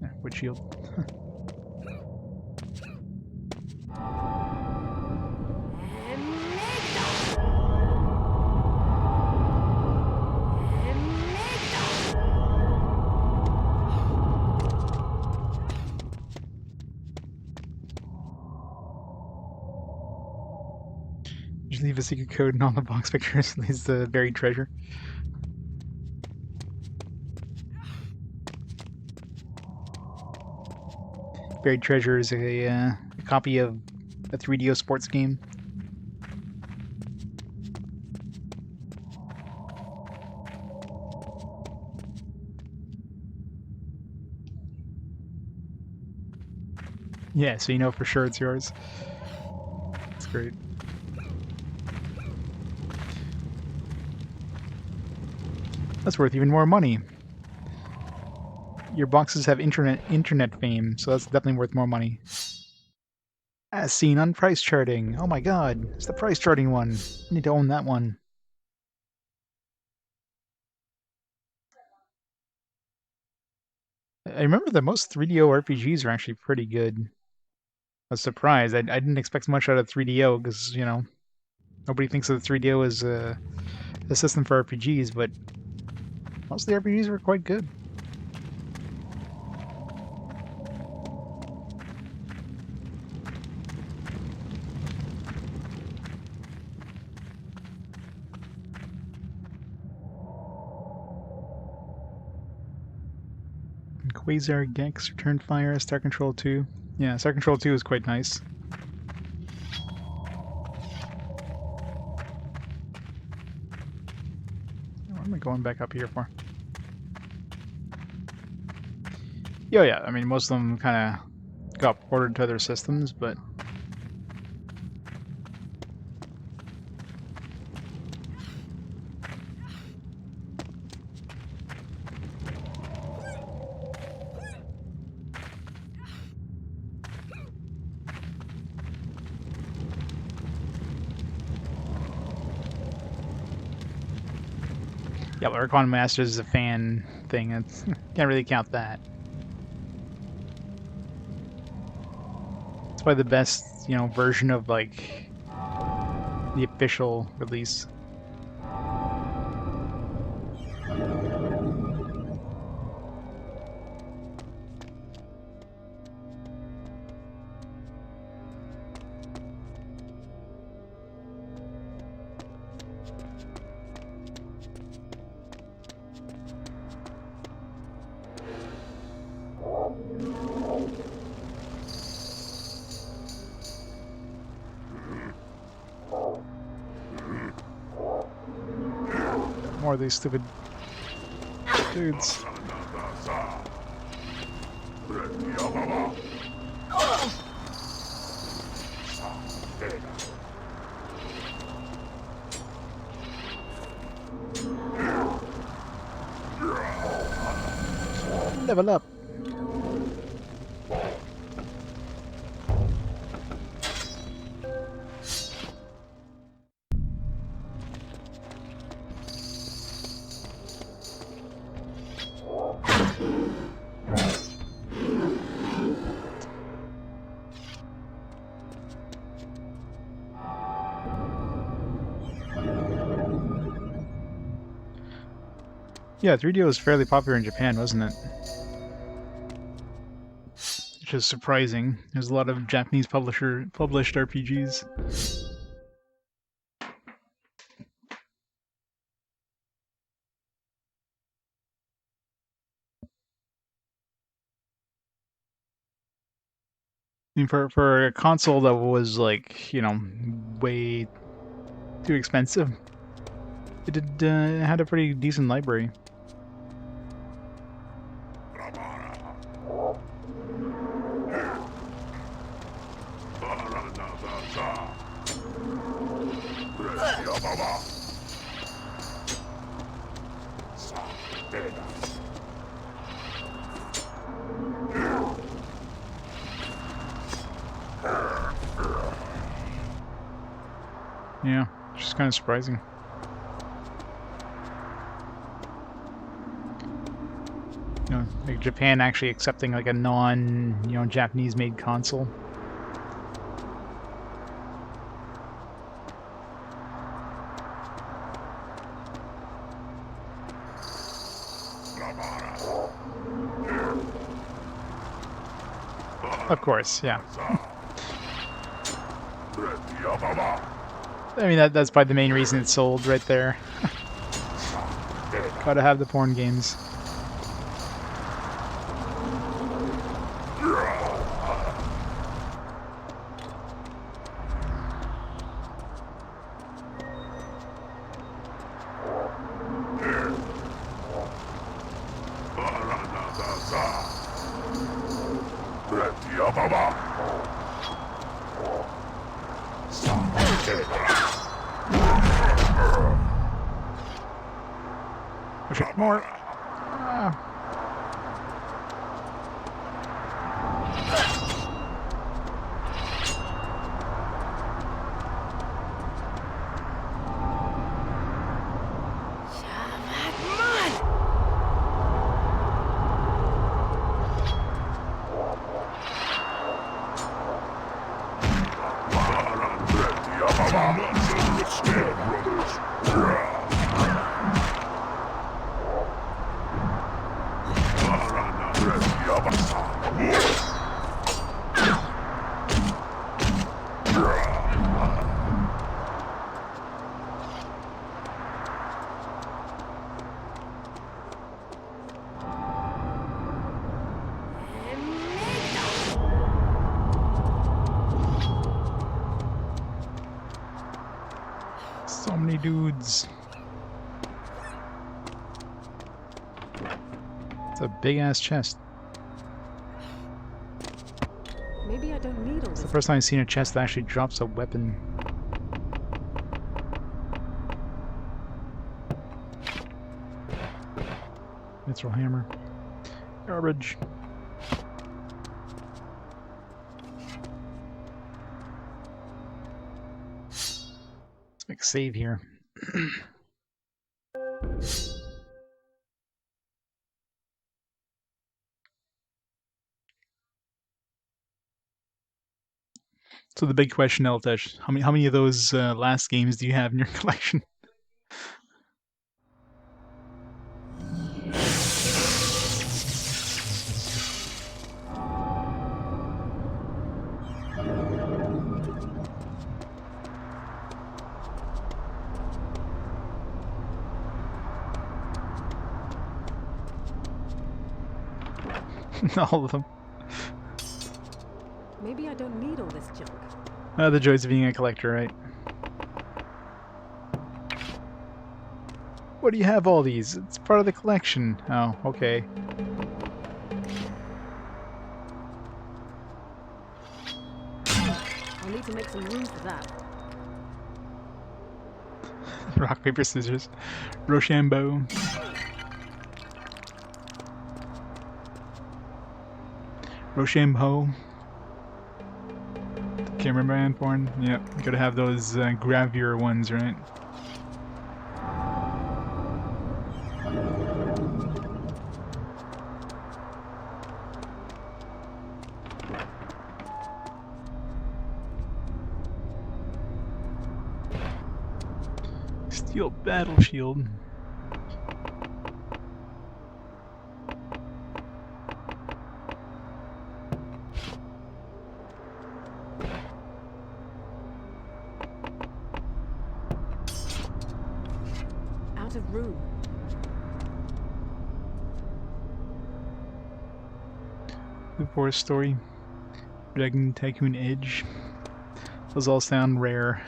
A: Yeah, wood shield. Just leave a secret code in all the box pictures. Leaves the buried treasure. Buried treasure is a copy of a 3DO sports game. Yeah, so you know for sure it's yours. That's great. That's worth even more money. Your boxes have internet fame, so that's definitely worth more money. As seen on price charting. Oh my god, it's the price charting one. I need to own that one. I remember that most 3DO RPGs are actually pretty good. I was surprised. I didn't expect much out of 3DO because, you know, nobody thinks of 3DO as a system for RPGs, but most of the RPGs were quite good. Quasar Gex, Return Fire, Star Control 2. Yeah, Star Control 2 is quite nice. What am I going back up here for? Yeah, I mean, most of them kind of got ported to other systems, but... Yeah, but Archon Masters is a fan thing. It's, can't really count that. It's probably the best, you know, version of like the official release. More of these stupid dudes. Level up. Yeah, 3DO was fairly popular in Japan, wasn't it? Which is surprising. There's a lot of Japanese published RPGs. I mean, for a console that was like, you know, way too expensive, it had a pretty decent library. Yeah, which is kind of surprising. You know, like Japan actually accepting like a Japanese made console. Of course, yeah. I mean, that's probably the main reason it's sold right there. Gotta have the porn games. Push it more. So many dudes. It's a big ass chest.
D: Maybe I don't need all
A: It's
D: this.
A: the first time I've seen a chest that actually drops a weapon. Mithril hammer. Garbage. Let's make a save here. So the big question, Eltesh, how many of those last games do you have in your collection? All of them.
D: Maybe I don't need all this junk.
A: The joys of being a collector, right? What do you have all these? It's part of the collection. Oh, okay.
D: I'll need to make some room for that.
A: Rock, paper, scissors. Rochambeau. Rochambeau. Can't remember Anporn. Yep, gotta have those gravure ones, right? Steel battle shield.
D: Out of room.
A: The Forest Story. Dragon Tycoon Edge. Those all sound rare.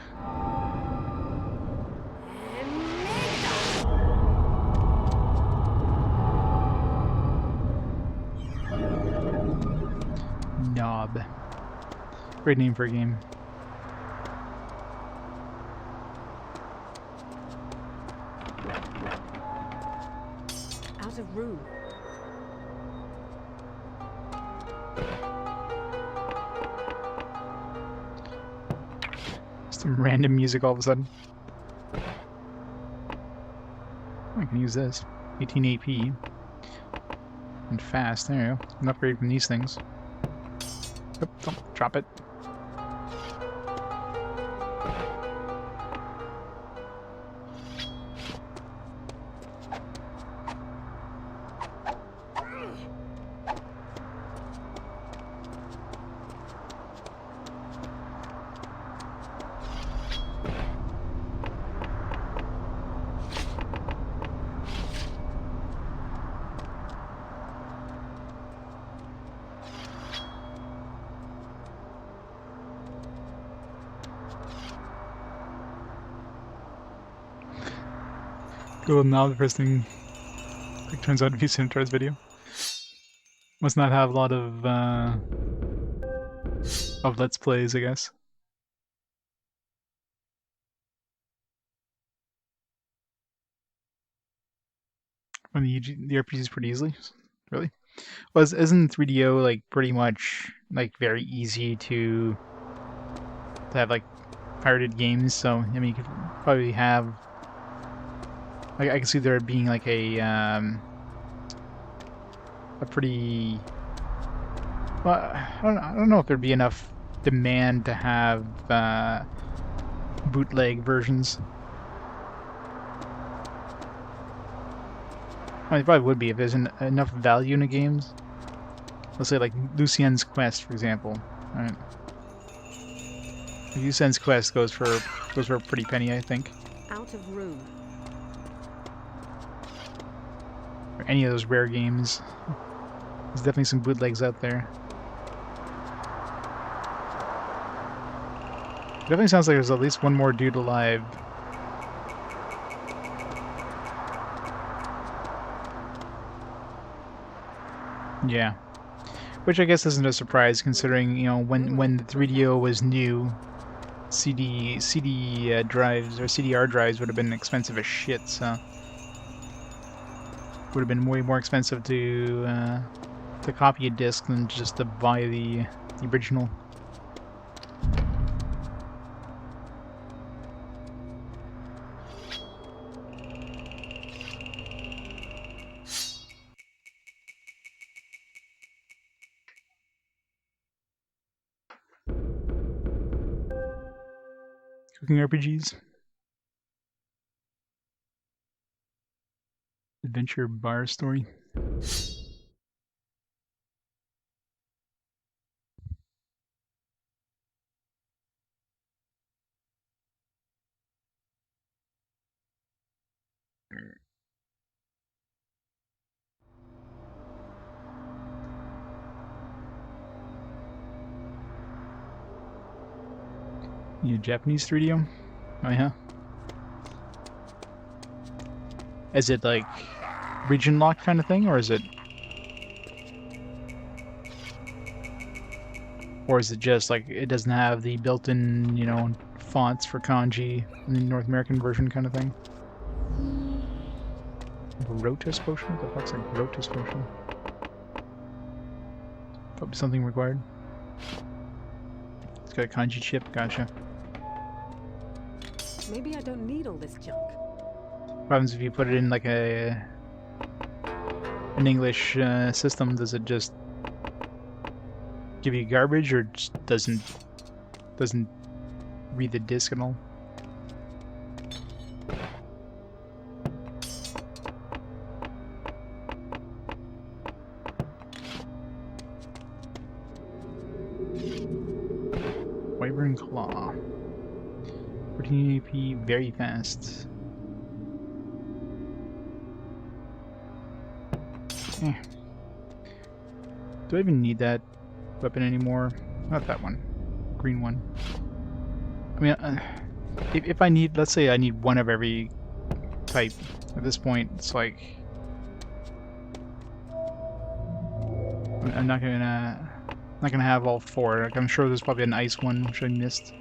A: Knob. Great name for a game.
D: Out of room.
A: Some random music all of a sudden. I can use this. 18AP. And fast. There you go. An upgrade from these things. Oop, don't drop it. Cool, now the first thing it turns out to be Centaur's video. Must not have a lot of Let's Plays, I guess. From the RPGs pretty easily. Really? Well, isn't 3DO like pretty much like very easy to have like pirated games? So I mean, you could probably have. I can see there being like a pretty. Well, I don't know if there'd be enough demand to have bootleg versions. I mean, it probably would be if there's enough value in the games. Let's say like Lucien's Quest, for example. Right? Lucien's Quest goes for a pretty penny, I think.
D: Out of room.
A: Or any of those rare games. There's definitely some bootlegs out there. It definitely sounds like there's at least one more dude alive. Yeah. Which I guess isn't a surprise considering, you know, when the 3DO was new, CD drives or CDR drives would have been expensive as shit, so would have been way more expensive to copy a disc than just to buy the original. Cooking RPGs. Adventure bar story. You Japanese 3D? Oh yeah. Is it like region locked kind of thing, or is it just like it doesn't have the built-in, you know, fonts for kanji in the North American version kind of thing? Rotus potion? What the fuck's a Rotus potion? Probably something required. It's got a kanji chip, gotcha.
D: Maybe I don't need all this junk.
A: What happens if you put it in like an English system? Does it just give you garbage, or just doesn't read the disc at all? Wyvern Claw. 14 AP, very fast. Do I even need that weapon anymore? Not that one. Green one. I mean, if I need, let's say I need one of every type. At this point, it's like I'm not gonna have all four. Like, I'm sure there's probably an ice one which I missed.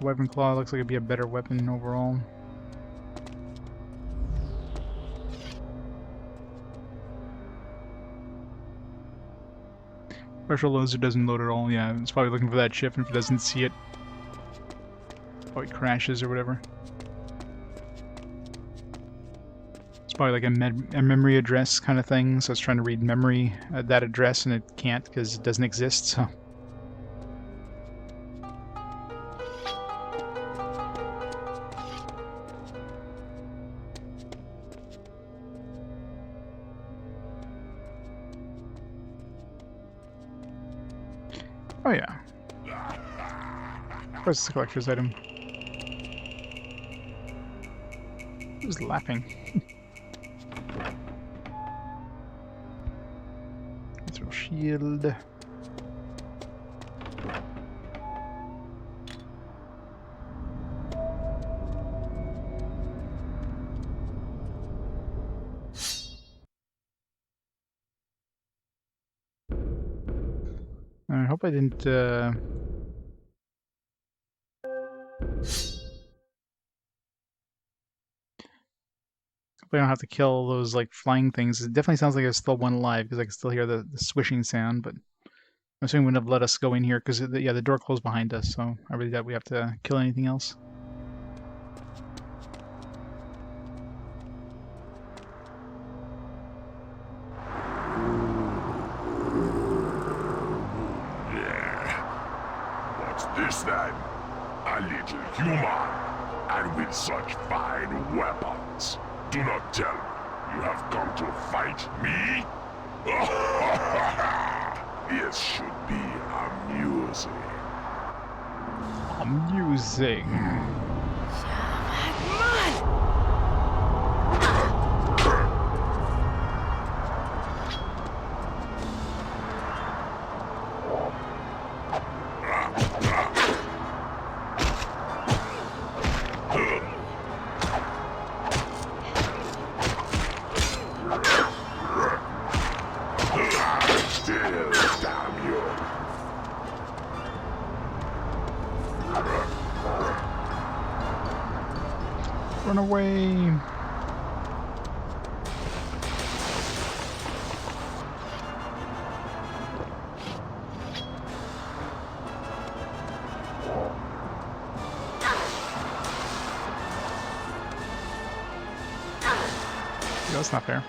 A: Wyvern Claw looks like it'd be a better weapon overall. Partial loader doesn't load at all. Yeah, it's probably looking for that chip, and if it doesn't see it, probably crashes or whatever. It's probably like a memory address kind of thing, so it's trying to read memory that address, and it can't because it doesn't exist. So. Oh yeah. Of course it's a collector's item. Who's laughing? Throw shield. I hope I didn't I don't have to kill those like flying things. It definitely sounds like there's still one alive because I can still hear the swishing sound, but I'm assuming wouldn't have let us go in here because yeah, the door closed behind us, so I really doubt we have to kill anything else.
B: This then, a little human, and with such fine weapons. Do not tell me you have come to fight me? This should be amusing.
A: Amusing. Run away! That's not fair.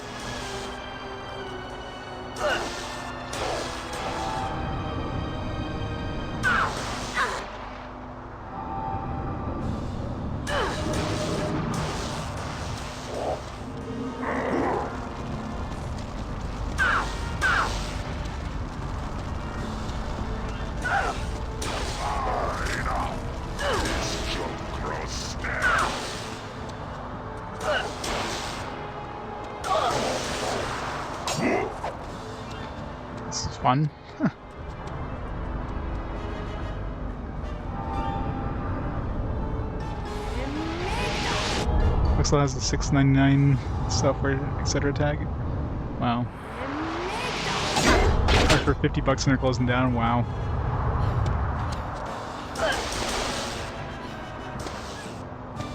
A: This is fun. Looks like it has the $6.99 software etc. tag. Wow. For $50 and they're closing down. Wow.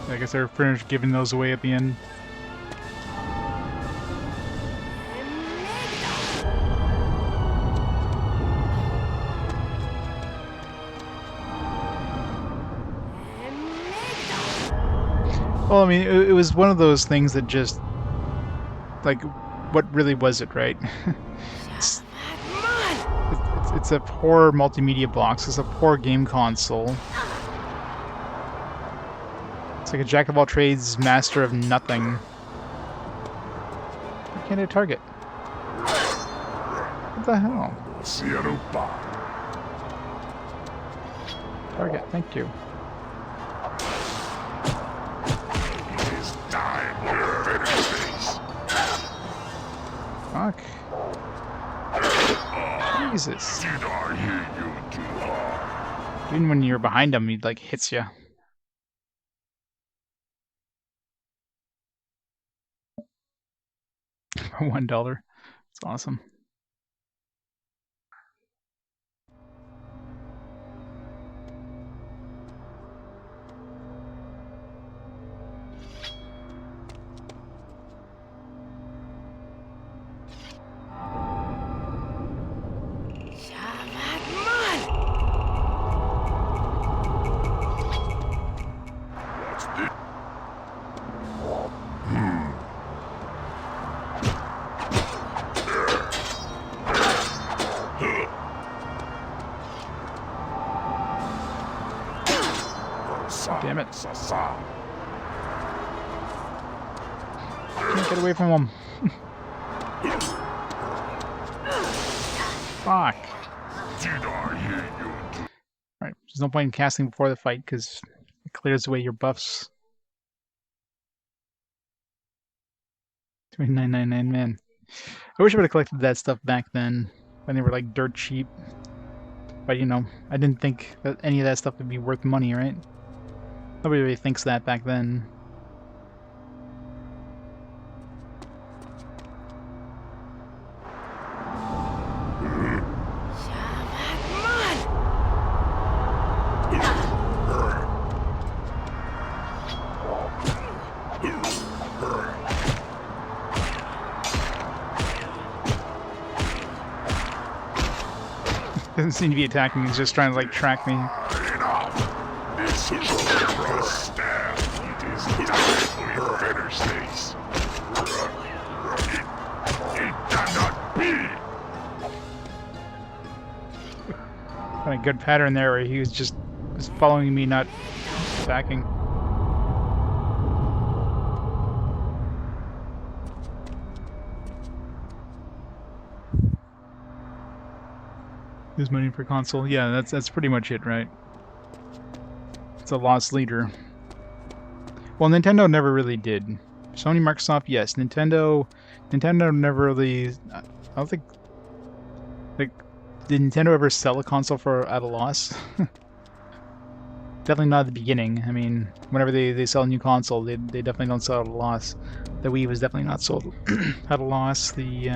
A: I guess they're pretty much giving those away at the end. Well, I mean, it was one of those things that just, like, what really was it, right? It's a poor multimedia box. It's a poor game console. It's like a jack of all trades, master of nothing. Why can't I target? What the hell? Target, thank you. Fuck. Jesus. Even when you're behind him, he like hits you. For $1. It's awesome. Damn it. Can't get away from him. Fuck. Alright, there's no point in casting before the fight because it clears away your buffs. 29.99, man. I wish I would have collected that stuff back then when they were like dirt cheap. But you know, I didn't think that any of that stuff would be worth money, right? Nobody really thinks that back then. Doesn't seem to be attacking, he's just trying to like track me. Kind of good pattern there where he was just following me, not attacking. Lose money per console. Yeah, that's pretty much it, right? It's a lost leader. Well, Nintendo never really did. Sony, Microsoft, yes. Nintendo never really. I don't think. Like, did Nintendo ever sell a console at a loss? Definitely not at the beginning. I mean, whenever they sell a new console, they definitely don't sell at a loss. The Wii was definitely not sold at a loss. The you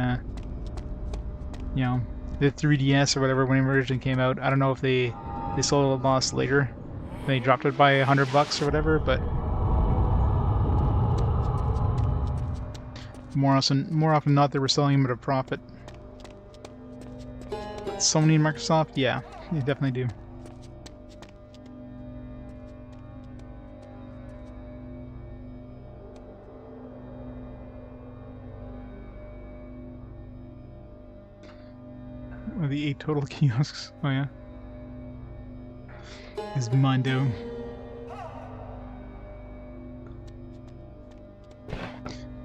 A: know, the 3DS or whatever when it originally came out, I don't know if they sold at a loss later. They dropped it by $100 or whatever, but more often than not, they were selling them at a profit. Sony and Microsoft, yeah, they definitely do. Or the 8 total kiosks. Oh yeah. Is Mondo.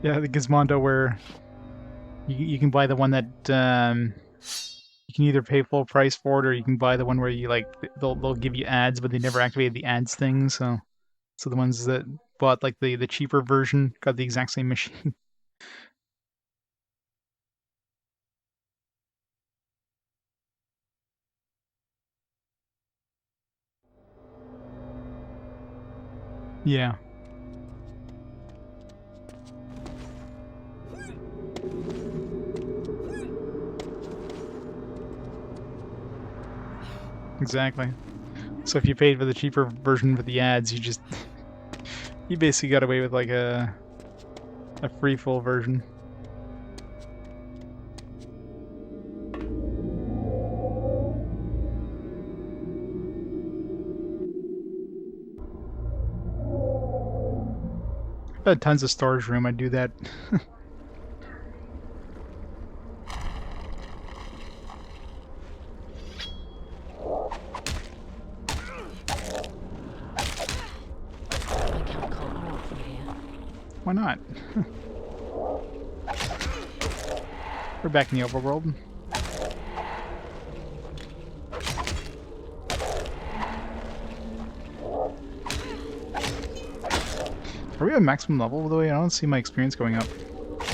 A: Yeah, the Gizmondo where you can buy the one that you can either pay full price for it, or you can buy the one where you like they'll give you ads, but they never activated the ads thing. So the ones that bought like the cheaper version got the exact same machine. Yeah. Exactly. So if you paid for the cheaper version for the ads, you basically got away with like a free full version. If I had tons of storage room, I'd do that.
D: I can't call Arokh from here.
A: Why not? We're back in the overworld. Are we at maximum level, by the way? I don't see my experience going up.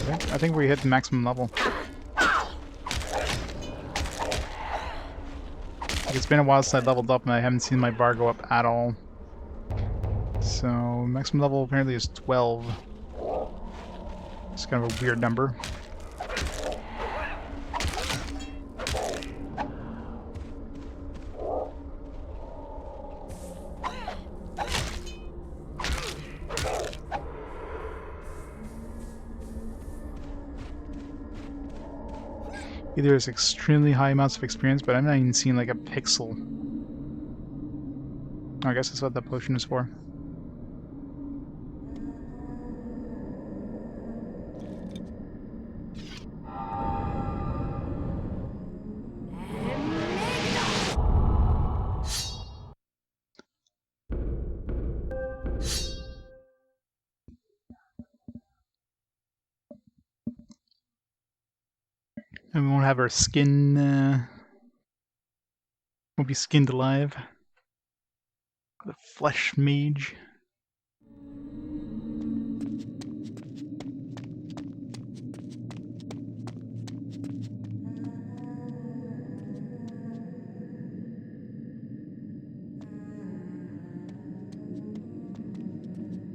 A: I think we hit the maximum level. It's been a while since I leveled up and I haven't seen my bar go up at all. So, maximum level apparently is 12. It's kind of a weird number. Either it's extremely high amounts of experience, but I'm not even seeing like a pixel. I guess that's what the potion is for. And we won't have our skin, won't be skinned alive. The Flesh Mage.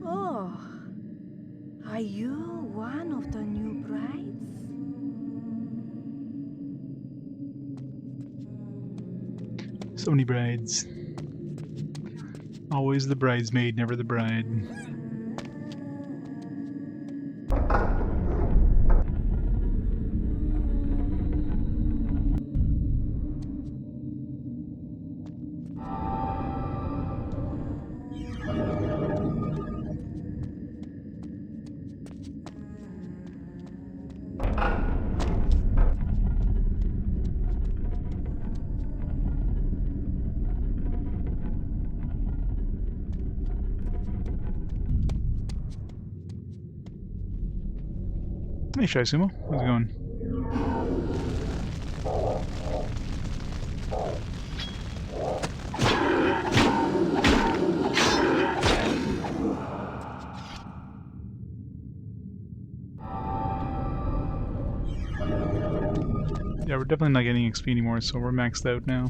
F: Oh, are you one of the new brides?
A: So many brides. Always the bridesmaid, never the bride. Hey Shaisumo, how's it going? Yeah, we're definitely not getting XP anymore, so we're maxed out now.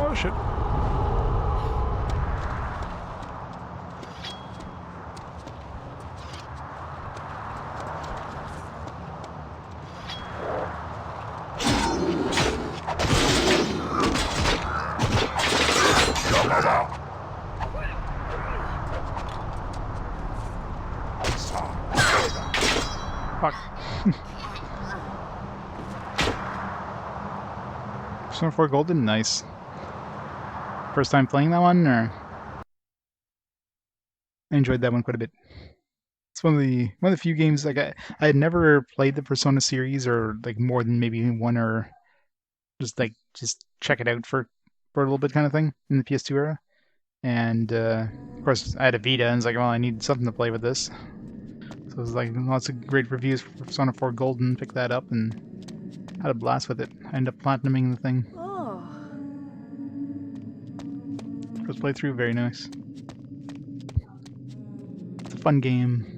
A: Oh shit. Fuck. Persona 4 Golden? Nice. First time playing that one, or? I enjoyed that one quite a bit. It's one of the few games like I had never played the Persona series or like more than maybe one or just check it out for a little bit kind of thing in the PS2 era. And of course I had a Vita and it's like, well, I need something to play with this. So it was like lots of great reviews for Persona 4 Golden. Picked that up and had a blast with it. I ended up platinuming the thing.
F: Oh,
A: First playthrough, very nice. It's a fun game.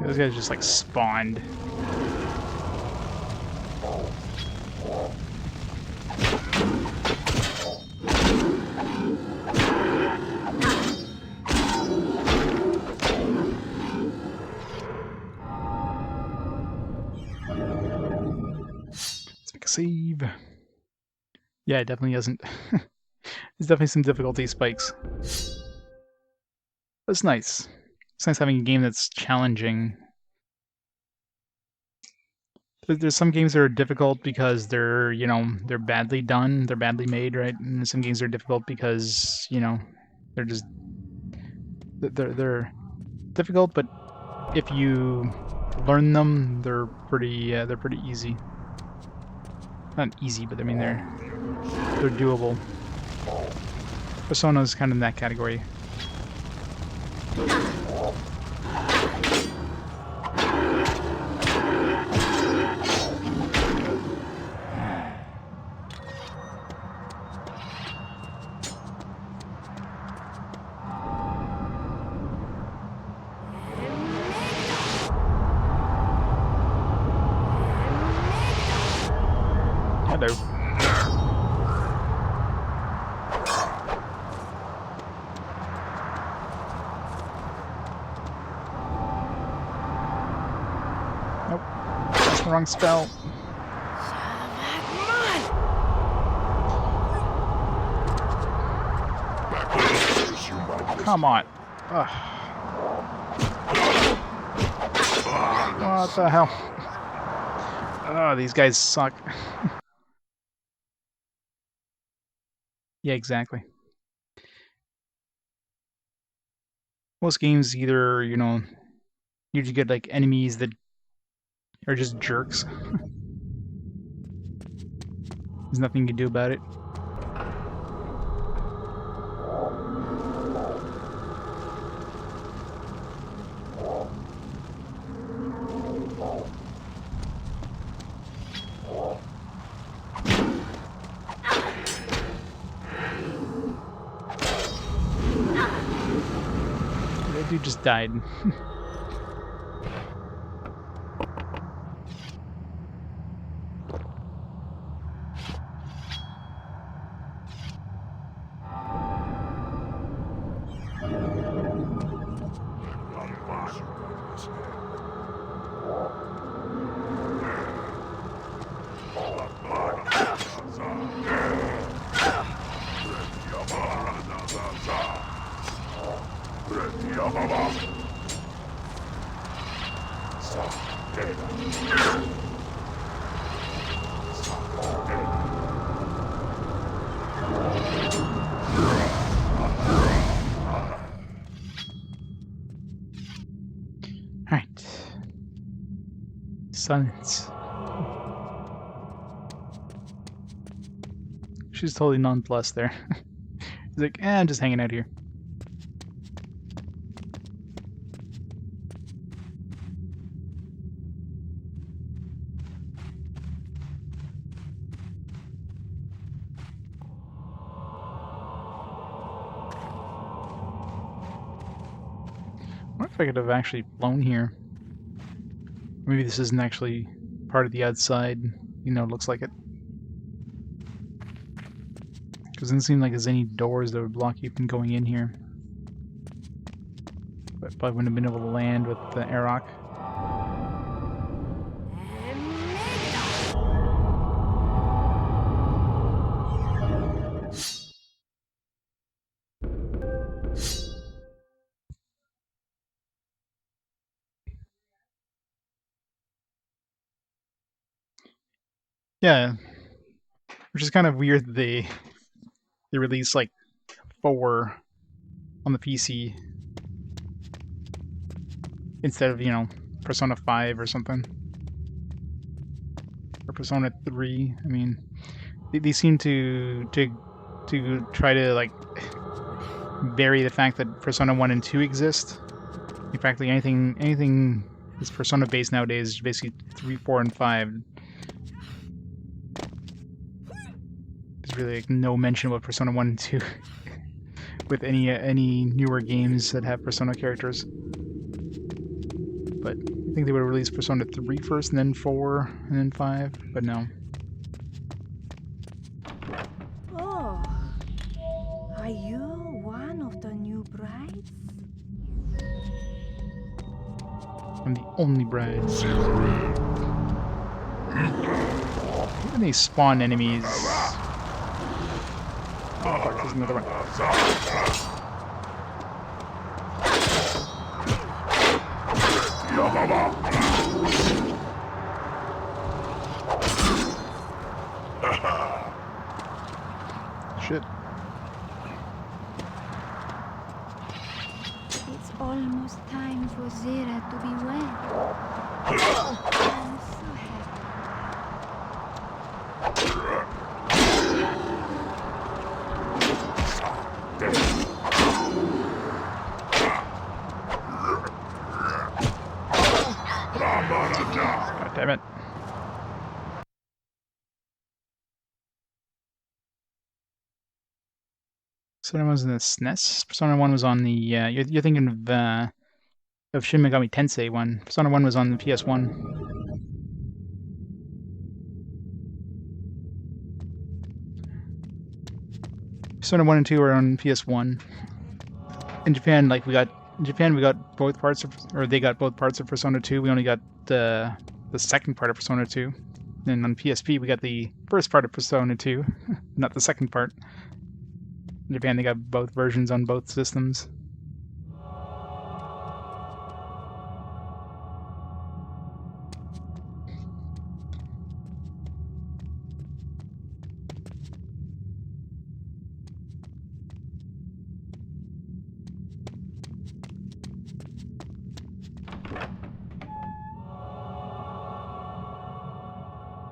A: Those guys just like spawned. Let's make a save. Yeah, it definitely isn't. There's definitely some difficulty spikes. But it's nice. It's nice having a game that's challenging. There's some games that are difficult because they're, they're badly done, they're badly made, right? And some games are difficult because, they're just they're difficult, but if you learn them, they're pretty easy. Not easy, but I mean they're doable. Persona's kind of in that category. Hello. Nope. That's the wrong spell. Come on. Ugh. What the hell? Oh, these guys suck. Yeah, exactly. Most games either, you just get like enemies that are just jerks. There's nothing you can do about it. That dude just died. Alright. Silence. She's totally nonplussed there. He's like, I'm just hanging out here. I wonder if I could have actually flown here. Maybe this isn't actually part of the outside. It looks like it. Because it doesn't seem like there's any doors that would block you from going in here. But probably wouldn't have been able to land with the Arokh. Yeah, which is kind of weird that they released like 4 on the PC instead of, you know, Persona 5 or something. Or Persona 3. I mean, they seem to try to like bury the fact that Persona 1 and 2 exist. In fact, like anything that's Persona based nowadays is basically 3, 4, and 5. There's really like no mention about Persona 1 and 2 with any newer games that have Persona characters. But I think they would have released Persona 3 first, and then 4, and then 5, but no.
F: Oh, are you one of the new brides?
A: I'm the only bride. When they spawn enemies... Oh, fuck, there's another one. Shit.
F: It's almost time for Zera to be wed. I'm so
A: God damn it. Persona 1 was in the SNES. Persona 1 was on the, you're thinking of Shin Megami Tensei 1. Persona 1 was on the PS1. Persona 1 and 2 are on PS1. In Japan, like we got both parts of, or they got both parts of Persona 2. We only got the second part of Persona 2. And on PSP, we got the first part of Persona 2, not the second part. In Japan, they got both versions on both systems.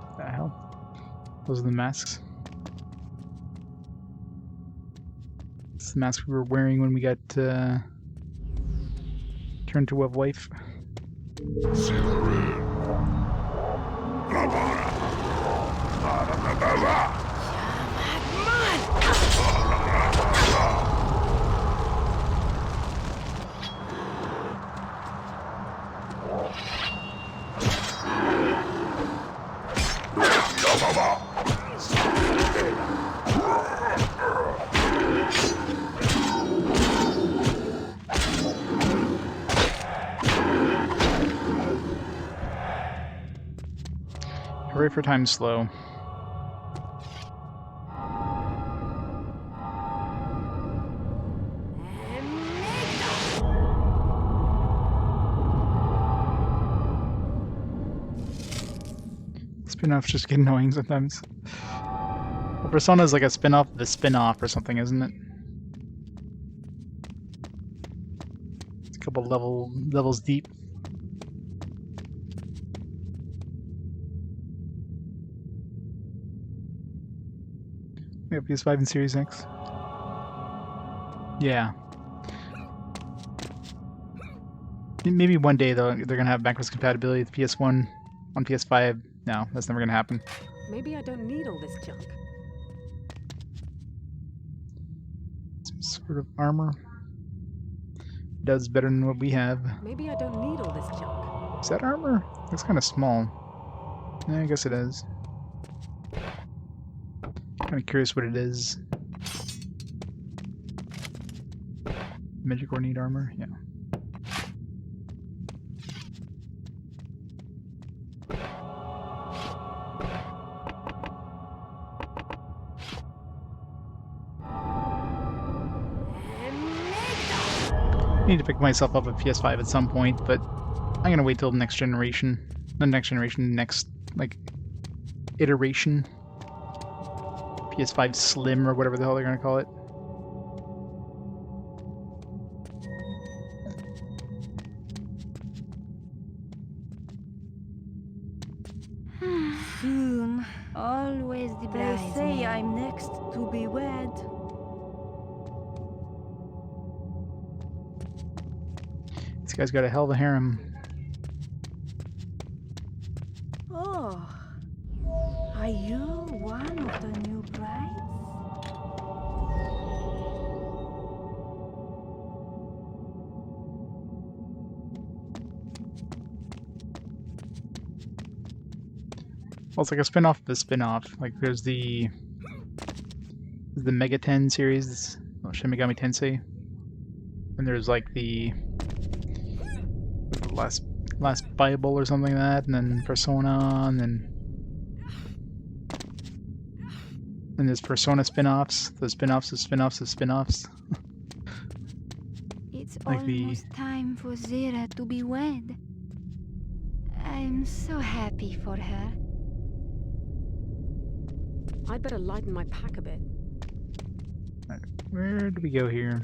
A: What the hell? Those are the masks. It's the mask we were wearing when we got turned to a wife. Hurry for time slow. Spin-offs just get annoying sometimes. Well, Persona is like a spin-off of the spin-off or something, isn't it? It's a couple levels deep. We have PS5 and Series X. Yeah. Maybe one day though they're gonna have backwards compatibility with PS1 on PS5. No, that's never gonna happen.
D: Maybe I don't need all this junk.
A: Some sort of armor. Does better than what we have.
D: Maybe I don't need all this junk.
A: Is that armor? Looks kind of small. Yeah, I guess it is. Kind of curious what it is. Magic or need armor? Yeah. I need to pick myself up a PS5 at some point, but I'm gonna wait till the next generation. The next generation, next, like, iteration. PS5 Slim or whatever the hell they're gonna call it.
F: Soon. Always the
D: They say
F: bridesmaid.
D: I'm next to be wed.
A: This guy's got a hell of a harem.
D: Oh, are you one of the new brides?
A: Well, it's like a spin-off of a spin-off. Like there's the Mega 10 series, Shin Megami Tensei, and there's like the last Bible or something like that, and then Persona, and then there's Persona spin-offs, the spin-offs of spin-offs of spin-offs.
F: It's
A: Like the-
F: almost time for Zira to be wed. I'm so happy for her.
D: I'd better lighten my pack a bit.
A: Where do we go here?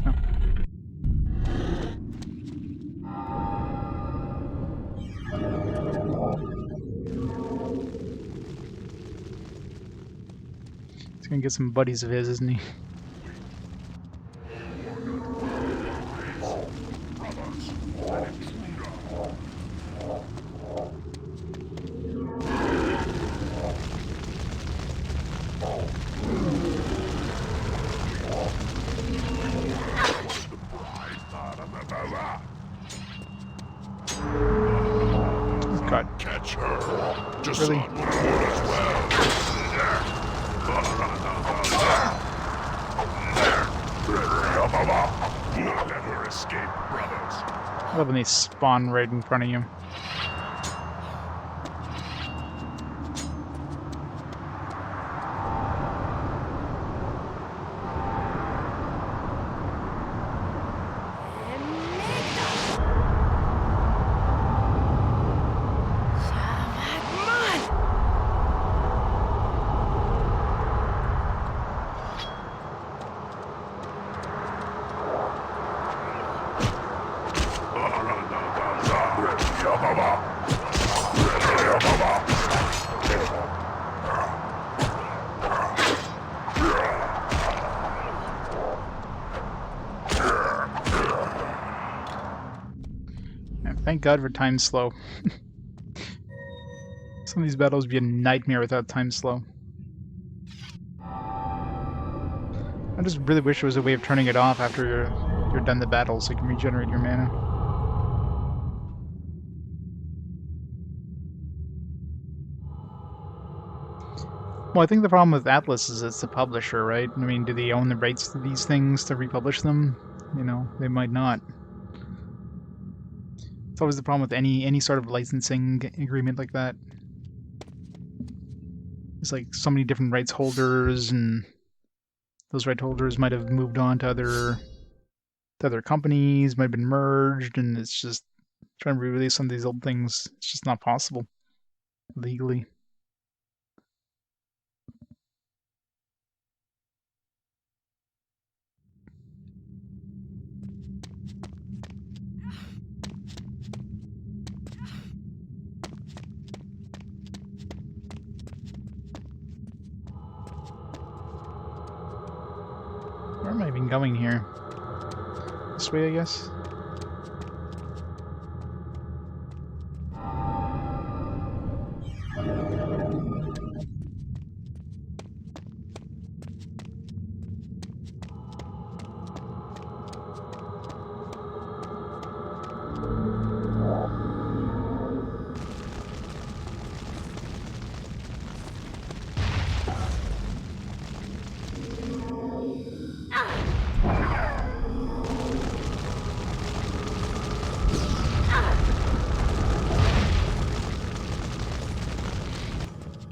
A: Oh. He's gonna get some buddies of his, isn't he? God,
B: Catch her. Just
A: Really?
B: on one more as well. Not let her escape, brothers.
A: I love when they spawn right in front of you. And thank God for time slow. Some of these battles would be a nightmare without time slow. I just really wish there was a way of turning it off after you're done the battle so you can regenerate your mana. Well, I think the problem with Atlas is it's the publisher, right? I mean, do they own the rights to these things to republish them? You know, they might not. It's always the problem with any sort of licensing agreement like that. There's like so many different rights holders, and those right holders might have moved on to other companies, might have been merged, and it's just trying to re-release some of these old things. It's just not possible legally. Where am I even going here? This way, I guess?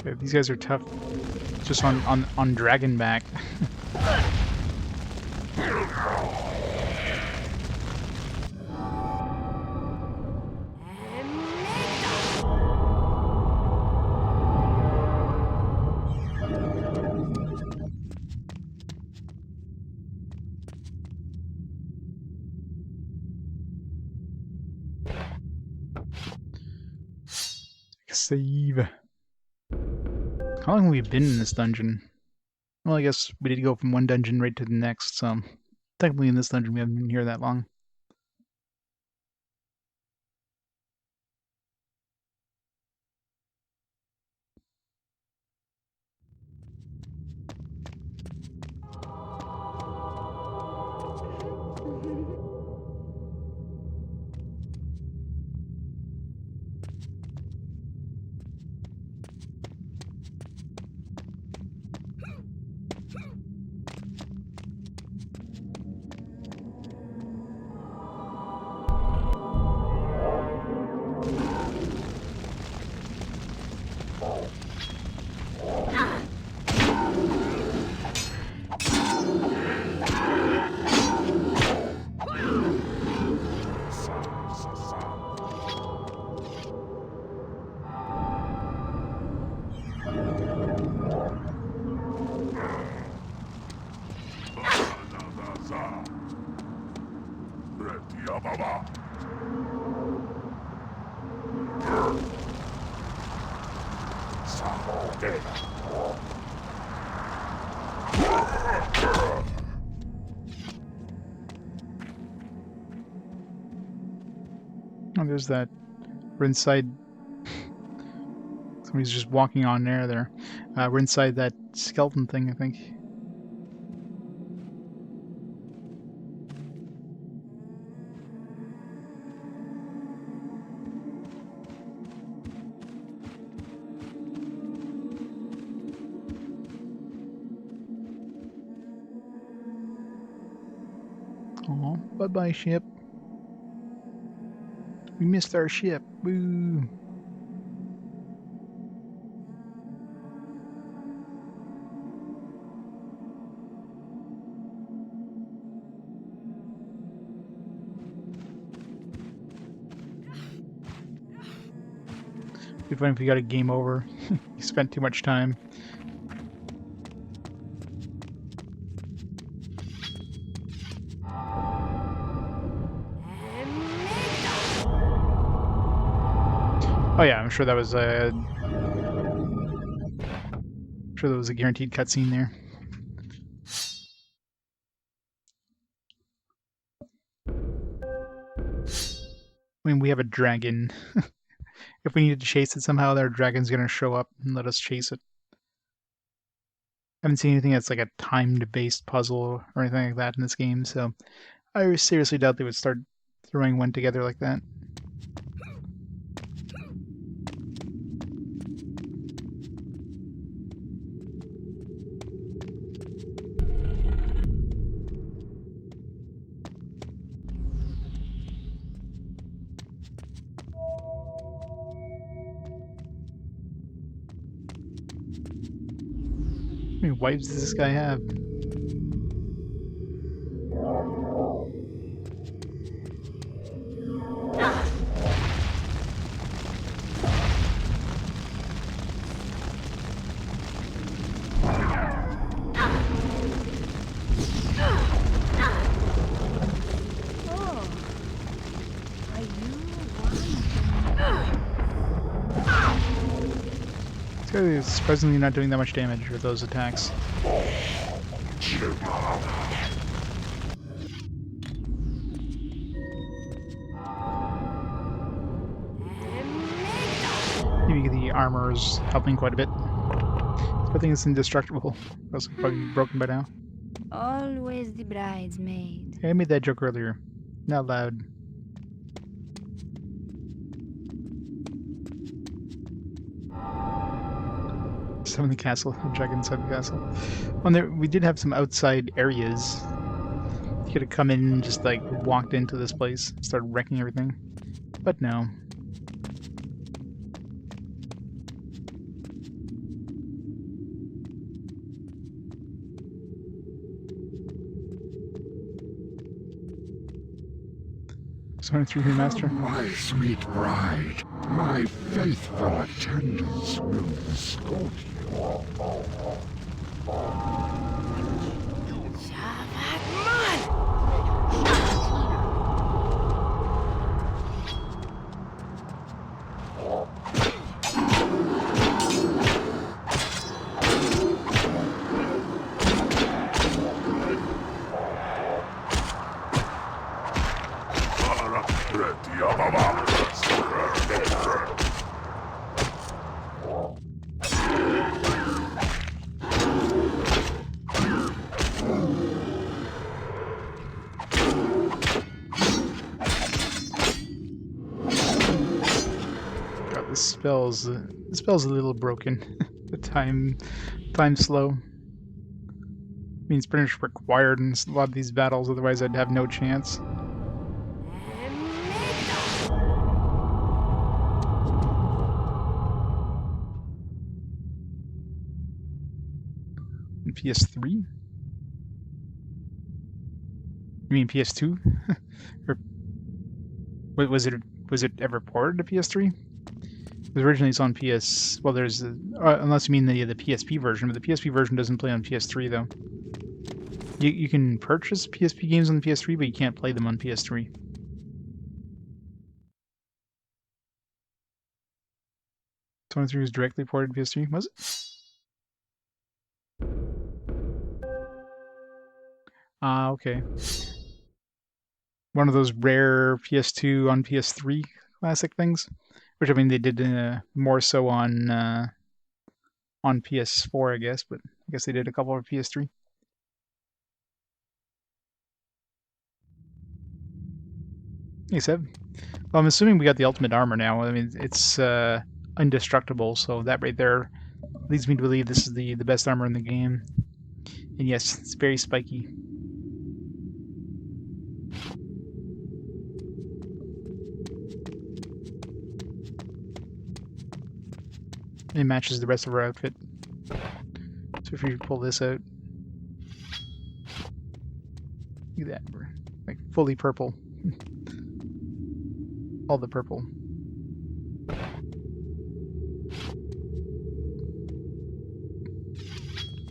A: Okay, these guys are tough. Just on Dragon back. Save. How long have we been in this dungeon? Well, I guess we did go from one dungeon right to the next, so technically in this dungeon we haven't been here that long. Oh, there's that. We're inside. Somebody's just walking on air there. We're inside that skeleton thing, I think. Oh, bye-bye, ship. We missed our ship. Woo! It'd be funny if we got a game over. You spent too much time. Oh yeah, I'm sure that was a. I'm sure there was a guaranteed cutscene there. I mean, we have a dragon. If we need to chase it somehow, our dragon's gonna show up and let us chase it. I haven't seen anything that's like a timed-based puzzle or anything like that in this game, so I seriously doubt they would start throwing one together like that. How many wives does this guy have? This guy is surprisingly not doing that much damage with those attacks. Maybe the armor is helping quite a bit. I think it's indestructible. Else it's probably broken by now.
F: Always the bridesmaid.
A: Yeah, I made that joke earlier. Not loud. Some in the castle, a dragon inside the castle. Well, there, we did have some outside areas. You could have come in and just like walked into this place, started wrecking everything. But no. Sorry, through here, Master.
H: My sweet bride, my faithful attendants will escort you.
A: God, this spell's a little broken. The time slow. I mean, it's pretty much required in a lot of these battles, otherwise I'd have no chance. In PS3? You mean PS2? Or was it ever ported to PS3? Because originally it's on PS. Well, there's unless you mean the PSP version, but the PSP version doesn't play on PS3 though. You can purchase PSP games on the PS3, but you can't play them on PS3. 23 was directly ported to PS3, was it? Ah, okay. One of those rare PS2 on PS3 classic things, which I mean they did more so on PS4, I guess, but I guess they did a couple of PS3. Hey Seb. Well, I'm assuming we got the ultimate armor now. I mean, it's indestructible, so that right there leads me to believe this is the best armor in the game. And yes, it's very spiky. It matches the rest of our outfit. So if you pull this out, look at that, we're like fully purple. All the purple.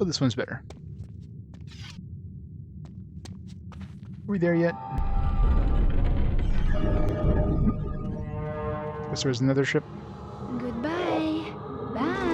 A: Oh, this one's better. Are we there yet? Guess there's another ship.
F: Goodbye. Bye.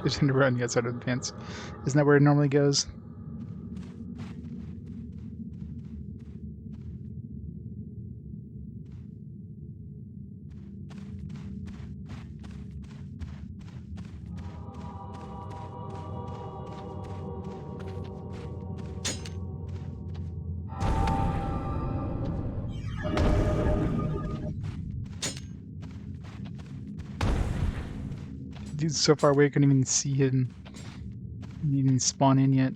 A: Just around the outside of the fence. Isn't that where it normally goes? Dude's so far away I couldn't even see him. He didn't even spawn in yet.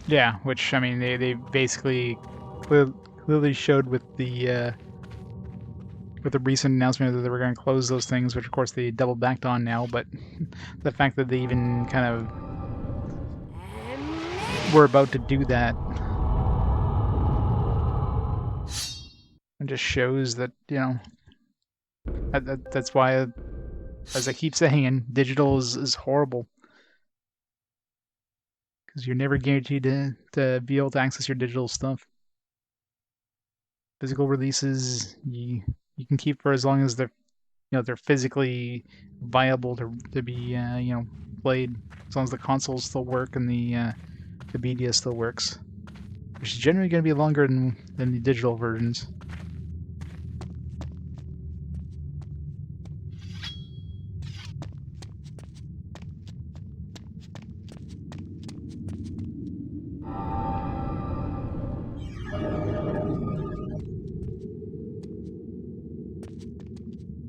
A: Yeah, which I mean they basically clearly showed with the recent announcement that they were going to close those things, which of course they double backed on now. But the fact that they even kind of were about to do that, it just shows that, you know, that's why, as I keep saying, digital is horrible. Because you're never guaranteed to be able to access your digital stuff. Physical releases you can keep for as long as they're physically viable to be played, as long as the consoles still work and the media still works, which is generally going to be longer than the digital versions.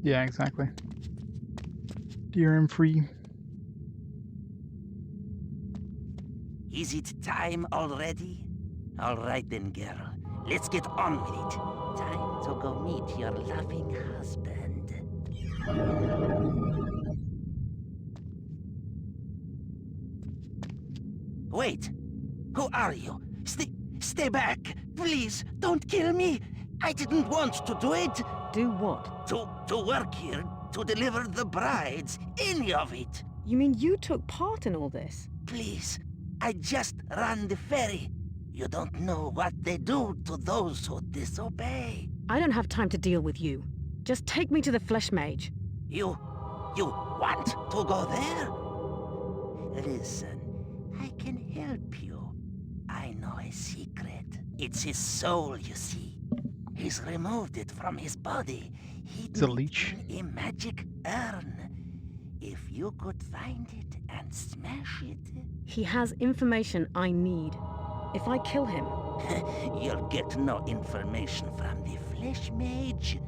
A: Yeah, exactly. DRM free.
E: Is it time already? All right then, girl. let's get on with it. Time to go meet your loving husband. Wait! Who are you? Stay back! Please, don't kill me! I didn't want to do it!
D: Do what?
E: To work here, to deliver the brides, any of it!
D: You mean you took part in all this?
E: Please, I just ran the ferry. You don't know what they do to those who disobey.
D: I don't have time to deal with you. Just take me to the Flesh Mage.
E: You want to go there? Listen, I can help you. I know a secret. It's his soul, you see. He's removed it from his body.
A: It's a leech.
E: In a magic urn. If you could find it and smash it...
D: He has information I need. If I kill him...
E: You'll get no information from the Flesh Mage.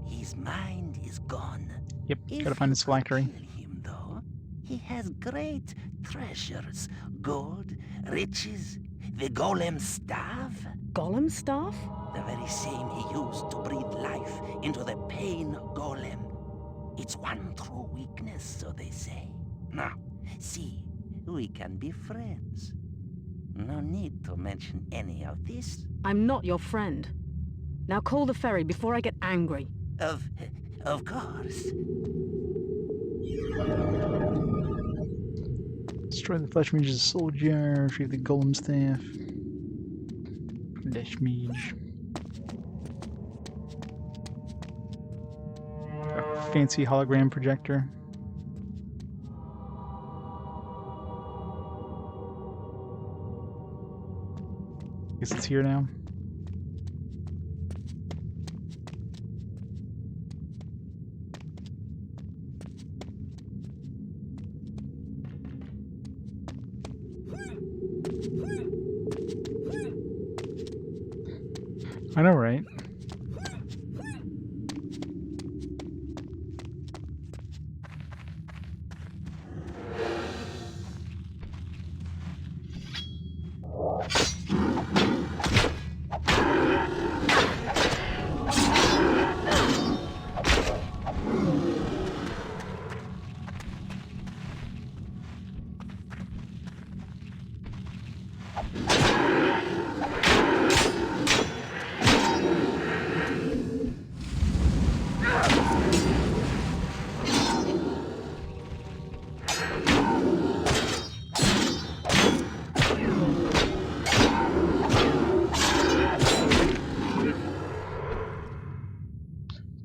E: His mind is gone.
A: Yep, gotta find his phylactery.
E: Kill him, though, he has great treasures. Gold, riches, the golem staff.
D: Golem staff?
E: The very same he used to breathe life into the pain golem. It's one true weakness, so they say. Now, see, we can be friends. No need to mention any of this.
D: I'm not your friend. Now call the ferry before I get angry.
E: Of course.
A: Destroy the Flesh Mage's soul jar, retrieve the golem staff. Flesh Mage. A fancy hologram projector. Guess it's here now. I know, right?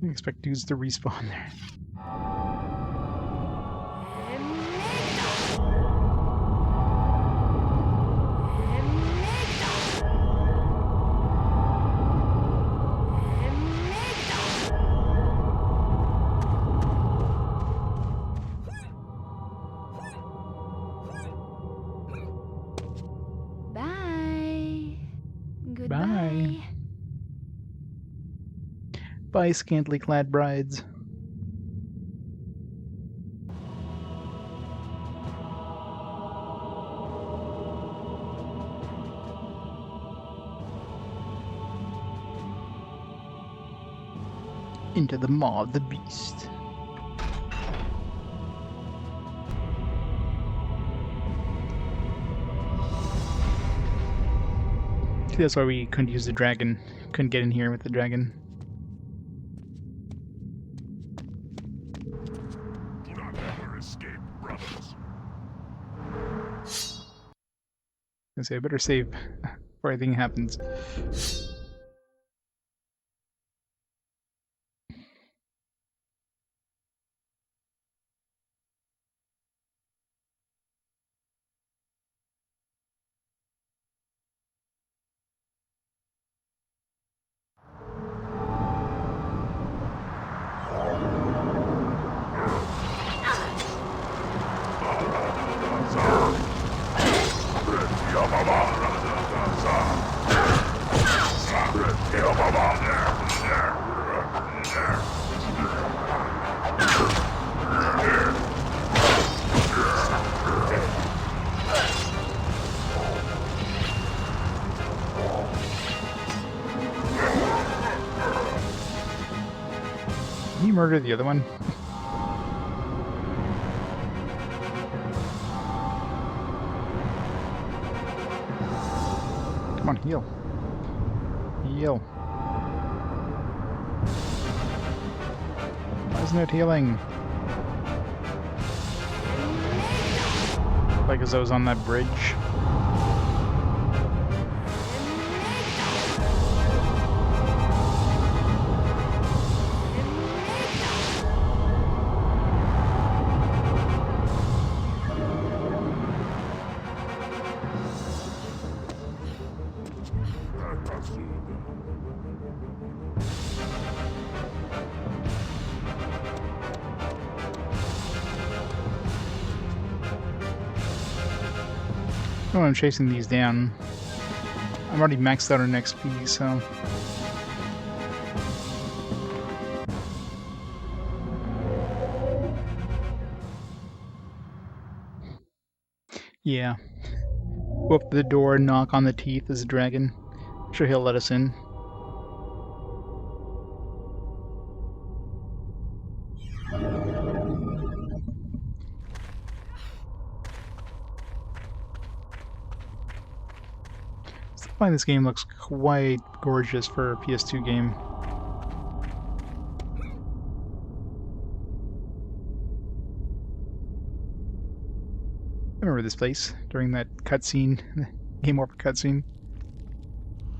A: I expect dudes to respawn there.
F: Bye. Goodbye.
A: Bye. Bye, scantily clad brides. Into the maw of the beast. See, that's why we couldn't use the dragon. Couldn't get in here with the dragon.
B: Do not ever escape, brothers.
A: I say I better save before anything happens. Can you murder the other one? Come on, heal. Heal. Why isn't it healing? Like as I was on that bridge. Oh, I'm chasing these down. I'm already maxed out on XP, so... Yeah. Go up to the door and knock on the teeth as a dragon. I'm sure he'll let us in. I find this game looks quite gorgeous for a PS2 game. I remember this place during that cutscene, game over cutscene.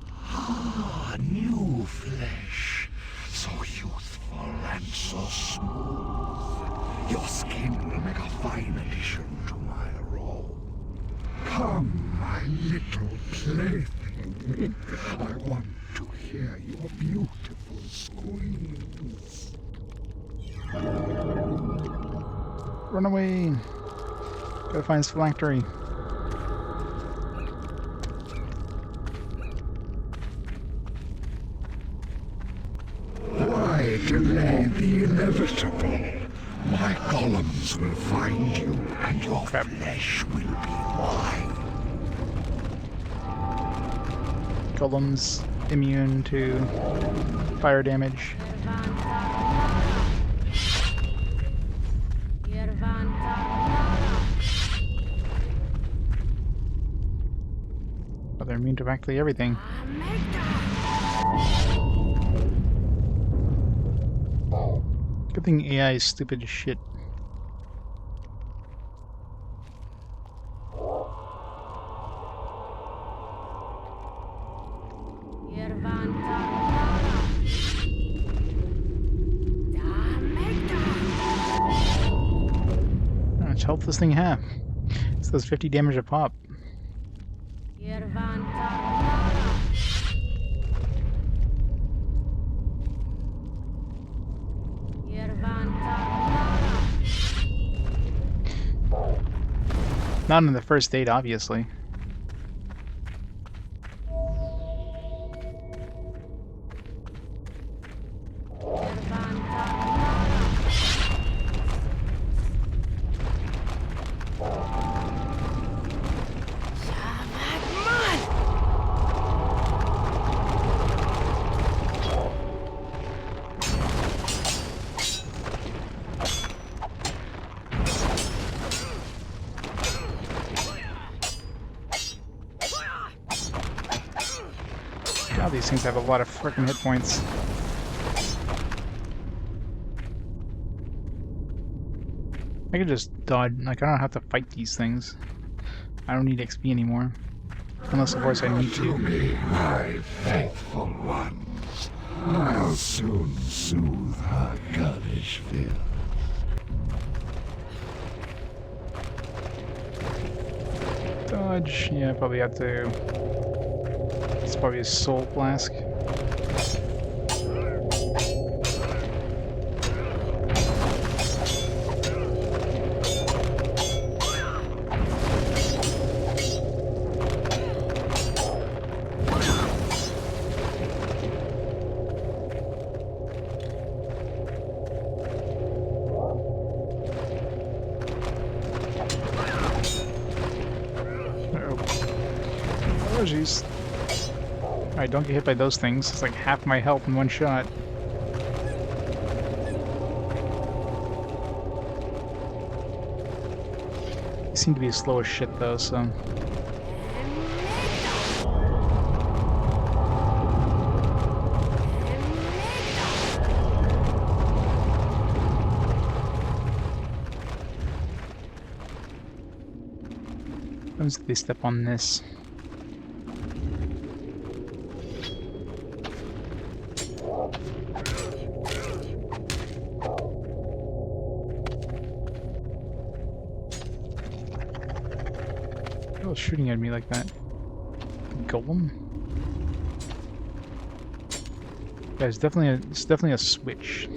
H: Ah, new flesh. So youthful and so smooth. Your skin will make a fine addition to my robe. Come, my little plaything. I want to hear your beautiful squeals.
A: Run away! Gotta find his phylactery.
H: Why delay the inevitable? My golems will find you, and your flesh will be mine.
A: Golems immune to fire damage. Oh, they're immune to practically everything. Good thing AI is stupid as shit. How much health does this thing have? It does 50 damage a pop. Not in the first date, obviously. God, these things have a lot of freaking hit points. I could just dodge, like I don't have to fight these things. I don't need XP anymore. Unless of course I need to.
H: Me, my faithful ones. I'll soon soothe her girlish fears.
A: Dodge, yeah, probably have to. It's probably a soul flask. Oh jeez. Alright, don't get hit by those things. It's like half my health in one shot. seem to be slow as shit though, so. Once they step on this. Oh, shooting at me like that. Golem? Yeah, it's definitely a switch.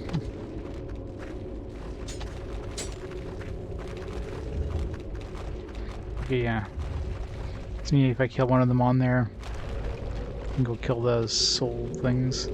A: Okay, yeah. So maybe if I kill one of them on there, I can go kill those soul things.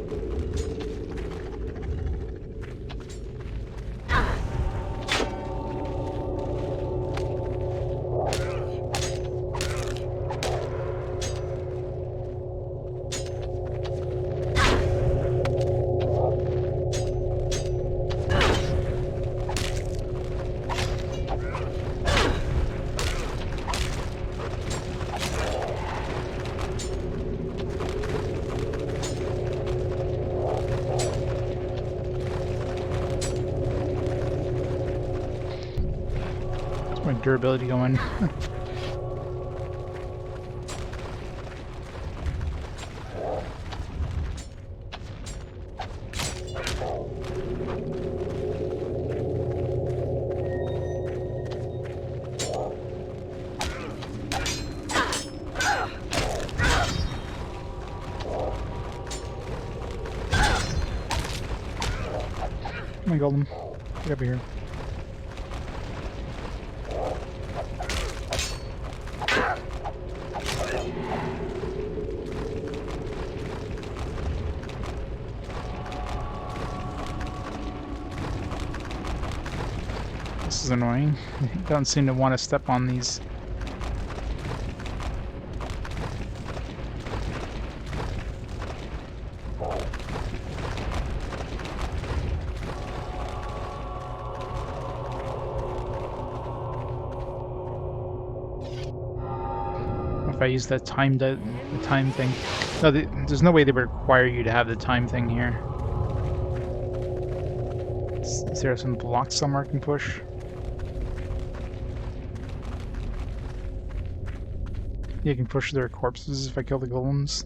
A: My durability going. Oh my golem. Get over here. This is annoying. It doesn't seem to want to step on these. If I use that the time thing. No, there's no way they would require you to have the time thing here. Is there some blocks somewhere I can push? Yeah, I can push their corpses if I kill the golems.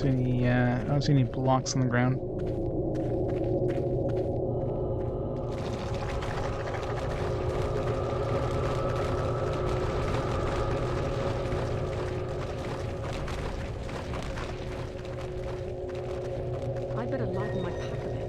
A: Yeah, I don't see any blocks on the ground.
D: I better lighten my pack a bit.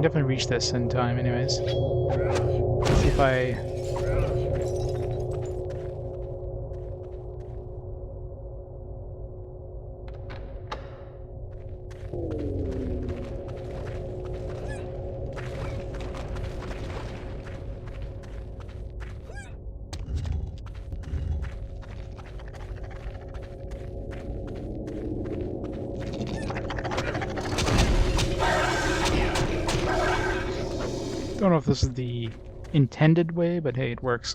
A: Definitely reach this in time anyways. Let's see if I... Don't know if this is the intended way, but hey, it works.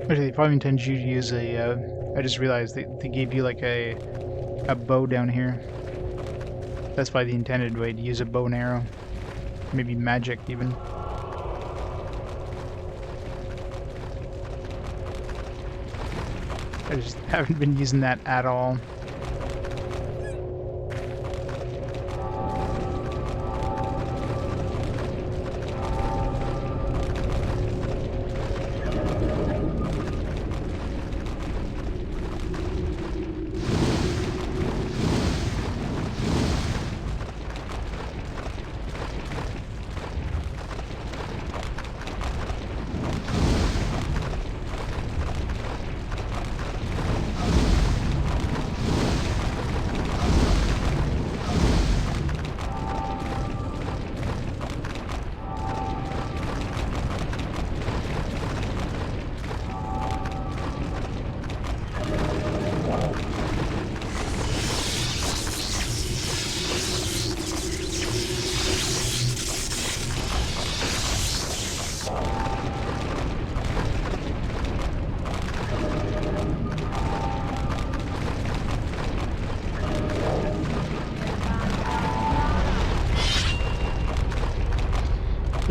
A: Actually, they probably intended you to use a, I just realized they gave you like a bow down here. That's probably the intended way, to use a bow and arrow. Maybe magic even. I just haven't been using that at all.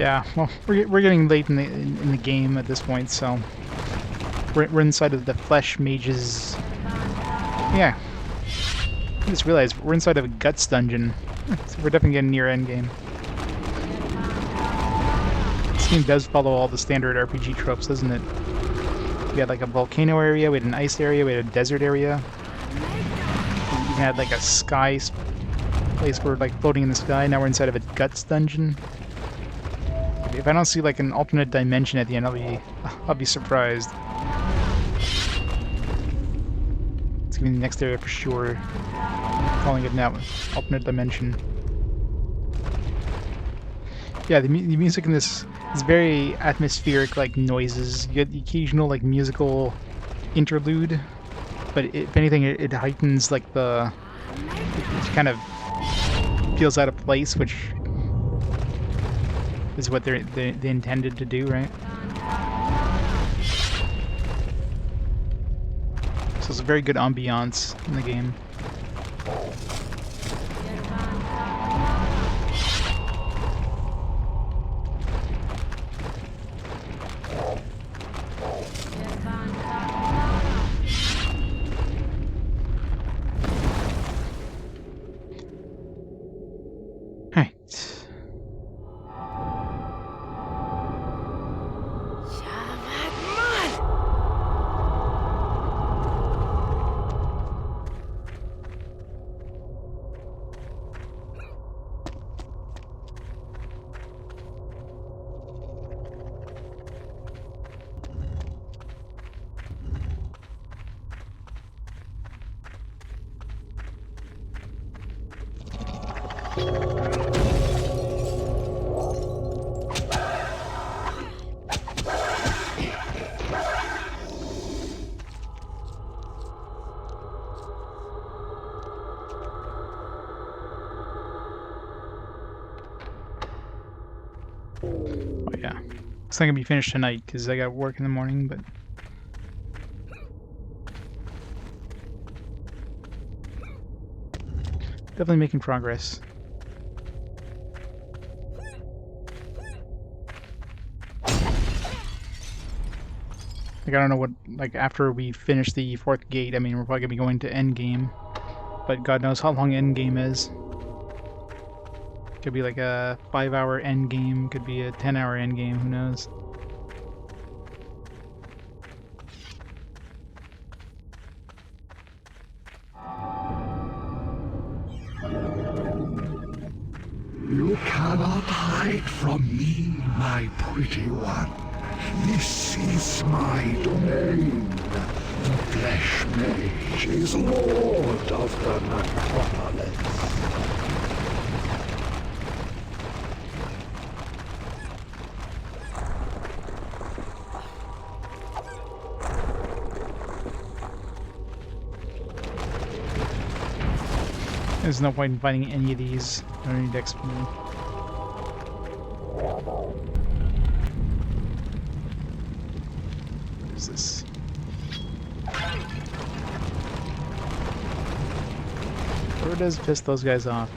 A: Yeah, well, we're getting late in the game at this point, so we're inside of the Flesh Mage's. Yeah, I just realized we're inside of a Guts dungeon, so we're definitely getting near endgame. This game does follow all the standard RPG tropes, doesn't it? We had like a volcano area, we had an ice area, we had a desert area. We even had like a sky place where we're like floating in the sky. Now we're inside of a Guts dungeon. If I don't see like an alternate dimension at the end, I'll be surprised. It's gonna be the next area for sure. Calling it now alternate dimension. Yeah, the music in this is very atmospheric, like noises. You get the occasional like musical interlude, but if anything, it heightens like it kind of feels out of place, which is what they intended to do, right? So it's a very good ambiance in the game. Oh yeah, it's not gonna be finished tonight because I got work in the morning, but definitely making progress. Like I don't know what, like after we finish the 4th gate, I mean we're probably gonna be going to endgame, but God knows how long endgame is. Could be like a 5-hour endgame, could be a 10-hour endgame, who knows.
H: You cannot hide from me, my pretty one. This is my domain. The Flesh Mage is lord of the necropolis.
A: There's no point in finding any of these. I don't need XP. What is this? Sure does piss those guys off.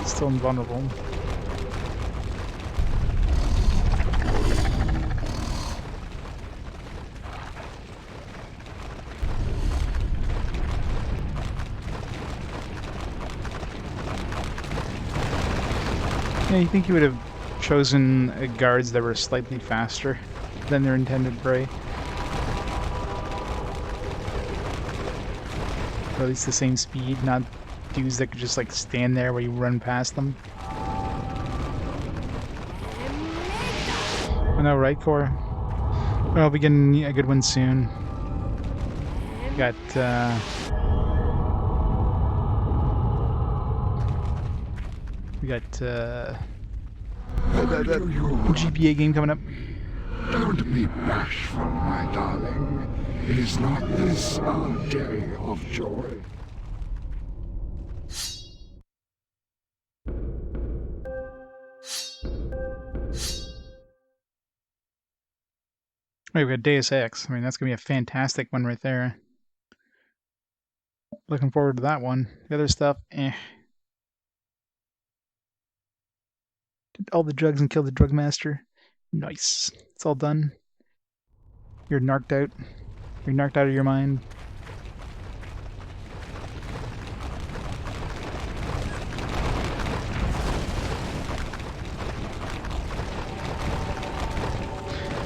A: Still invulnerable. Yeah, you think you would have chosen guards that were slightly faster than their intended prey? Or at least the same speed, not dudes that could just like stand there where you run past them. I know, right, Core? Well, we'll be getting a good one soon. We got GBA game coming up.
H: Don't be bashful, my darling. Is not this our day of joy?
A: Wait, we got Deus Ex. I mean, that's gonna be a fantastic one right there. Looking forward to that one. The other stuff, eh. Did all the drugs and kill the drug master. Nice. It's all done. You're narked out. You're narked out of your mind.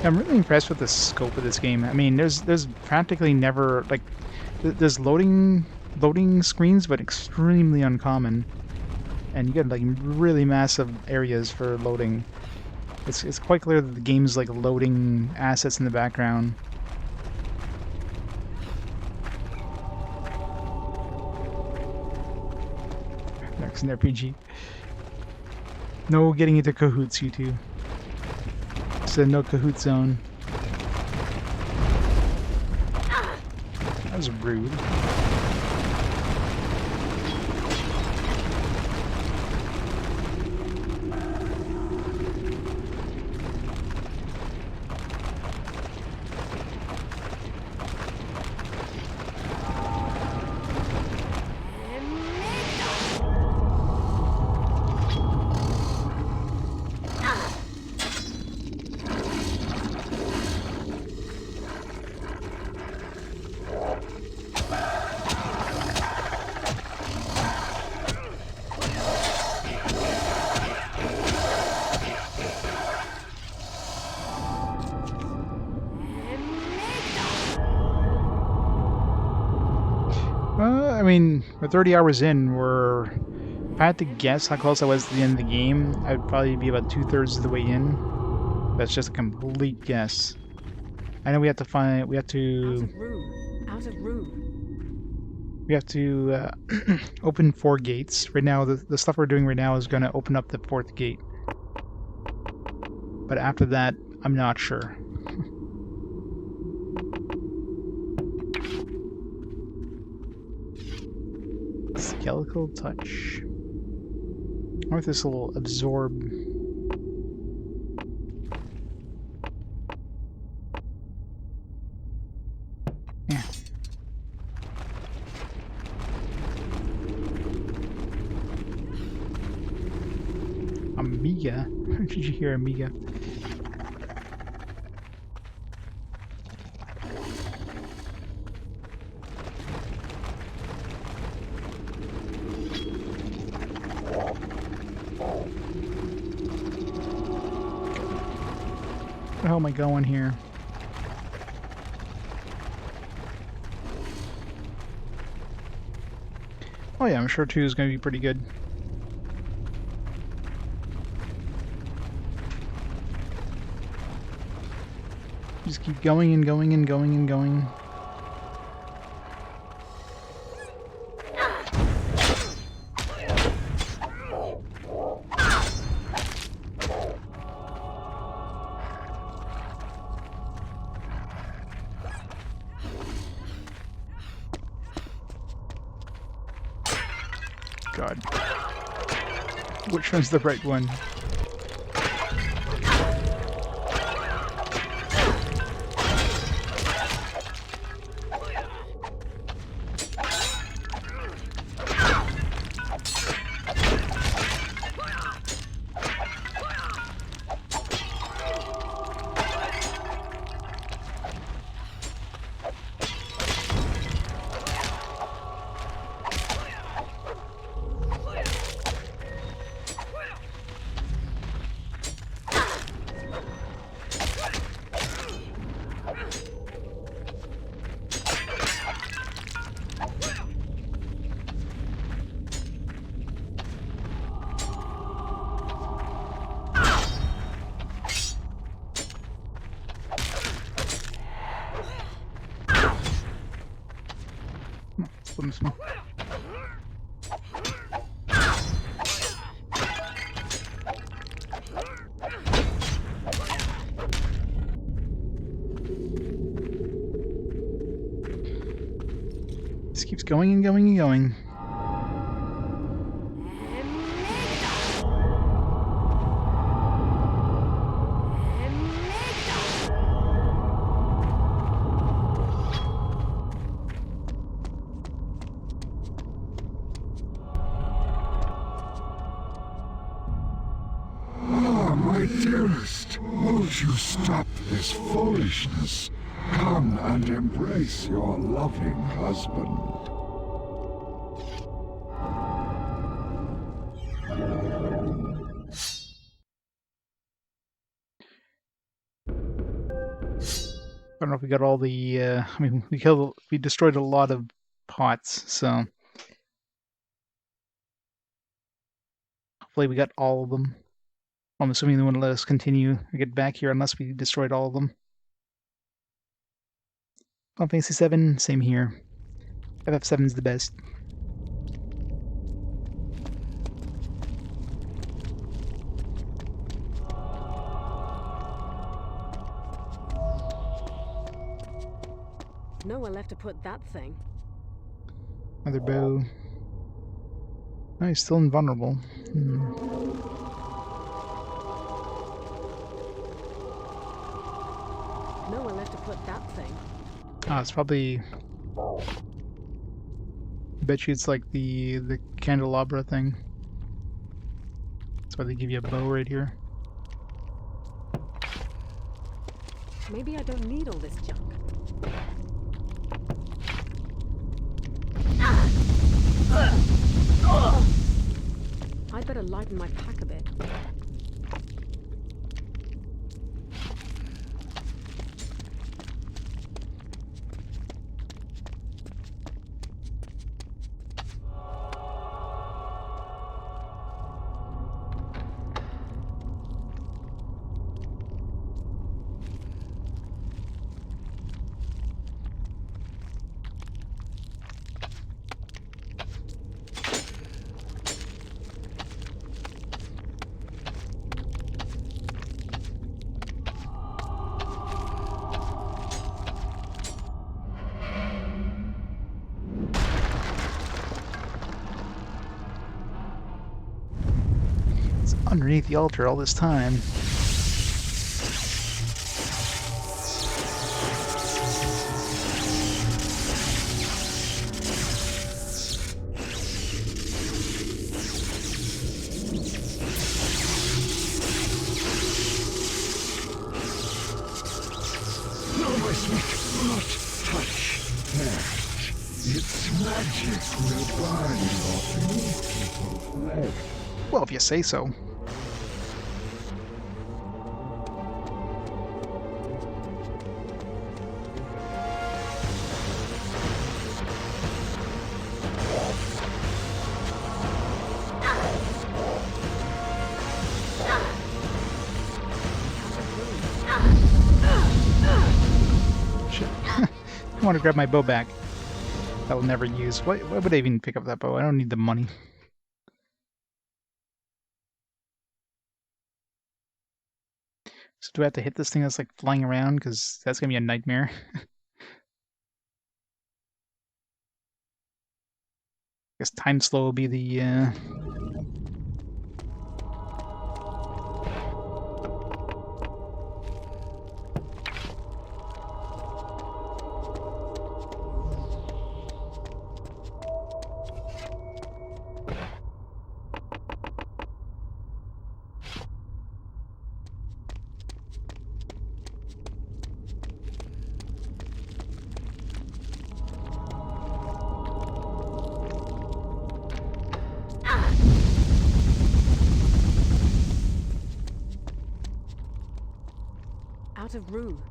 A: I'm really impressed with the scope of this game. I mean, there's practically never like there's loading screens, but extremely uncommon, and you get like really massive areas for loading. It's quite clear that the game's like loading assets in the background. Next an RPG. No getting into cahoots, you two. It's a no cahoot zone. That was rude. I mean, we're 30 hours in. If I had to guess how close I was to the end of the game, I'd probably be about 2/3 of the way in. That's just a complete guess. I know we have to find. We have to.
D: Out of room.
A: We have to open 4 gates. Right now, the stuff we're doing right now is going to open up the 4th gate. But after that, I'm not sure. Skeletal touch. I wonder if this will absorb. Yeah. Amiga? Did you hear Amiga? Where the hell am I going here? Oh yeah, I'm sure 2 is going to be pretty good. Just keep going and going and going and going. God. Which one's the right one? Just keeps going and going and going.
H: My dearest, won't you stop this foolishness? Come and embrace your loving husband.
A: I don't know if we got all the. I mean, we destroyed a lot of pots, so hopefully we got all of them. I'm assuming they wouldn't let us continue or get back here unless we destroyed all of them. Final Fantasy 7, same here. FF7's the best.
D: Nowhere left to put that thing.
A: Another bow. Oh, he's still invulnerable.
D: Nowhere left to put that thing.
A: Ah, it's probably. I bet you it's like the candelabra thing. That's why they give you a bow right here.
D: Maybe I don't need all this junk. I'd better lighten my pack a bit.
A: Underneath the altar all this time.
H: No, my sweet, do not touch that. Its magic will bind your beautiful flesh.
A: Well, if you say so. Shit. I want to grab my bow back. I'll never use. Why would I even pick up that bow? I don't need the money. So do I have to hit this thing that's like flying around? Because that's going to be a nightmare. Guess time slow will be the...
D: Out of room.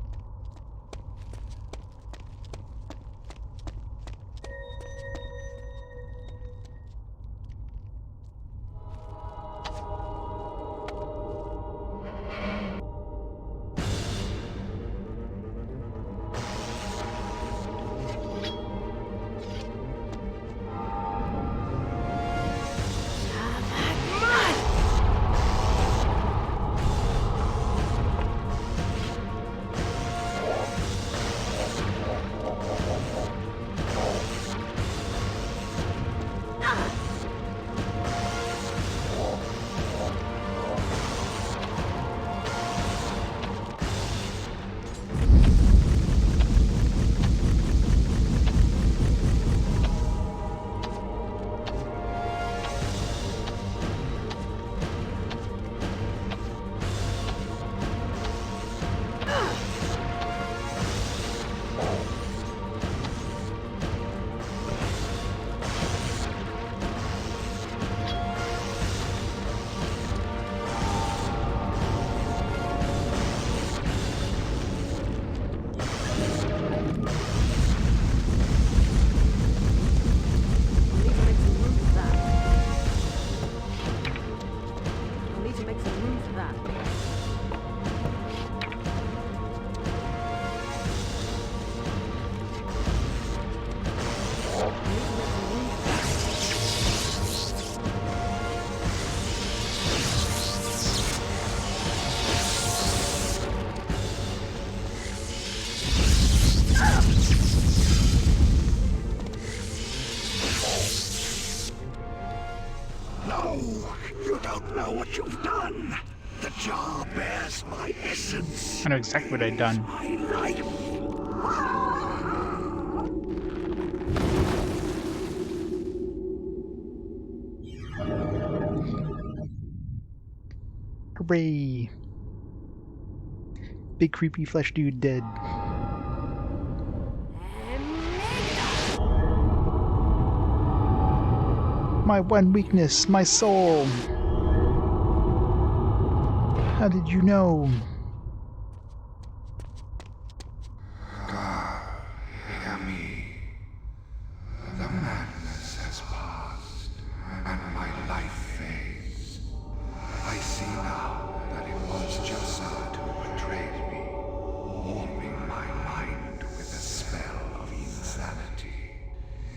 H: No, you don't know what you've done. The jar bears my essence.
A: I know exactly what I'd done.
H: My life.
A: Hooray! Big creepy flesh dude dead. My one weakness, my soul. How did you know?
H: Hear me. The madness has passed, and my life fades. I see now that it was Jasad who betrayed me, warping my mind with a spell of insanity.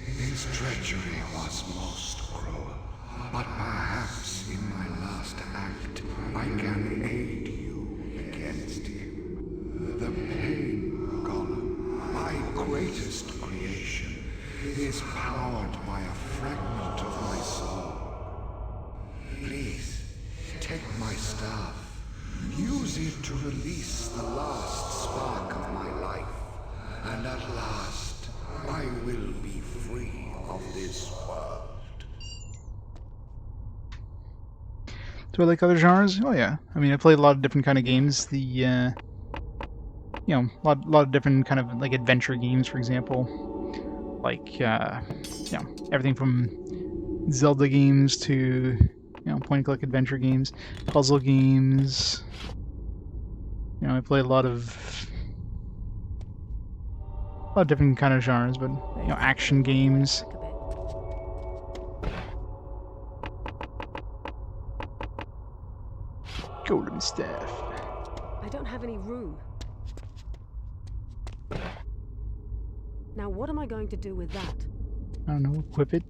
H: His treachery was most cruel, but perhaps in my last act I can aid you against him. The pain golem, my greatest creation, is powered by a fragment of my soul. Please, take my staff. Use it to release the last spark of my life. And at last, I will be free of this world.
A: Do I like other genres? Oh yeah. I mean, I played a lot of different kind of games. The, you know, a lot of different kind of, like, adventure games, for example. Like, you know, everything from Zelda games to, you know, point-and-click adventure games, puzzle games. You know, I play a lot of different kind of genres, but, you know, action games. Golden staff.
D: I don't have any room. Now what am I going to do with that?
A: I don't know, equip it.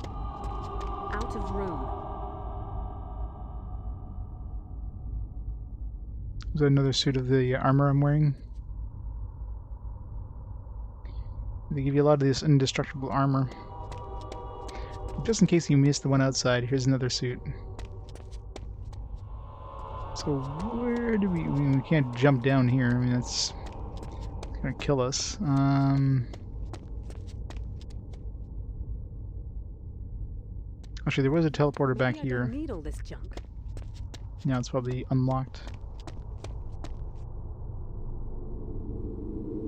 D: Out of room.
A: Is that another suit of the armor I'm wearing? They give you a lot of this indestructible armor. Just in case you missed the one outside, here's another suit. So where do we... I mean, we can't jump down here. I mean, that's gonna kill us. Actually, there was a teleporter back
D: Maybe I
A: here.
D: don't need all this junk.
A: Now it's probably unlocked.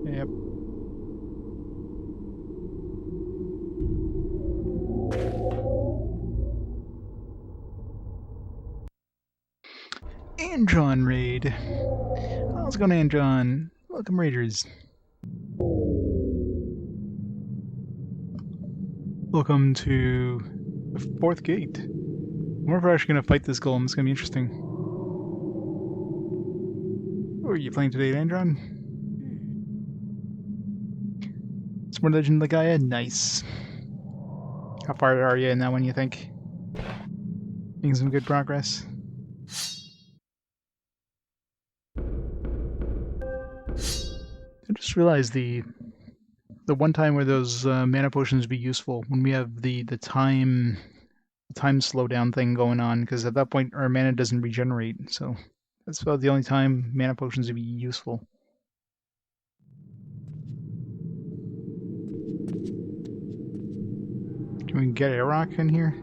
A: Yep. Andron raid. How's it going, Andron? Welcome, raiders. Welcome to the 4th gate. I wonder if we're actually going to fight this golem. It's going to be interesting. What are you playing today, Andron? It's more Legend of the Gaia? Nice. How far are you in that one, you think? Making some good progress? I just realized the one time where those mana potions would be useful when we have the time slowdown thing going on, because at that point our mana doesn't regenerate, so that's about the only time mana potions would be useful. Can we get Arokh in here?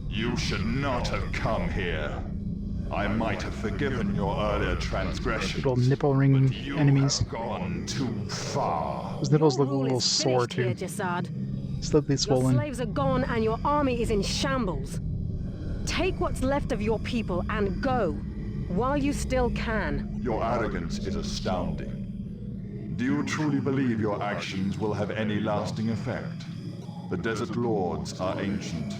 I: You should not have come here. I might have forgiven your earlier transgressions.
A: Little nipple ring
I: but you
A: enemies.
I: have gone too far.
A: Those nipples look a
D: Your rule
A: little
D: is
A: sore
D: finished
A: too.
D: here, Jasad.
A: Slightly
D: Your
A: swollen.
D: slaves are gone and your army is in shambles. Take what's left of your people and go, while you still can.
I: Your arrogance is astounding. Do you truly believe your actions will have any lasting effect? The Desert Lords are ancient.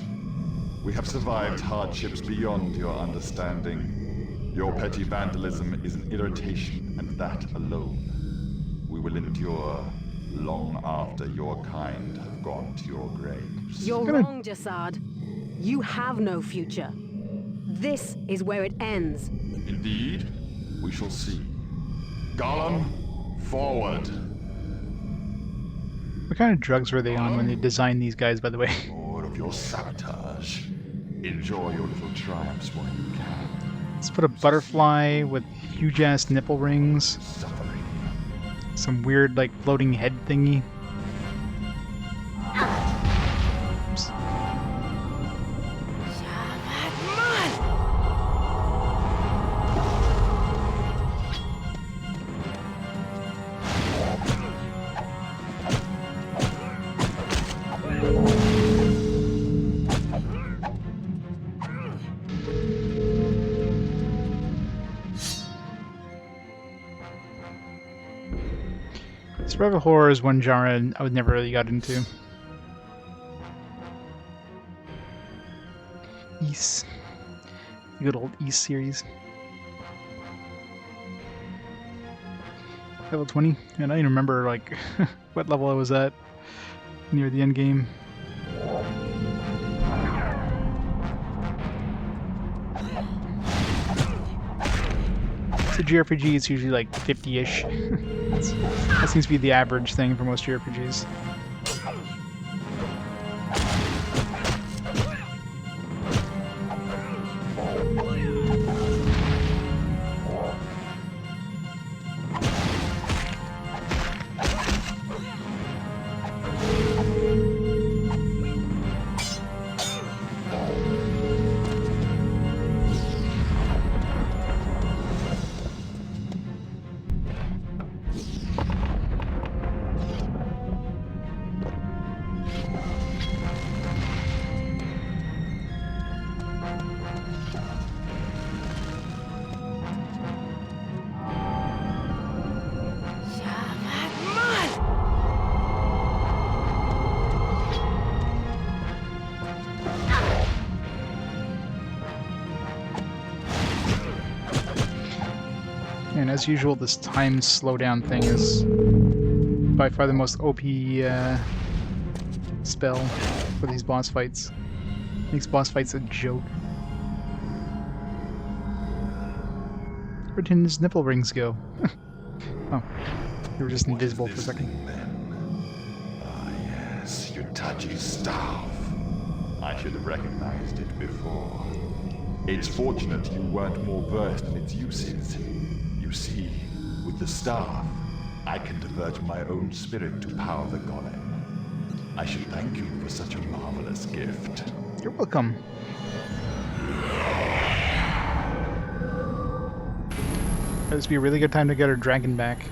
I: We have survived hardships beyond your understanding. Your petty vandalism is an irritation, and that alone. We will endure long after your kind have gone to your graves.
D: You're wrong, Jasad. You have no future. This is where it ends.
I: Indeed, we shall see. Gollum, forward!
A: What kind of drugs were they on when they designed these guys, by the way?
I: More of your sabotage. Enjoy your little triumphs while you can.
A: Let's put a butterfly with huge-ass nipple rings.
I: Suffering.
A: Some weird, like, floating head thingy. Oops. Survival horror is one genre I would never really got into. East. The good old East series. Level 20? And I don't even remember, like, what level I was at near the end game. It's a JRPG, it's usually like 50-ish. That seems to be the average thing for most JRPGs. And as usual, this time slowdown thing is by far the most OP spell for these boss fights. Makes boss fights a joke. Where did his nipple rings go? Oh, they were just invisible for a second.
I: Ah, yes, Untitled staff. I should have recognized it before. It's fortunate you weren't more versed in its uses. You see, with the staff, I can divert my own spirit to power the golem. I should thank you for such a marvelous gift.
A: You're welcome. This would be a really good time to get our dragon back.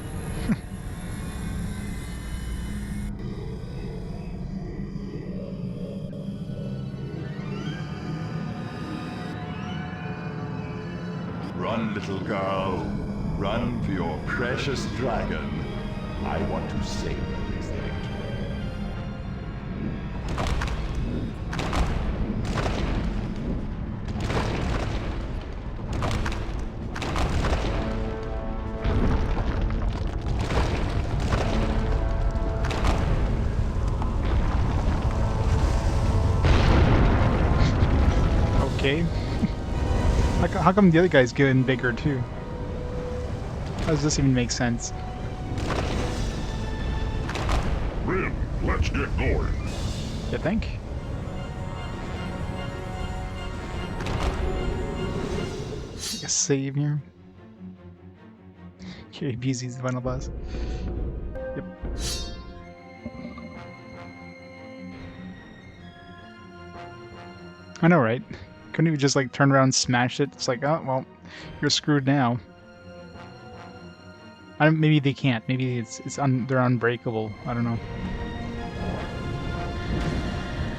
I: Run, little girl. Run for your precious dragon. I want to savor this victory.
A: Okay. How come the other guy's getting bigger too? How does this even make sense?
B: Rynn, let's get going.
A: You think? Like a save here. Okay, BZ's the final boss. Yep. I know, right? Couldn't you just like turn around and smash it? It's like, oh well, you're screwed now. Maybe they can't. Maybe they're unbreakable. I don't know.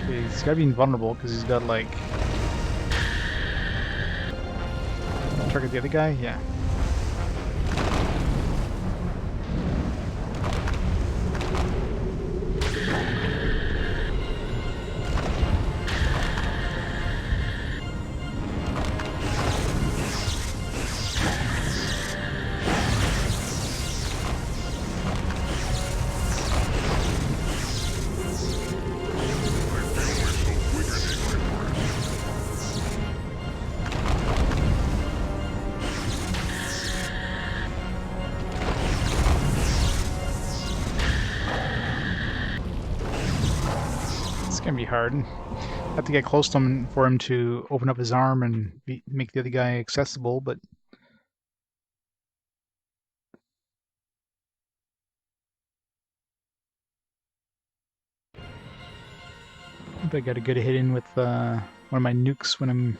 A: Okay, he's gotta be invulnerable because he's got like. Target the other guy? Yeah. It's gonna be hard. Have to get close to him for him to open up his arm and make the other guy accessible, but... Hope I got a good hit in with one of my nukes when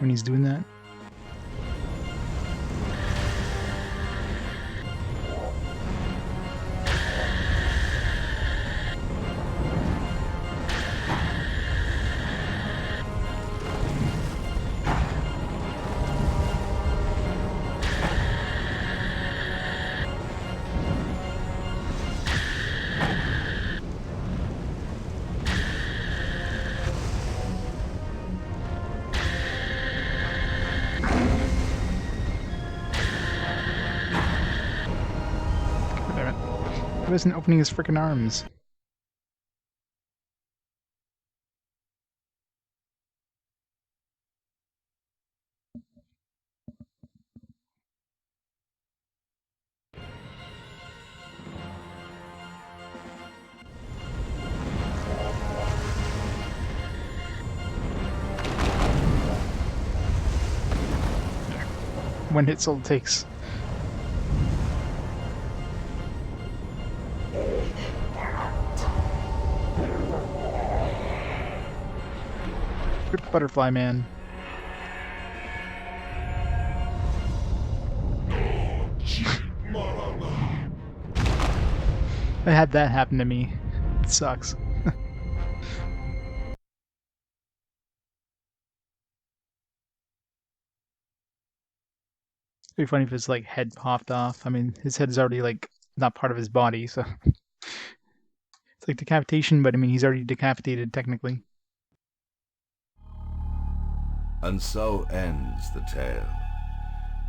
A: he's doing that. He wasn't opening his frickin' arms. One hit's all it takes. Good butterfly man. I had that happen to me. It sucks. It'd be funny if his like head popped off. I mean, his head is already like not part of his body, so it's like decapitation, but I mean he's already decapitated technically.
J: And so ends the tale.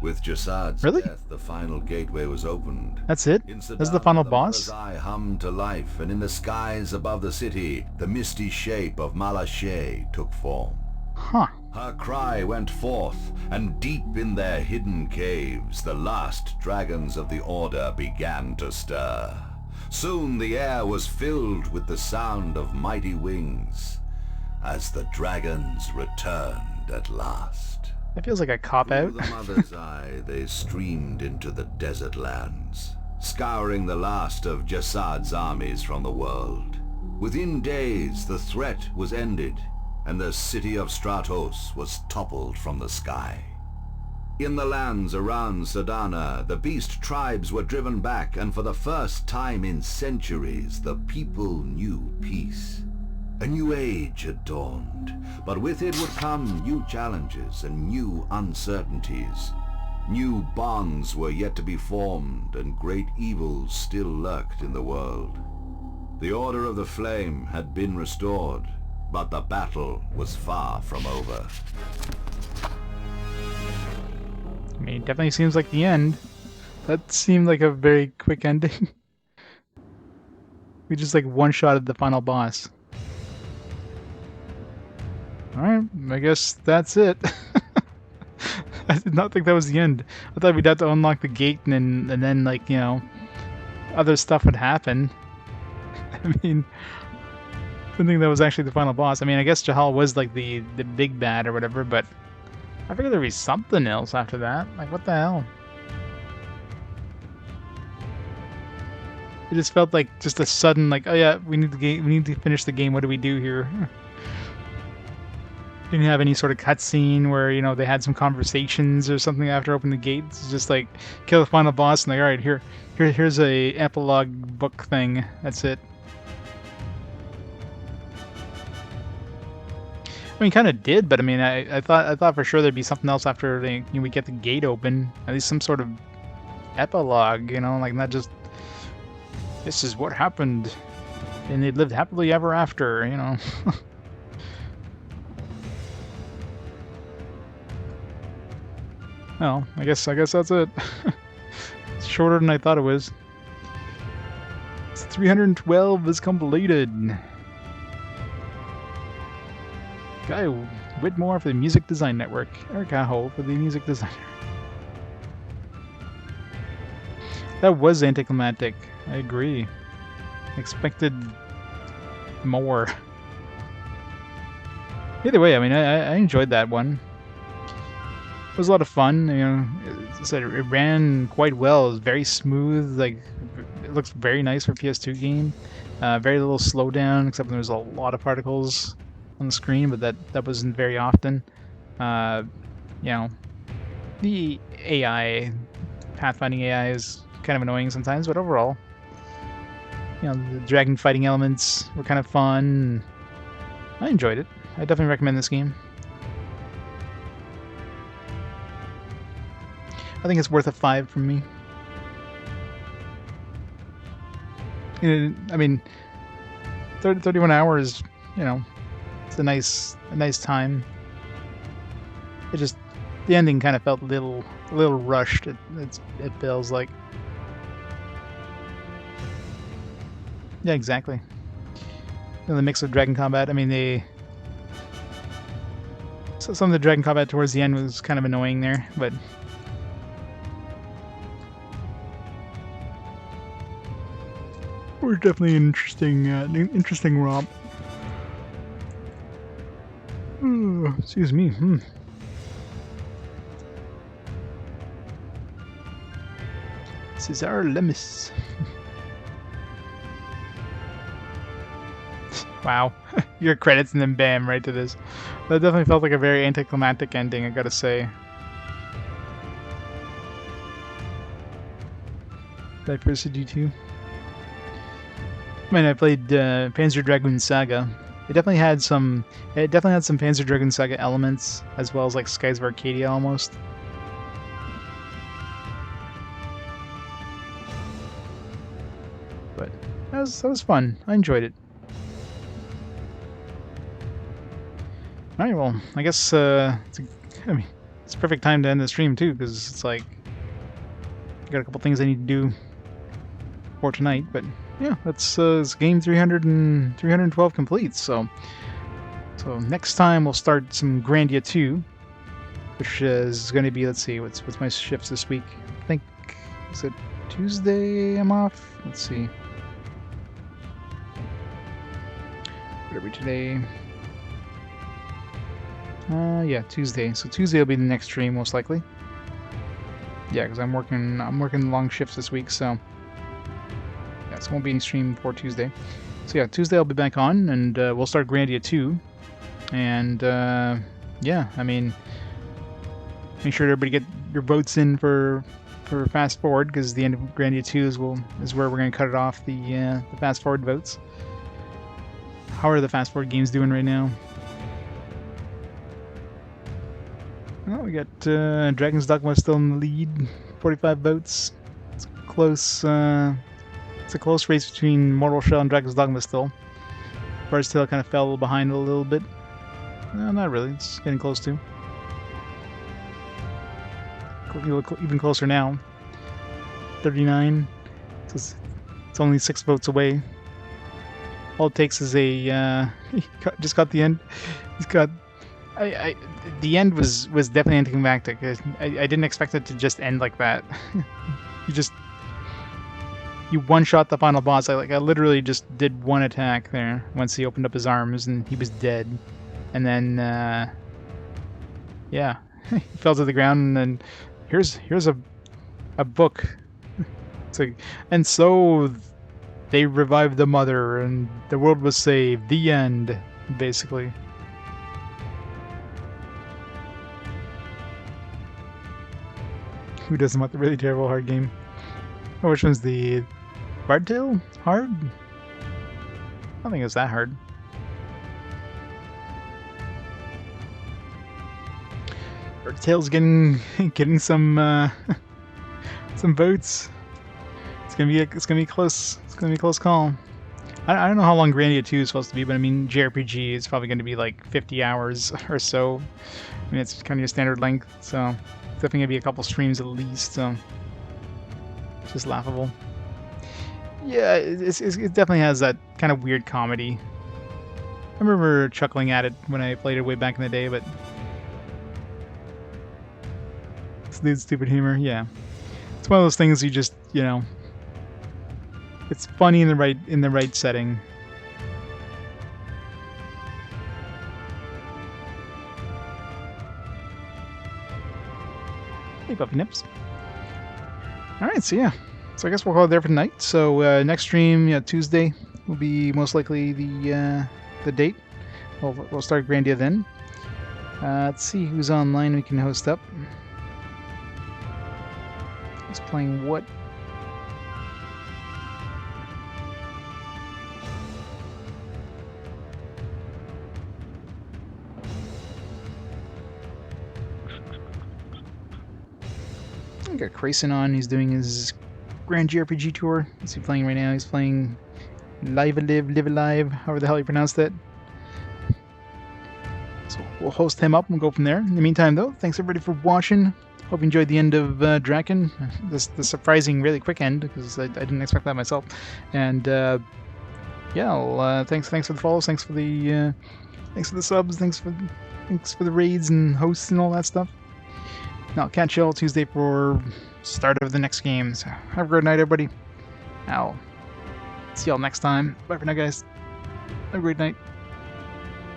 J: With Jasad's
A: Really?
J: death, the final gateway was opened.
A: That's it?
J: In
A: That's the final
J: Sadana,
A: boss?
J: The mother's eye hummed to life, and in the skies above the city, the misty shape of Malashe took form.
A: Huh.
J: Her cry went forth, and deep in their hidden caves, the last dragons of the Order began to stir. Soon the air was filled with the sound of mighty wings, as the dragons returned at last.
A: That feels like a cop-out.
J: Through the mother's eye, they streamed into the desert lands, scouring the last of Jasad's armies from the world. Within days, the threat was ended, and the city of Stratos was toppled from the sky. In the lands around Sadana, the beast tribes were driven back, and for the first time in centuries, the people knew peace. A new age had dawned, but with it would come new challenges and new uncertainties. New bonds were yet to be formed, and great evils still lurked in the world. The Order of the Flame had been restored, but the battle was far from over.
A: I mean, it definitely seems like the end. That seemed like a very quick ending. We just like one-shotted the final boss. Alright, I guess that's it. I did not think that was the end. I thought we'd have to unlock the gate and then like, you know, other stuff would happen. I mean, I didn't think that was actually the final boss. I mean, I guess Jahal was like the big bad or whatever, but I figured there'd be something else after that. Like, what the hell? It just felt like just a sudden, like, oh yeah, we need to finish the game. What do we do here? Didn't have any sort of cutscene where, you know, they had some conversations or something after opening the gate. It's just like kill the final boss and like, all right, here's a epilogue book thing. That's it. I mean, kind of did, but I mean, I thought for sure there'd be something else after we get the gate open. At least some sort of epilogue, you know, like not just this is what happened, and they lived happily ever after, you know. Well, I guess that's it. It's shorter than I thought it was. It's 312 is completed. Guy Whitmore for the Music Design Network. Eric Aho for the Music Designer. That was anticlimactic. I agree. Expected more. Either way, I mean, I enjoyed that one. It was a lot of fun. You know, as I said, it ran quite well. It was very smooth. Like, it looks very nice for a PS2 game. Very little slowdown, except when there was a lot of particles on the screen, but that wasn't very often. You know, the AI, pathfinding AI, is kind of annoying sometimes, but overall, you know, the dragon fighting elements were kind of fun. I enjoyed it. I definitely recommend this game. I think it's worth a 5 from me. I mean, 31 hours, you know, it's a nice time. It just, the ending kind of felt a little rushed. It feels like. Yeah, exactly. You know, the mix of dragon combat. I mean, some of the dragon combat towards the end was kind of annoying there, but. We're definitely an interesting romp. Oh, excuse me. Cesar Lemis. Wow. Your credits and then bam, right to this. That definitely felt like a very anticlimactic ending, I gotta say. Diversity 2. I mean, I played Panzer Dragoon Saga. It definitely had some Panzer Dragoon Saga elements, as well as like Skies of Arcadia almost. But that was fun. I enjoyed it. All right, well, I guess it's a perfect time to end the stream too, because it's like I got a couple things I need to do for tonight, but. Yeah, that's game 312 complete. So next time we'll start some Grandia 2, which is going to be, let's see, what's my shifts this week? I think, is it Tuesday I'm off? Let's see. What are we today? Yeah, Tuesday. So Tuesday will be the next stream most likely. Yeah, because I'm working long shifts this week, so. So won't be any stream for Tuesday. So yeah, Tuesday I'll be back on, and we'll start Grandia 2. And yeah, I mean, make sure everybody get your votes in for fast forward, because the end of Grandia 2 is where we're gonna cut it off, the fast forward votes. How are the fast forward games doing right now? Well, we got Dragon's Dogma still in the lead, 45 votes. It's close. It's a close race between Mortal Shell and Dragon's Dogma still. Bard's Tale kind of fell behind a little bit. No, not really. It's getting close to. Even closer now. 39. So it's only 6 votes away. All it takes is a... he just got the end. He's got... the end was definitely anticlimactic. I didn't expect it to just end like that. You one-shot the final boss. I literally just did one attack there once he opened up his arms and he was dead. And then, yeah, he fell to the ground. And then here's a book. It's like, and so they revived the mother and the world was saved. The end, basically. Who doesn't want the really terrible hard game? Oh, which one's the Bard Tale? Hard? I don't think it's that hard. Bard Tale's getting some votes. It's gonna be close. It's gonna be a close call. I don't know how long Grandia 2 is supposed to be, but I mean JRPG is probably going to be like 50 hours or so. I mean it's kind of your standard length, so it's definitely gonna be a couple streams at least. So it's just laughable. Yeah, it definitely has that kind of weird comedy. I remember chuckling at it when I played it way back in the day, but it's stupid humor. Yeah, it's one of those things you just, you know, it's funny in the right setting. Hey, Puppy Nips. Alright, so yeah. So I guess we'll call it there for tonight. So next stream, yeah, Tuesday will be most likely the date. We'll start Grandia then. Let's see who's online we can host up. Who's playing what? I got Crayson on. He's doing his Grand GRPG tour. What's he playing right now? He's playing Live Alive, however the hell you pronounce that. So we'll host him up and go from there. In the meantime, though, thanks everybody for watching. Hope you enjoyed the end of Drakan. The surprising, really quick end, because I didn't expect that myself. And yeah, well, thanks for the follows, thanks for the subs, thanks for the raids and hosts and all that stuff. And I'll catch you all Tuesday for start of the next game. So have a good night, everybody. I'll see y'all next time. Bye for now, guys. Have a great night.